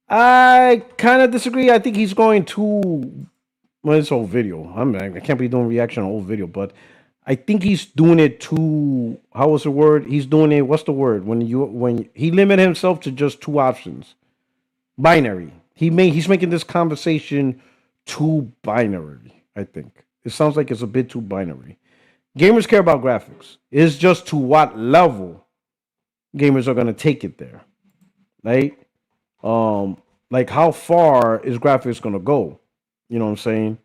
I kind of disagree. I think he's going to. Well, it's old video. I can't be doing reaction on old video, but I think he's doing it to. How was the word? He's doing it. What's the word? When he limit himself to just two options, binary. He's making this conversation too binary. I think it sounds like it's a bit too binary. Gamers care about graphics. It's just to what level gamers are going to take it there, right? Like how far is graphics going to go? You know what I'm saying?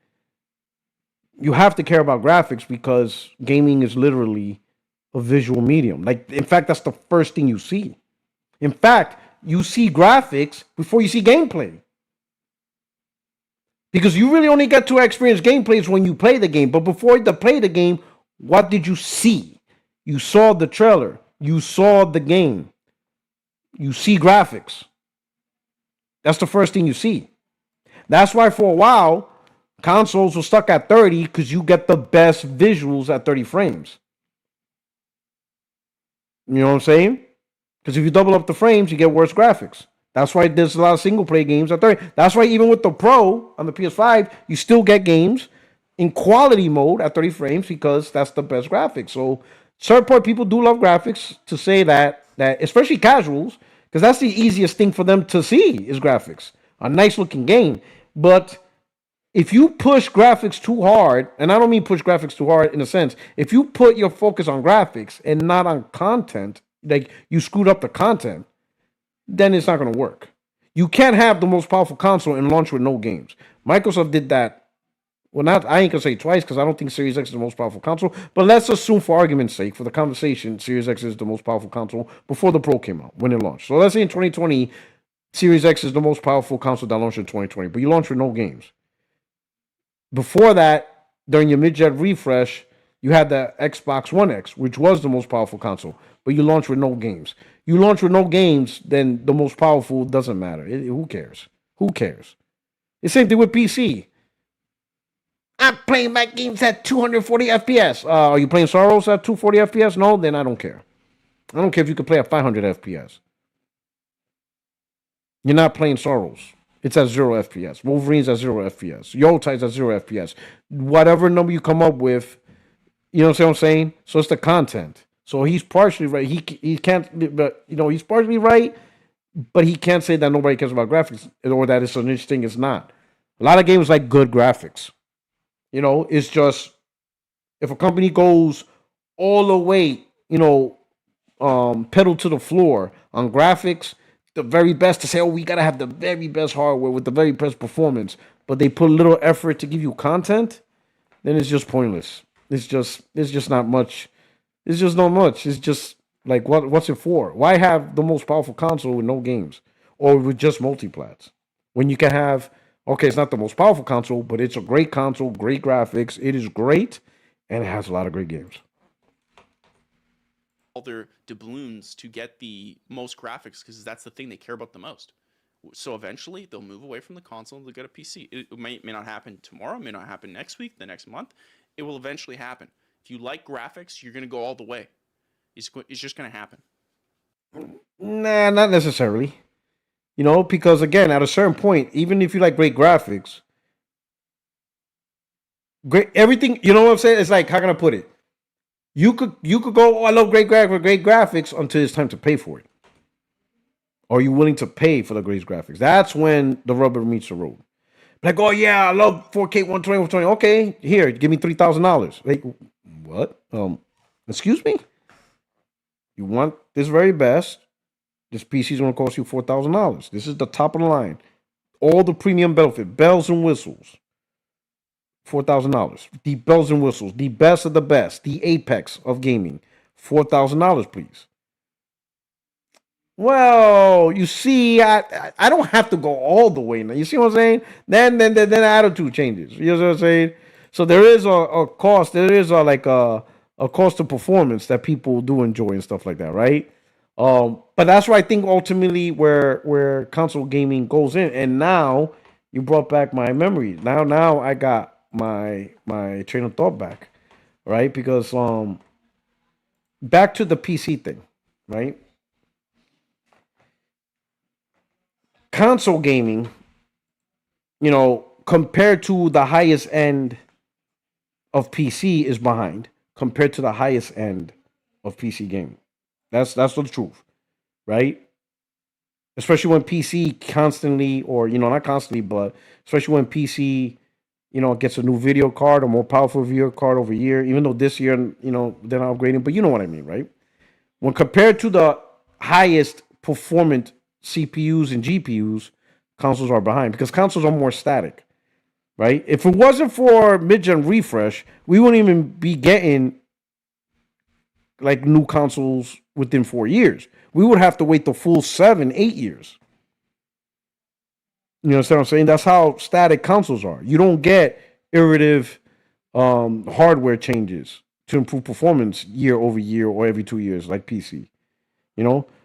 You have to care about graphics because gaming is literally a visual medium. Like, in fact, that's the first thing you see. In fact, you see graphics before you see gameplay. Because you really only get to experience gameplays when you play the game. But before you play the game, what did you see? You saw the trailer. You saw the game. You see graphics. That's the first thing you see. That's why for a while, consoles were stuck at 30 because you get the best visuals at 30 frames. You know what I'm saying? Because if you double up the frames, you get worse graphics. That's why there's a lot of single-player games at 30. That's why even with the Pro on the PS5, you still get games in quality mode at 30 frames because that's the best graphics. So, certain point, people do love graphics to say that especially casuals, because that's the easiest thing for them to see is graphics. A nice looking game. But if you push graphics too hard, and I don't mean push graphics too hard in a sense, if you put your focus on graphics and not on content, like you screwed up the content, then it's not going to work. You can't have the most powerful console and launch with no games. Microsoft did that. Well, I ain't going to say twice because I don't think Series X is the most powerful console. But let's assume for argument's sake, for the conversation, Series X is the most powerful console before the Pro came out, when it launched. So let's say in 2020, Series X is the most powerful console that launched in 2020. But you launched with no games. Before that, during your mid-gen refresh, you had the Xbox One X, which was the most powerful console. But you launched with no games. You launch with no games, then the most powerful doesn't matter. Who cares? Who cares? The same thing with PC. I'm playing my games at 240 FPS. Are you playing Sorrows at 240 FPS? No, then I don't care. I don't care if you can play at 500 FPS. You're not playing Sorrows. It's at 0 FPS. Wolverine's at 0 FPS. Yotai's at 0 FPS. Whatever number you come up with, you know what I'm saying? So it's the content. So he's partially right. He can't, but he's partially right, but he can't say that nobody cares about graphics or that it's an interesting. It's not. A lot of games like good graphics. It's just if a company goes all the way, pedal to the floor on graphics, the very best to say, we gotta have the very best hardware with the very best performance, but they put a little effort to give you content, then it's just pointless. It's just not much. It's just not much. It's just like what's it for? Why have the most powerful console with no games or with just multiplats when you can have? Okay, it's not the most powerful console, but it's a great console, great graphics. It is great, and it has a lot of great games. All their doubloons to get the most graphics because that's the thing they care about the most. So eventually, they'll move away from the console and they'll get a PC. It may not happen tomorrow, may not happen next week, the next month. It will eventually happen. If you like graphics, you're going to go all the way. It's just going to happen. Nah, not necessarily. Because again, at a certain point, even if you like great graphics, great everything. You know what I'm saying? It's like, how can I put it? You could go, oh, I love great graphics until it's time to pay for it. Are you willing to pay for the great graphics? That's when the rubber meets the road. Like, oh yeah, I love 4K 120. Okay, here, give me $3,000. Like, what? Excuse me? You want this very best? This PC is going to cost you $4,000. This is the top of the line. All the premium benefit, bells and whistles. $4,000. The bells and whistles, the best of the best, the apex of gaming. $4,000, please. Well, you see, I don't have to go all the way now. You see what I'm saying? Then the attitude changes. You know what I'm saying? So there is a cost. There is a cost of performance that people do enjoy and stuff like that, right? But that's where I think ultimately where console gaming goes in. And now you brought back my memory. Now I got my train of thought back, right? Because back to the PC thing, right? Console gaming, compared to the highest end of PC is behind compared to the highest end of PC gaming. That's the truth, right? Especially when PC constantly, or not constantly, but especially when PC, gets a new video card, a more powerful video card over year. Even though this year, they're not upgrading, but you know what I mean, right? When compared to the highest performant CPUs and GPUs, consoles are behind because consoles are more static, right? If it wasn't for mid-gen refresh, we wouldn't even be getting like new consoles within 4 years. We would have to wait the full 7-8 years. You know what I'm saying? That's how static consoles are. You don't get iterative hardware changes to improve performance year over year or every 2 years like PC.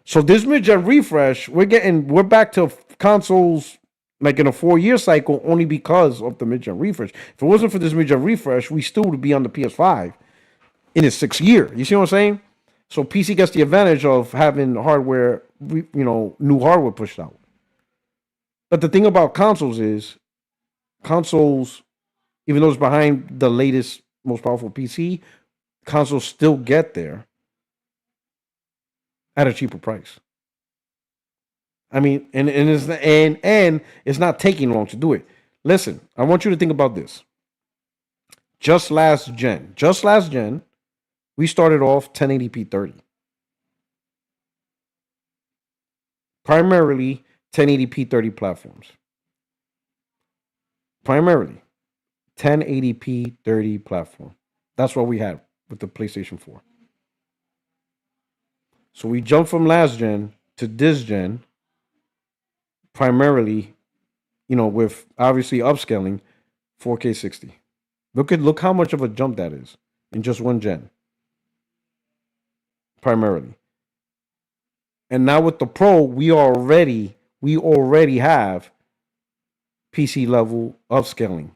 So this mid-gen refresh, we're back to consoles like in a 4-year cycle only because of the mid-gen refresh. If it wasn't for this mid-gen refresh, we still would be on the PS5 in its 6th year. You see what I'm saying? So PC gets the advantage of having hardware, new hardware pushed out. But the thing about consoles is, even though it's behind the latest, most powerful PC, consoles still get there at a cheaper price. I mean, and it's not taking long to do it. Listen, I want you to think about this. Just last gen, we started off 1080p 30. Primarily 1080p 30 platforms. Primarily 1080p 30 platform. That's what we had with the PlayStation 4. So we jumped from last gen to this gen, primarily, with obviously upscaling 4K 60. Look how much of a jump that is in just one gen. Primarily. And now with the Pro, we already have PC level upscaling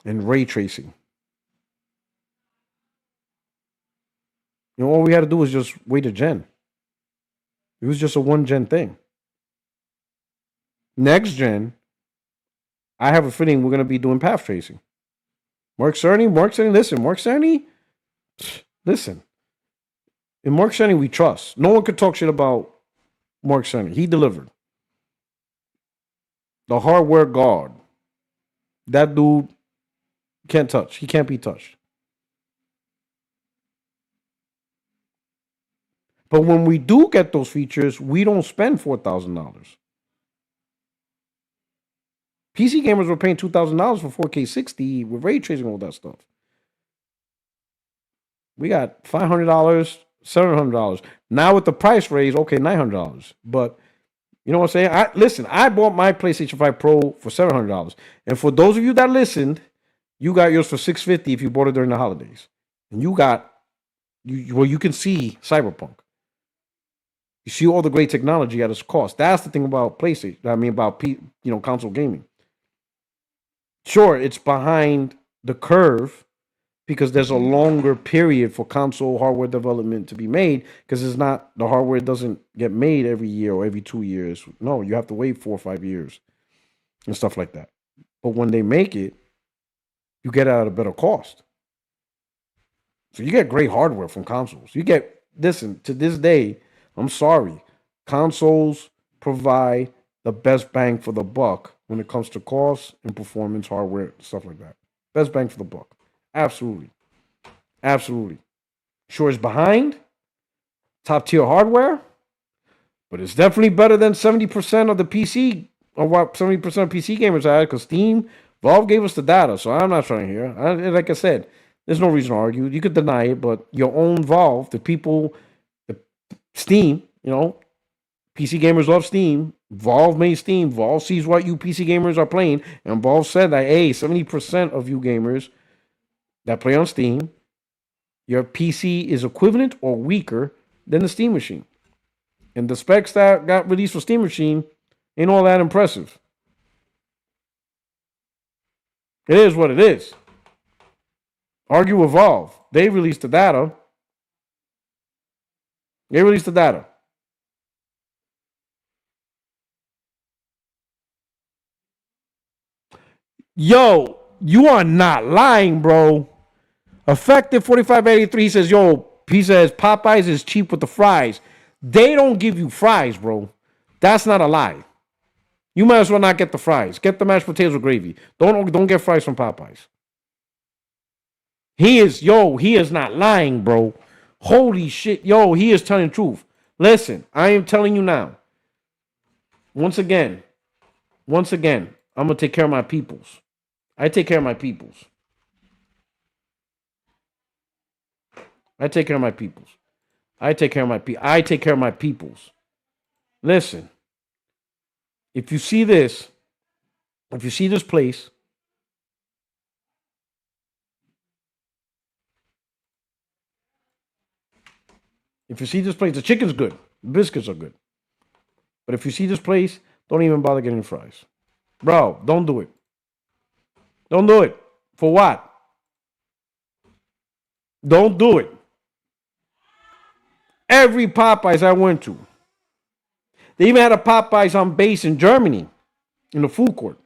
and ray tracing. All we had to do was just wait a gen. It was just a 1-gen thing. Next gen, I have a feeling we're going to be doing path tracing. Mark Cerny, listen. In Mark Cerny, we trust. No one could talk shit about Mark Cerny. He delivered. The hardware god. That dude can't touch. He can't be touched. But when we do get those features, we don't spend $4,000. PC gamers were paying $2,000 for 4K 60 with ray tracing and all that stuff. We got $500, $700. Now with the price raise, okay, $900. But you know what I'm saying? I bought my PlayStation 5 Pro for $700. And for those of you that listened, you got yours for $650 if you bought it during the holidays. And you can see Cyberpunk. You see all the great technology at its cost. That's the thing about PlayStation. I mean, about console gaming. Sure, it's behind the curve because there's a longer period for console hardware development to be made because the hardware doesn't get made every year or every 2 years. No, you have to wait 4 or 5 years and stuff like that. But when they make it, you get it at a better cost. So you get great hardware from consoles. You get, listen, to this day, I'm sorry, consoles provide the best bang for the buck when it comes to cost and performance, hardware, stuff like that. Best bang for the buck. Absolutely. Absolutely. Sure, it's behind top tier hardware, but it's definitely better than 70% of the PC, or what 70% of PC gamers had, because Steam, Valve gave us the data, so I'm not trying to hear. Like I said, there's no reason to argue. You could deny it, but your own Valve, the people, the Steam, PC gamers love Steam. Valve made Steam. Valve sees what you PC gamers are playing, and Valve said that, hey, 70% of you gamers that play on Steam, your PC is equivalent or weaker than the Steam machine. And the specs that got released for Steam machine ain't all that impressive. It is what it is. Argue with Valve. They released the data. Yo, you are not lying, bro. Effective 4583 says, he says Popeyes is cheap with the fries. They don't give you fries, bro. That's not a lie. You might as well not get the fries. Get the mashed potatoes with gravy. Don't get fries from Popeyes. He is not lying, bro. Holy shit. He is telling the truth. Listen, I am telling you now. Once again, I'm going to take care of my peoples. I take care of my peoples. I take care of my peoples. Listen, if you see this place, the chicken's good. The biscuits are good. But if you see this place, don't even bother getting fries. Bro, don't do it. Don't do it. For what? Don't do it. Every Popeyes I went to, they even had a Popeyes on base in Germany, in the food court.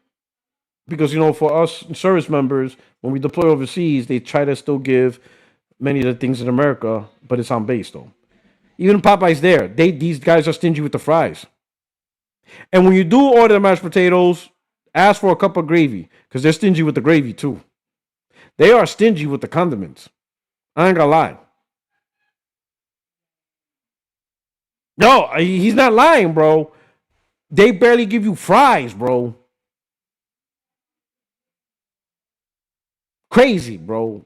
Because, for us service members, when we deploy overseas, they try to still give many of the things in America, but it's on base, though. Even Popeyes there, these guys are stingy with the fries. And when you do order the mashed potatoes, ask for a cup of gravy, because they're stingy with the gravy, too. They are stingy with the condiments. I ain't gonna lie. No, he's not lying, bro. They barely give you fries, bro. Crazy, bro.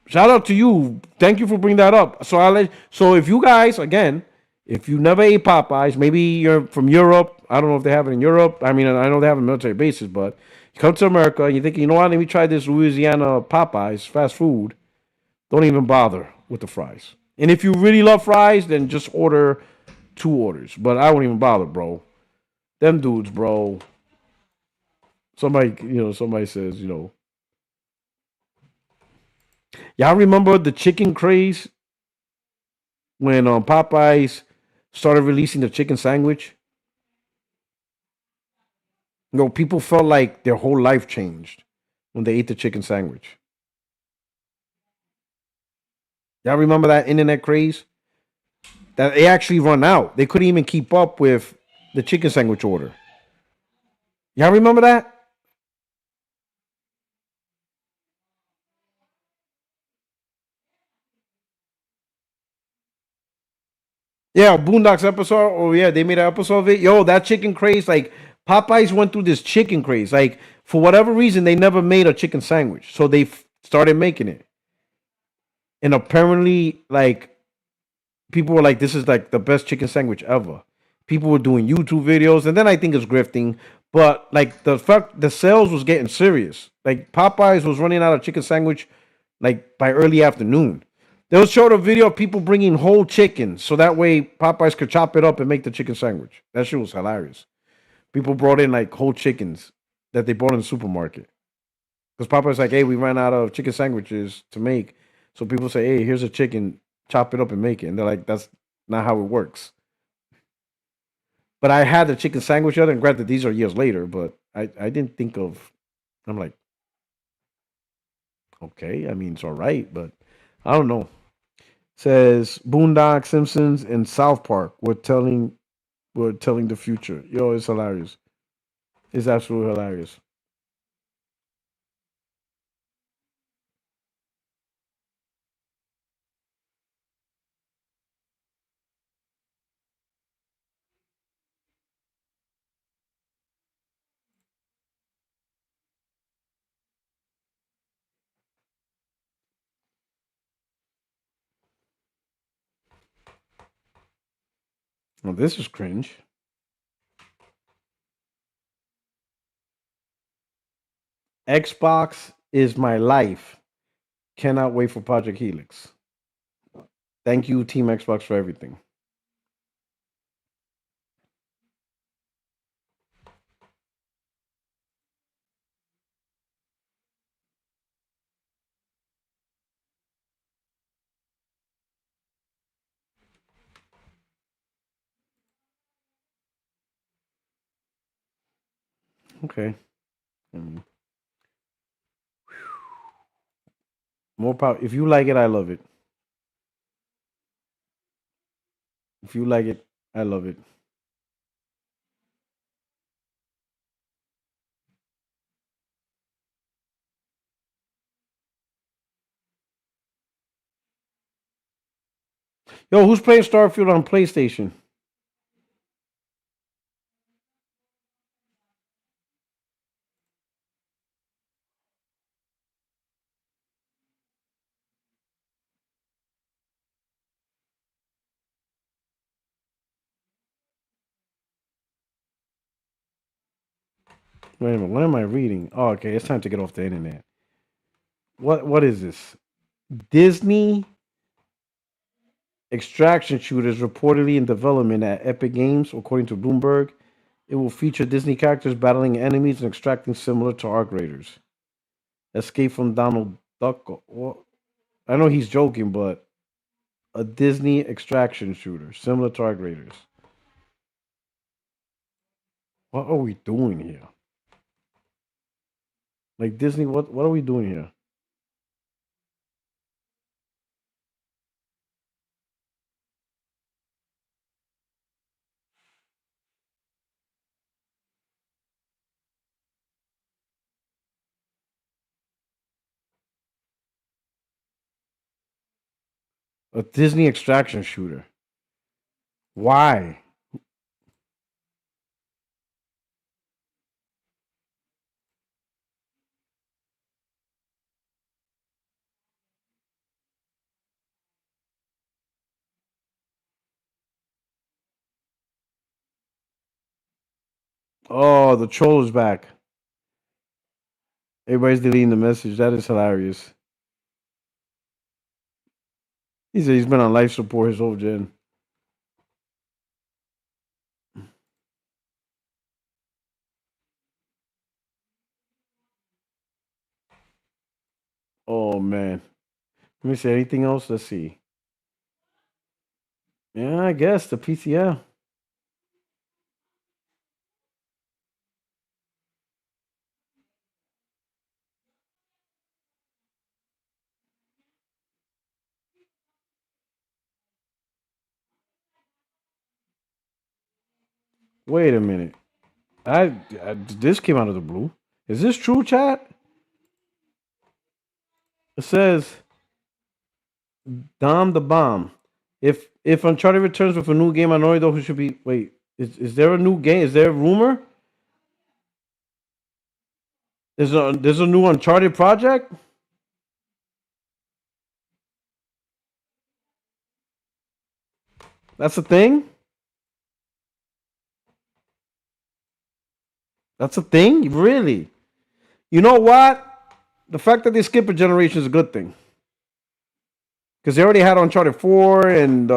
Shout out to you. Thank you for bringing that up. So if you guys, again, if you never ate Popeyes, maybe you're from Europe. I don't know if they have it in Europe. I mean, I know they have a military bases, but you come to America and you think, you know what, let me try this Louisiana Popeyes fast food. Don't even bother with the fries. And if you really love fries, then just order 2 orders. But I won't even bother, bro. Them dudes, bro. Somebody says, y'all remember the chicken craze when Popeyes started releasing the chicken sandwich? People felt like their whole life changed when they ate the chicken sandwich. Y'all remember that internet craze? That they actually run out. They couldn't even keep up with the chicken sandwich order. Y'all remember that? Yeah, Boondocks episode. Oh yeah, they made an episode of it. Yo, that chicken craze, like Popeyes went through this chicken craze. Like for whatever reason, they never made a chicken sandwich, so they started making it. And apparently, like people were like, "This is like the best chicken sandwich ever." People were doing YouTube videos, and then I think it's grifting. But like the sales was getting serious. Like Popeyes was running out of chicken sandwich, like by early afternoon. They'll show the video of people bringing whole chickens, so that way Popeyes could chop it up and make the chicken sandwich. That shit was hilarious. People brought in like whole chickens that they bought in the supermarket. Because Popeyes like, hey, we ran out of chicken sandwiches to make. So people say, hey, here's a chicken, chop it up and make it. And they're like, that's not how it works. But I had the chicken sandwich other, and granted, these are years later, but I didn't think of, I'm like, Okay, I mean it's all right, but I don't know. Says Boondock, Simpsons, and South Park. We're telling the future. Yo, it's hilarious. It's absolutely hilarious. Well, this is cringe. Xbox is my life. Cannot wait for Project Helix. Thank you, Team Xbox, for everything. Okay. Mm. More power. If you like it, I love it. If you like it, I love it. Yo, who's playing Starfield on PlayStation? Wait a minute. What am I reading? Oh, okay. It's time to get off the internet. What is this? Disney extraction shooter is reportedly in development at Epic Games, according to Bloomberg. It will feature Disney characters battling enemies and extracting similar to Arc Raiders. Escape from Donald Duck. Well, I know he's joking, but a Disney extraction shooter similar to Arc Raiders. What are we doing here? Like Disney, what are we doing here? A Disney extraction shooter. Why? Oh, the troll is back. Everybody's deleting the message. That is hilarious. He said he's been on life support his whole gen. Oh man. Let me see anything else. Let's see. Yeah, I guess the PCL. Wait a minute. I this came out of the blue. Is this true, chat? It says Dom the Bomb. If Uncharted returns with a new game, I know though who should be. Wait, is there a new game? Is there a rumor? There's a new Uncharted project. That's a thing. That's a thing, really. You know what? The fact that they skip a generation is a good thing because they already had Uncharted 4 and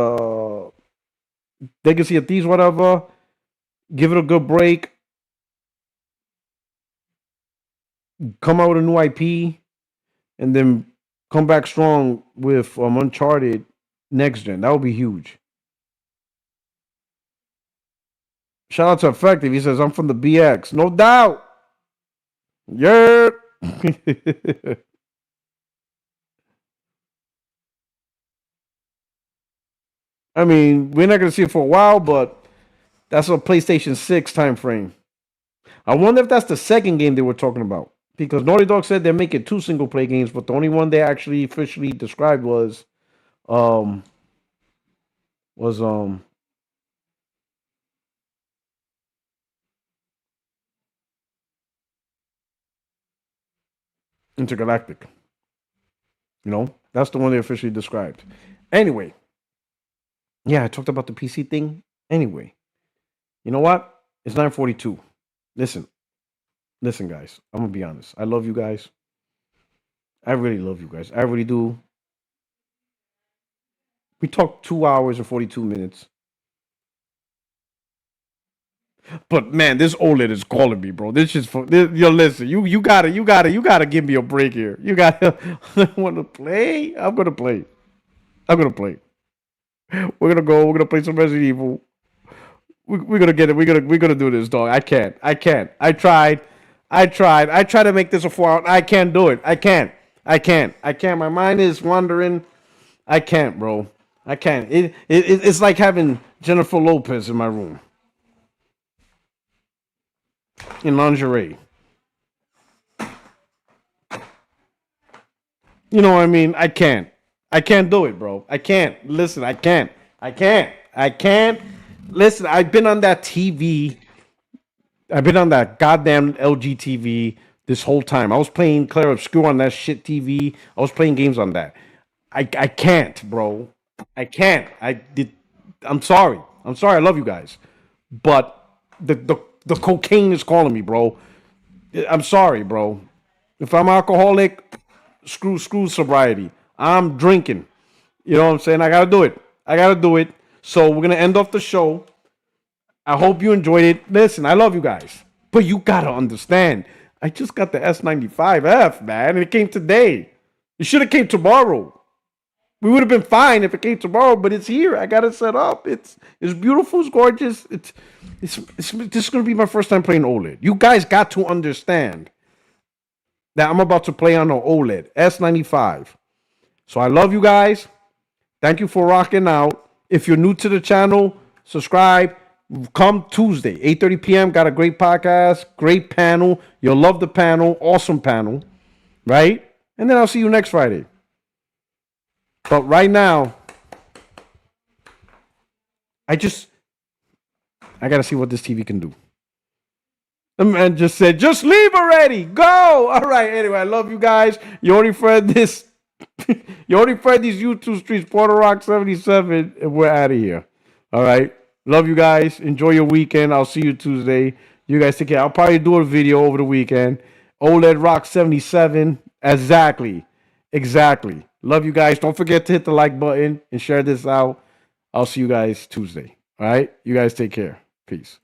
Legacy of Thieves, whatever. Give it a good break. Come out with a new IP, and then come back strong with Uncharted next gen. That would be huge. Shout out to Effective. He says, I'm from the BX. No doubt. Yeah. I mean, we're not gonna see it for a while, but that's a PlayStation 6 time frame. I wonder if that's the second game they were talking about. Because Naughty Dog said they're making 2 single play games, but the only one they actually officially described was um was Intergalactic. You know, that's the one they officially described. Anyway, yeah, I talked about the PC thing. Anyway, you know what? It's 9:42. Listen, guys. I'm gonna be honest. I love you guys. I really love you guys. I really do. We talked 2 hours and 42 minutes. But man, this OLED is calling me, bro. This is for this, yo. Listen, you gotta give me a break here. You gotta want to play. I'm gonna play. We're gonna go. We're gonna play some Resident Evil. We're gonna get it. We're gonna do this, dog. I can't. I tried. I tried to make this a 4 hour. I can't do it. I can't. My mind is wandering. I can't, bro. I can't. It's like having Jennifer Lopez in my room. In lingerie. You know what I mean? I can't do it, bro. I can't. Listen, I can't. Listen, I've been on that TV. I've been on that goddamn LG TV this whole time. I was playing Claire Obscure on that shit TV. I was playing games on that. I can't, bro. I can't. I'm sorry. I love you guys. But the cocaine is calling me, bro. I'm sorry, bro. If I'm alcoholic, screw sobriety. I'm drinking. You know what I'm saying? I gotta do it. So we're gonna end off the show. I hope you enjoyed it. Listen, I love you guys. But you gotta understand. I just got the S95F, man, and it came today. It should have came tomorrow. We would have been fine if it came tomorrow, but it's here. I got it set up. It's beautiful. It's gorgeous. This is gonna be my first time playing OLED. You guys got to understand that I'm about to play on an OLED S95. So I love you guys. Thank you for rocking out. If you're new to the channel, subscribe. Come Tuesday, 8:30 p.m. Got a great podcast, great panel. You'll love the panel. Awesome panel, right? And then I'll see you next Friday. But right now, I gotta see what this TV can do. The man just said, just leave already. Go. All right. Anyway, I love you guys. You already read this. You already read these YouTube streets, Puertorock77, and we're out of here. All right. Love you guys. Enjoy your weekend. I'll see you Tuesday. You guys take care. I'll probably do a video over the weekend. OLED Rock 77. Exactly. Love you guys. Don't forget to hit the like button and share this out. I'll see you guys Tuesday. All right. You guys take care. Peace.